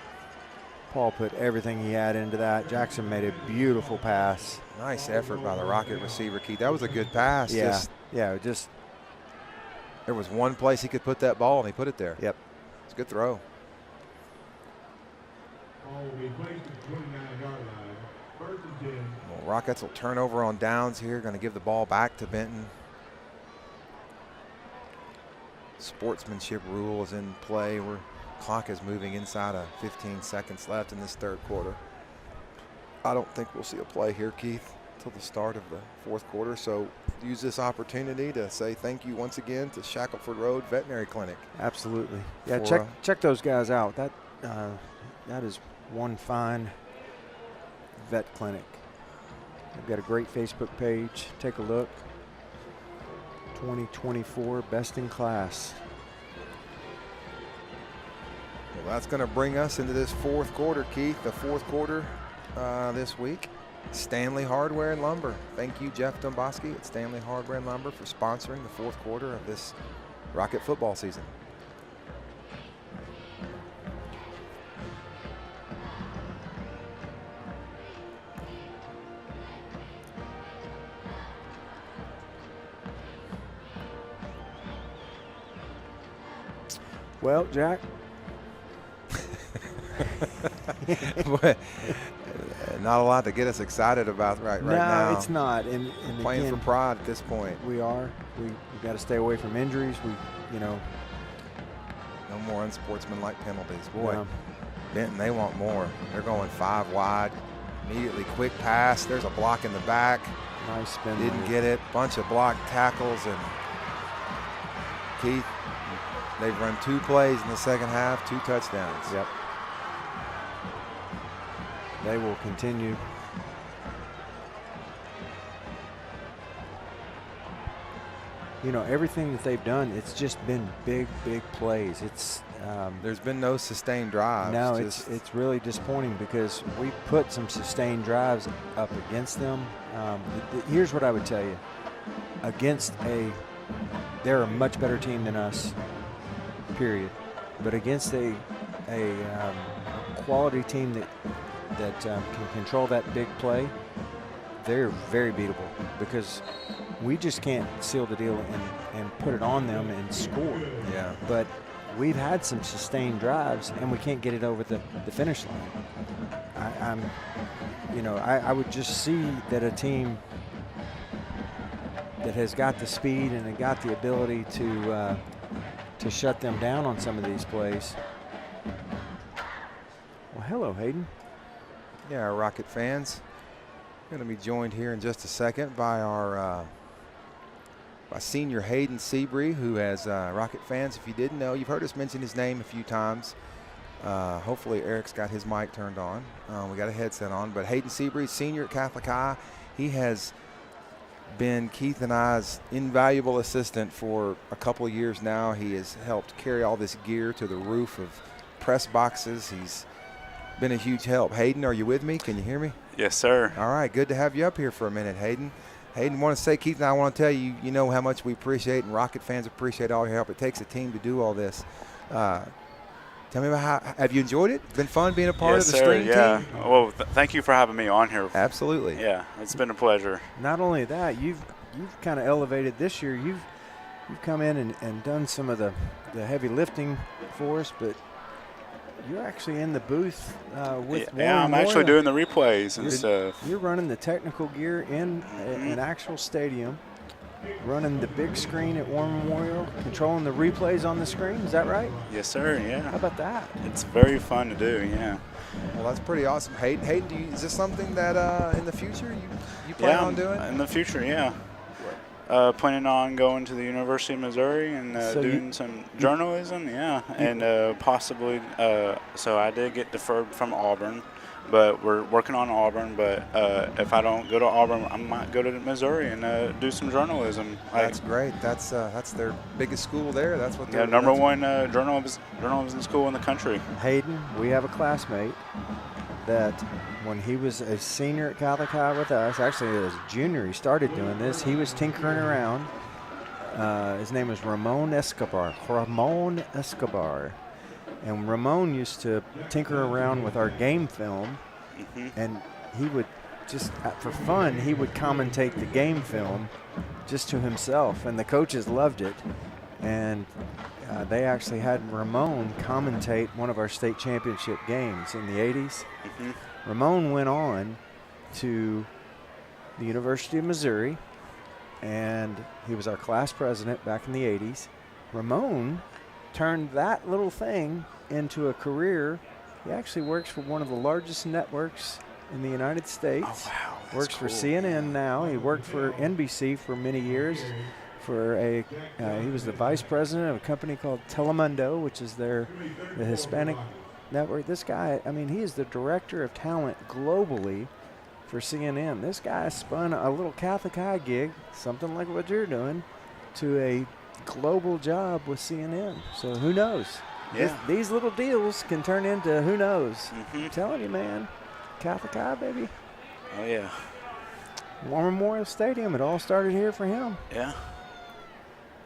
Paul put everything he had into that. Jackson made a beautiful pass. Nice effort by the Rocket receiver, Keith. That was a good pass. Yeah, there was one place he could put that ball, and he put it there. Yep. It's a good throw. Ball will be placed at the 29-yard line. First and 10. Well, Rockets will turn over on downs here. Going to give the ball back to Benton. Sportsmanship rule is in play. Clock is moving inside of 15 seconds left in this third quarter. I don't think we'll see a play here, Keith, till the start of the fourth quarter. So use this opportunity to say thank you once again to Shackelford Road Veterinary Clinic. Absolutely. Yeah, for, check those guys out. That is one fine vet clinic. They've got a great Facebook page. Take a look. 2024 Best in Class. Well, that's going to bring us into this fourth quarter, Keith. The fourth quarter this week. Stanley Hardware and Lumber. Thank you, Jeff Domboski at Stanley Hardware and Lumber, for sponsoring the fourth quarter of this Rocket football season. Well, Jack. Not a lot to get us excited about right now. No, it's not. And playing again, for pride at this point. We are. We got to stay away from injuries. No more unsportsmanlike penalties. Boy, no. Benton, they want more. They're going 5 wide. Immediately quick pass. There's a block in the back. Nice spin. Didn't get it. Bunch of blocked tackles. And Keith, they've run 2 plays in the second half, 2 touchdowns. Yep. They will continue. Everything that they've done, it's just been big plays. It's there's been no sustained drives. No, it's really disappointing because we put some sustained drives up against them. Here's what I would tell you. They're a much better team than us, period. But against a quality team that can control that big play, they're very beatable because we just can't seal the deal and put it on them and score. Yeah. But we've had some sustained drives and we can't get it over the finish line. I would just see that a team that has got the speed and got the ability to shut them down on some of these plays will hello, Hayden. Yeah, our Rocket fans. Going to be joined here in just a second by our by senior Hayden Seabree, who has Rocket fans. If you didn't know, you've heard us mention his name a few times. Hopefully Eric's got his mic turned on. We got a headset on, but Hayden Seabree, senior at Catholic High, he has been Keith and I's invaluable assistant for a couple of years now. He has helped carry all this gear to the roof of press boxes. He's been a huge help. Hayden, are you with me? Can you hear me? Yes, sir. All right, good to have you up here for a minute, Hayden. Hayden, want to say, Keith and I want to tell you, you know how much we appreciate and Rocket fans appreciate all your help. It takes a team to do all this. Tell me about how, have you enjoyed it? Been fun being a part of the stream team? Yeah. Well, thank you for having me on here. Absolutely. Yeah, it's been a pleasure. Not only that, you've kind of elevated this year. You've come in and done some of the heavy lifting for us, but you're actually in the booth with Yeah, I'm actually doing the replays and stuff. You're running the technical gear in an actual stadium, running the big screen at War Memorial, controlling the replays on the screen. Is that right? Yes, sir. Yeah. How about that? It's very fun to do. Yeah. Well, that's pretty awesome. Hayden, is this something that in the future you plan on doing? In the future, yeah. Planning on going to the University of Missouri and doing some journalism, yeah, and possibly. So I did get deferred from Auburn, but we're working on Auburn. But if I don't go to Auburn, I might go to Missouri and do some journalism. That's great. That's their biggest school there. That's what. Yeah, number one journalism school in the country. Hayden, we have a classmate that when he was a senior at Catholic High with us, actually as a junior, he started doing this. He was tinkering around. His name was Ramon Escobar. And Ramon used to tinker around with our game film, and he would just, for fun, he would commentate the game film just to himself, and the coaches loved it. And they actually had Ramon commentate one of our state championship games in the 80s. Ramon went on to the University of Missouri, and he was our class president back in the 80s. Ramon turned that little thing into a career. He actually works for one of the largest networks in the United States. Oh, wow. Works for CNN now. He worked for NBC for many years. He was the vice president of a company called Telemundo, which is the Hispanic network. This guy, I mean, he is the director of talent globally for CNN. This guy spun a little Catholic High gig, something like what you're doing, to a global job with CNN. So who knows? Yeah. These little deals can turn into who knows. I'm telling you, man. Catholic High, baby. Oh, yeah. War Memorial Stadium, it all started here for him. Yeah.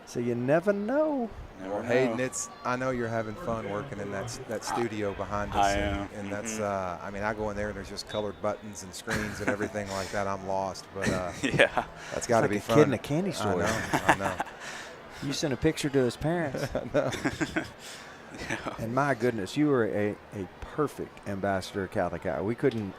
So you never know. Well, Hayden, I know you're having fun working in that studio behind us. I am. And that's, I mean, I go in there and there's just colored buttons and screens and everything like that. I'm lost, but yeah, that's got to be fun. Kid in a candy store. I know. You sent a picture to his parents. No. Yeah. And my goodness, you were a perfect ambassador of Catholic High. We couldn't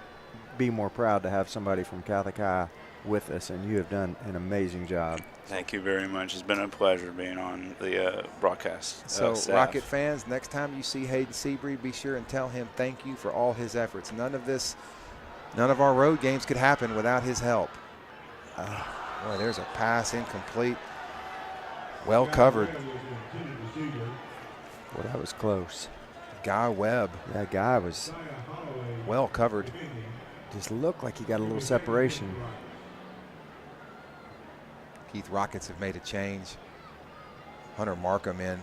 be more proud to have somebody from Catholic High with us, and you have done an amazing job. Thank you very much. It's been a pleasure being on the broadcast. So, Rocket fans, next time you see Hayden Seabree, be sure and tell him thank you for all his efforts. None of our road games could happen without his help. Boy, there's a pass incomplete. Well covered. Well, that was close. Guy Webb. That guy was well covered. Just looked like he got a little separation. Keith, Rockets have made a change. Hunter Markham in,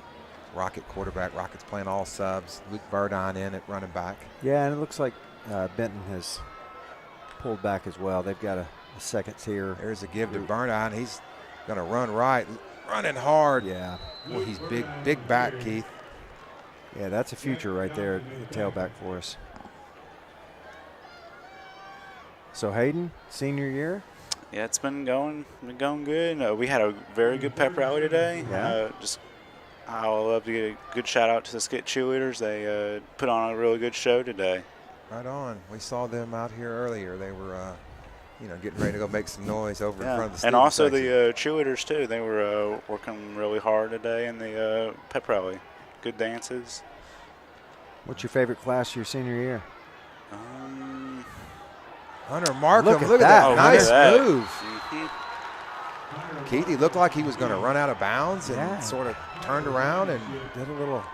Rocket quarterback. Rockets playing all subs. Luke Burdine in at running back. Yeah, and it looks like Benton has pulled back as well. They've got a second tier. There's a give to Burdine. He's going to run right, running hard. Yeah. Well, he's big back, Keith. Yeah, that's a future right there at tailback for us. So Hayden, senior year? Yeah, it's been going good. We had a very good pep rally today. Yeah. I'll love to get a good shout out to the Skit cheerleaders. They put on a really good show today. Right on. We saw them out here earlier. They were, getting ready to go make some noise over in front of the and also section. the cheerleaders too. They were working really hard today in the pep rally. Good dances. What's your favorite class your senior year? Hunter Markham, look at that. Nice move. Keith, he looked like he was going to run out of bounds and sort of turned around and did a little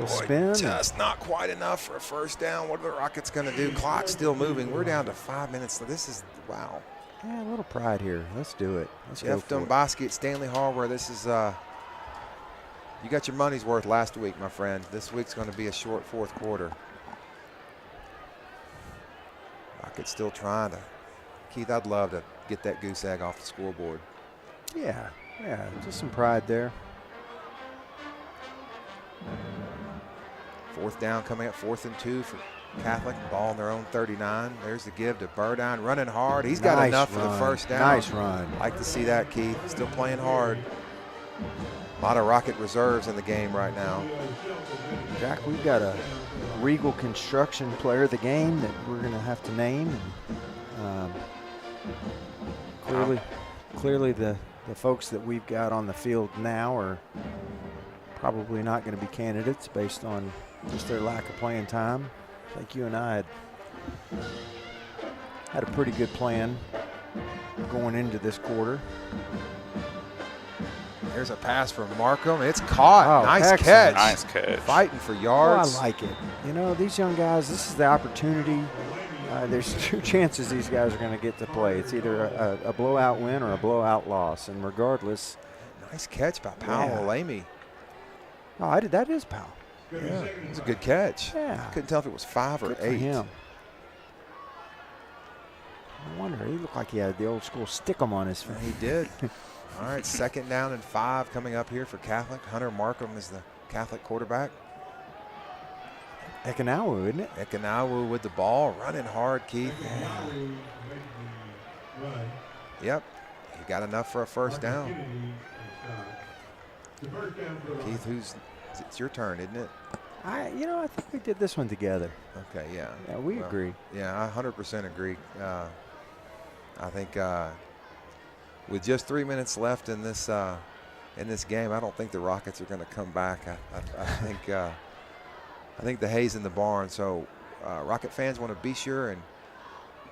spin. Just not quite enough for a first down. What are the Rockets going to do? Clock's still moving. We're down to 5 minutes. So this is, wow. Yeah, a little pride here. Let's do it. Let's go Jeff Domboski at Stanley Hardware. This is, you got your money's worth last week, my friend. This week's going to be a short fourth quarter. Rockets still trying to. Keith, I'd love to get that goose egg off the scoreboard. Yeah, just some pride there. Fourth down coming up, 4th and 2 for Catholic. Ball on their own 39. There's the give to Burdine, running hard. He's got enough for the first down. Nice run. Like to see that, Keith. Still playing hard. A lot of Rocket reserves in the game right now. Jack, we've got a Regal Construction player of the game that we're going to have to name. Clearly the folks that we've got on the field now are probably not going to be candidates based on just their lack of playing time. I think you and I had a pretty good plan going into this quarter. There's a pass from Markham. It's caught. Oh, nice excellent. catch. Nice catch. Fighting for yards. Oh, I like it. You know, these young guys, this is the opportunity. There's 2 chances these guys are going to get to play. It's either a blowout win or a blowout loss. And regardless. Nice catch by Powell Lamy. Oh, that is Powell. Yeah, it was a good catch. Yeah. Couldn't tell if it was 5 or Good 8. for him. I wonder, he looked like he had the old school stick-em on his face. He did. All right, 2nd down and 5 coming up here for Catholic. Hunter Markham is the Catholic quarterback. Ekanawu, isn't it? Ekanawu with the ball, running hard, Keith. Yeah. Yep, he got enough for a first down. Keith, it's your turn, isn't it? I think we did this one together. Okay, yeah. Yeah, we agree. Yeah, I 100% agree. I think with just 3 minutes left in this game, I don't think the Rockets are going to come back. I think the hay's in the barn. So Rocket fans want to be sure and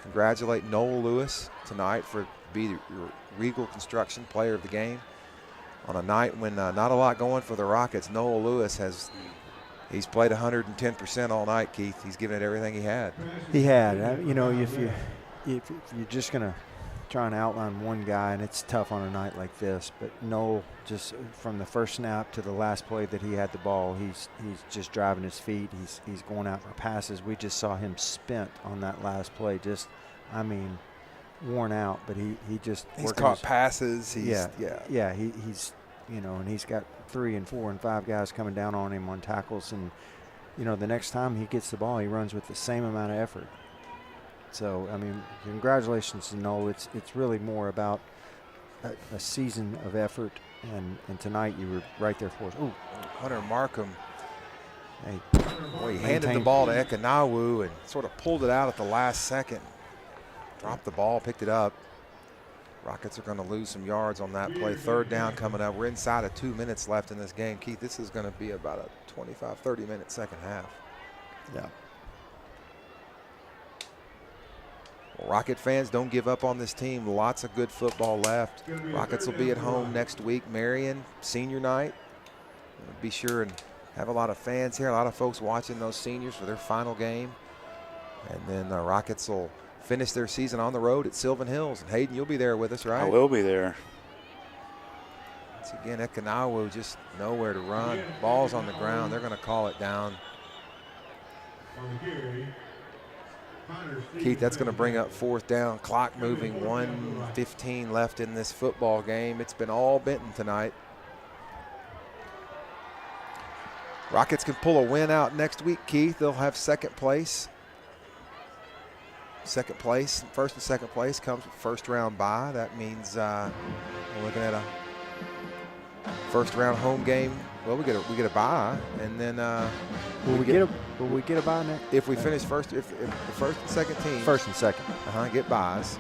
congratulate Noel Lewis tonight for being your Regal Construction Player of the Game. On a night when not a lot going for the Rockets, Noel Lewis he's played 110% all night, Keith. He's given it everything he had. He had. If you're just going to try and outline one guy, and it's tough on a night like this, but Noel, just from the first snap to the last play that he had the ball, he's just driving his feet. He's going out for passes. We just saw him spent on that last play. Worn out, but he's caught passes. He's and he's got 3 and 4 and 5 guys coming down on him on tackles, and the next time he gets the ball, he runs with the same amount of effort. So congratulations to Noel. It's really more about a season of effort, and tonight you were right there for us. Ooh, Hunter Markham. He handed the ball to Ekanawu and sort of pulled it out at the last second. Dropped the ball, picked it up. Rockets are going to lose some yards on that play. 3rd down coming up. We're inside of 2 minutes left in this game. Keith, this is going to be about a 25, 30-minute second half. Yeah. Well, Rocket fans, don't give up on this team. Lots of good football left. Rockets will be at home next week. Marion, senior night. Be sure and have a lot of fans here, a lot of folks watching those seniors for their final game. And then the Rockets will finish their season on the road at Sylvan Hills. And Hayden, you'll be there with us, right? I will be there. Once again, Ekanawu just nowhere to run. Ball's on the ground. They're going to call it down. Keith, that's going to bring up 4th down. Clock moving, 1:15 left in this football game. It's been all Benton tonight. Rockets can pull a win out next week, Keith. They'll have 2nd place. 2nd place, 1st and 2nd place comes with 1st round bye. That means we're looking at a 1st round home game. Well, we get a bye, and then will we get a bye next? If we finish first, if the 1st and 2nd teams 1st and 2nd get byes,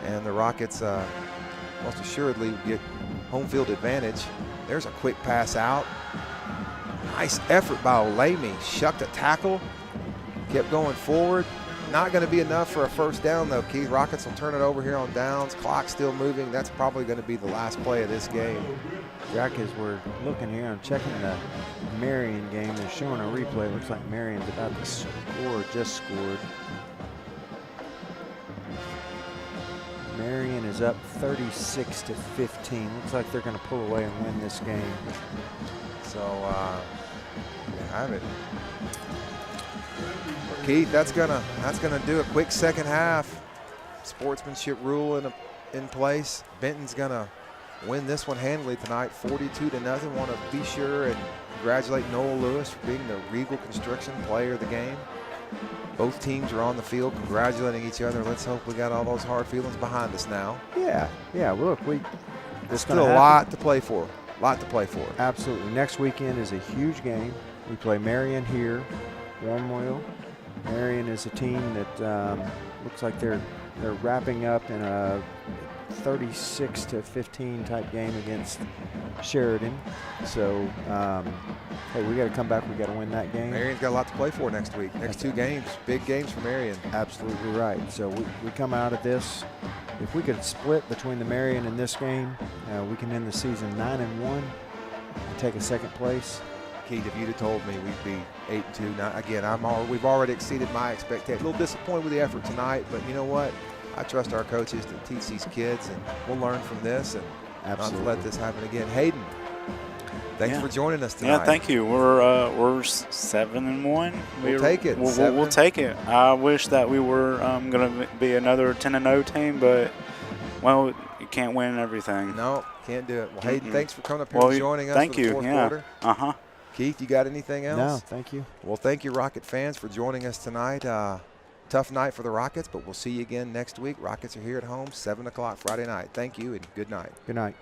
and the Rockets most assuredly get home field advantage. There's a quick pass out. Nice effort by Olamy. Shucked a tackle, kept going forward. not going to be enough for a first down, though, Keith. Rockets will turn it over here on downs. Clock still moving. That's probably going to be the last play of this game. Jack, as we're looking here and checking the Marion game, they're showing a replay. Looks like Marion's about to score, just scored. Marion is up 36-15. Looks like they're going to pull away and win this game. So, you have it. Well, Keith, that's gonna do a quick second half. Sportsmanship rule in place. Benton's gonna win this one handily tonight, 42-0. Want to be sure and congratulate Noel Lewis for being the Regal Construction Player of the game. Both teams are on the field congratulating each other. Let's hope we got all those hard feelings behind us now. Yeah. Look, there's still a lot to play for. Absolutely. Next weekend is a huge game. We play Marion here, Warmoil. Marion is a team that looks like they're wrapping up in a 36-15 type game against Sheridan. So, hey, we got to come back. We got to win that game. Marion's got a lot to play for next week. Next two games, big games for Marion. Absolutely right. So we come out of this. If we could split between the Marion and this game, we can end the season 9-1 and take a second place. Keith, if you'd have told me we'd be 8-2, now again, we've already exceeded my expectations. A little disappointed with the effort tonight, but you know what? I trust our coaches to teach these kids, and we'll learn from this and not to let this happen again. Hayden, thanks for joining us tonight. Yeah, thank you. We're 7-1. We'll take it. We'll take it. I wish that we were going to be another 10-0 team, but well, you can't win everything. No, can't do it. Well, Hayden, thanks for coming up here and joining us for the fourth quarter. Keith, you got anything else? No, thank you. Well, thank you, Rocket fans, for joining us tonight. Tough night for the Rockets, but we'll see you again next week. Rockets are here at home, 7 o'clock Friday night. Thank you and good night. Good night.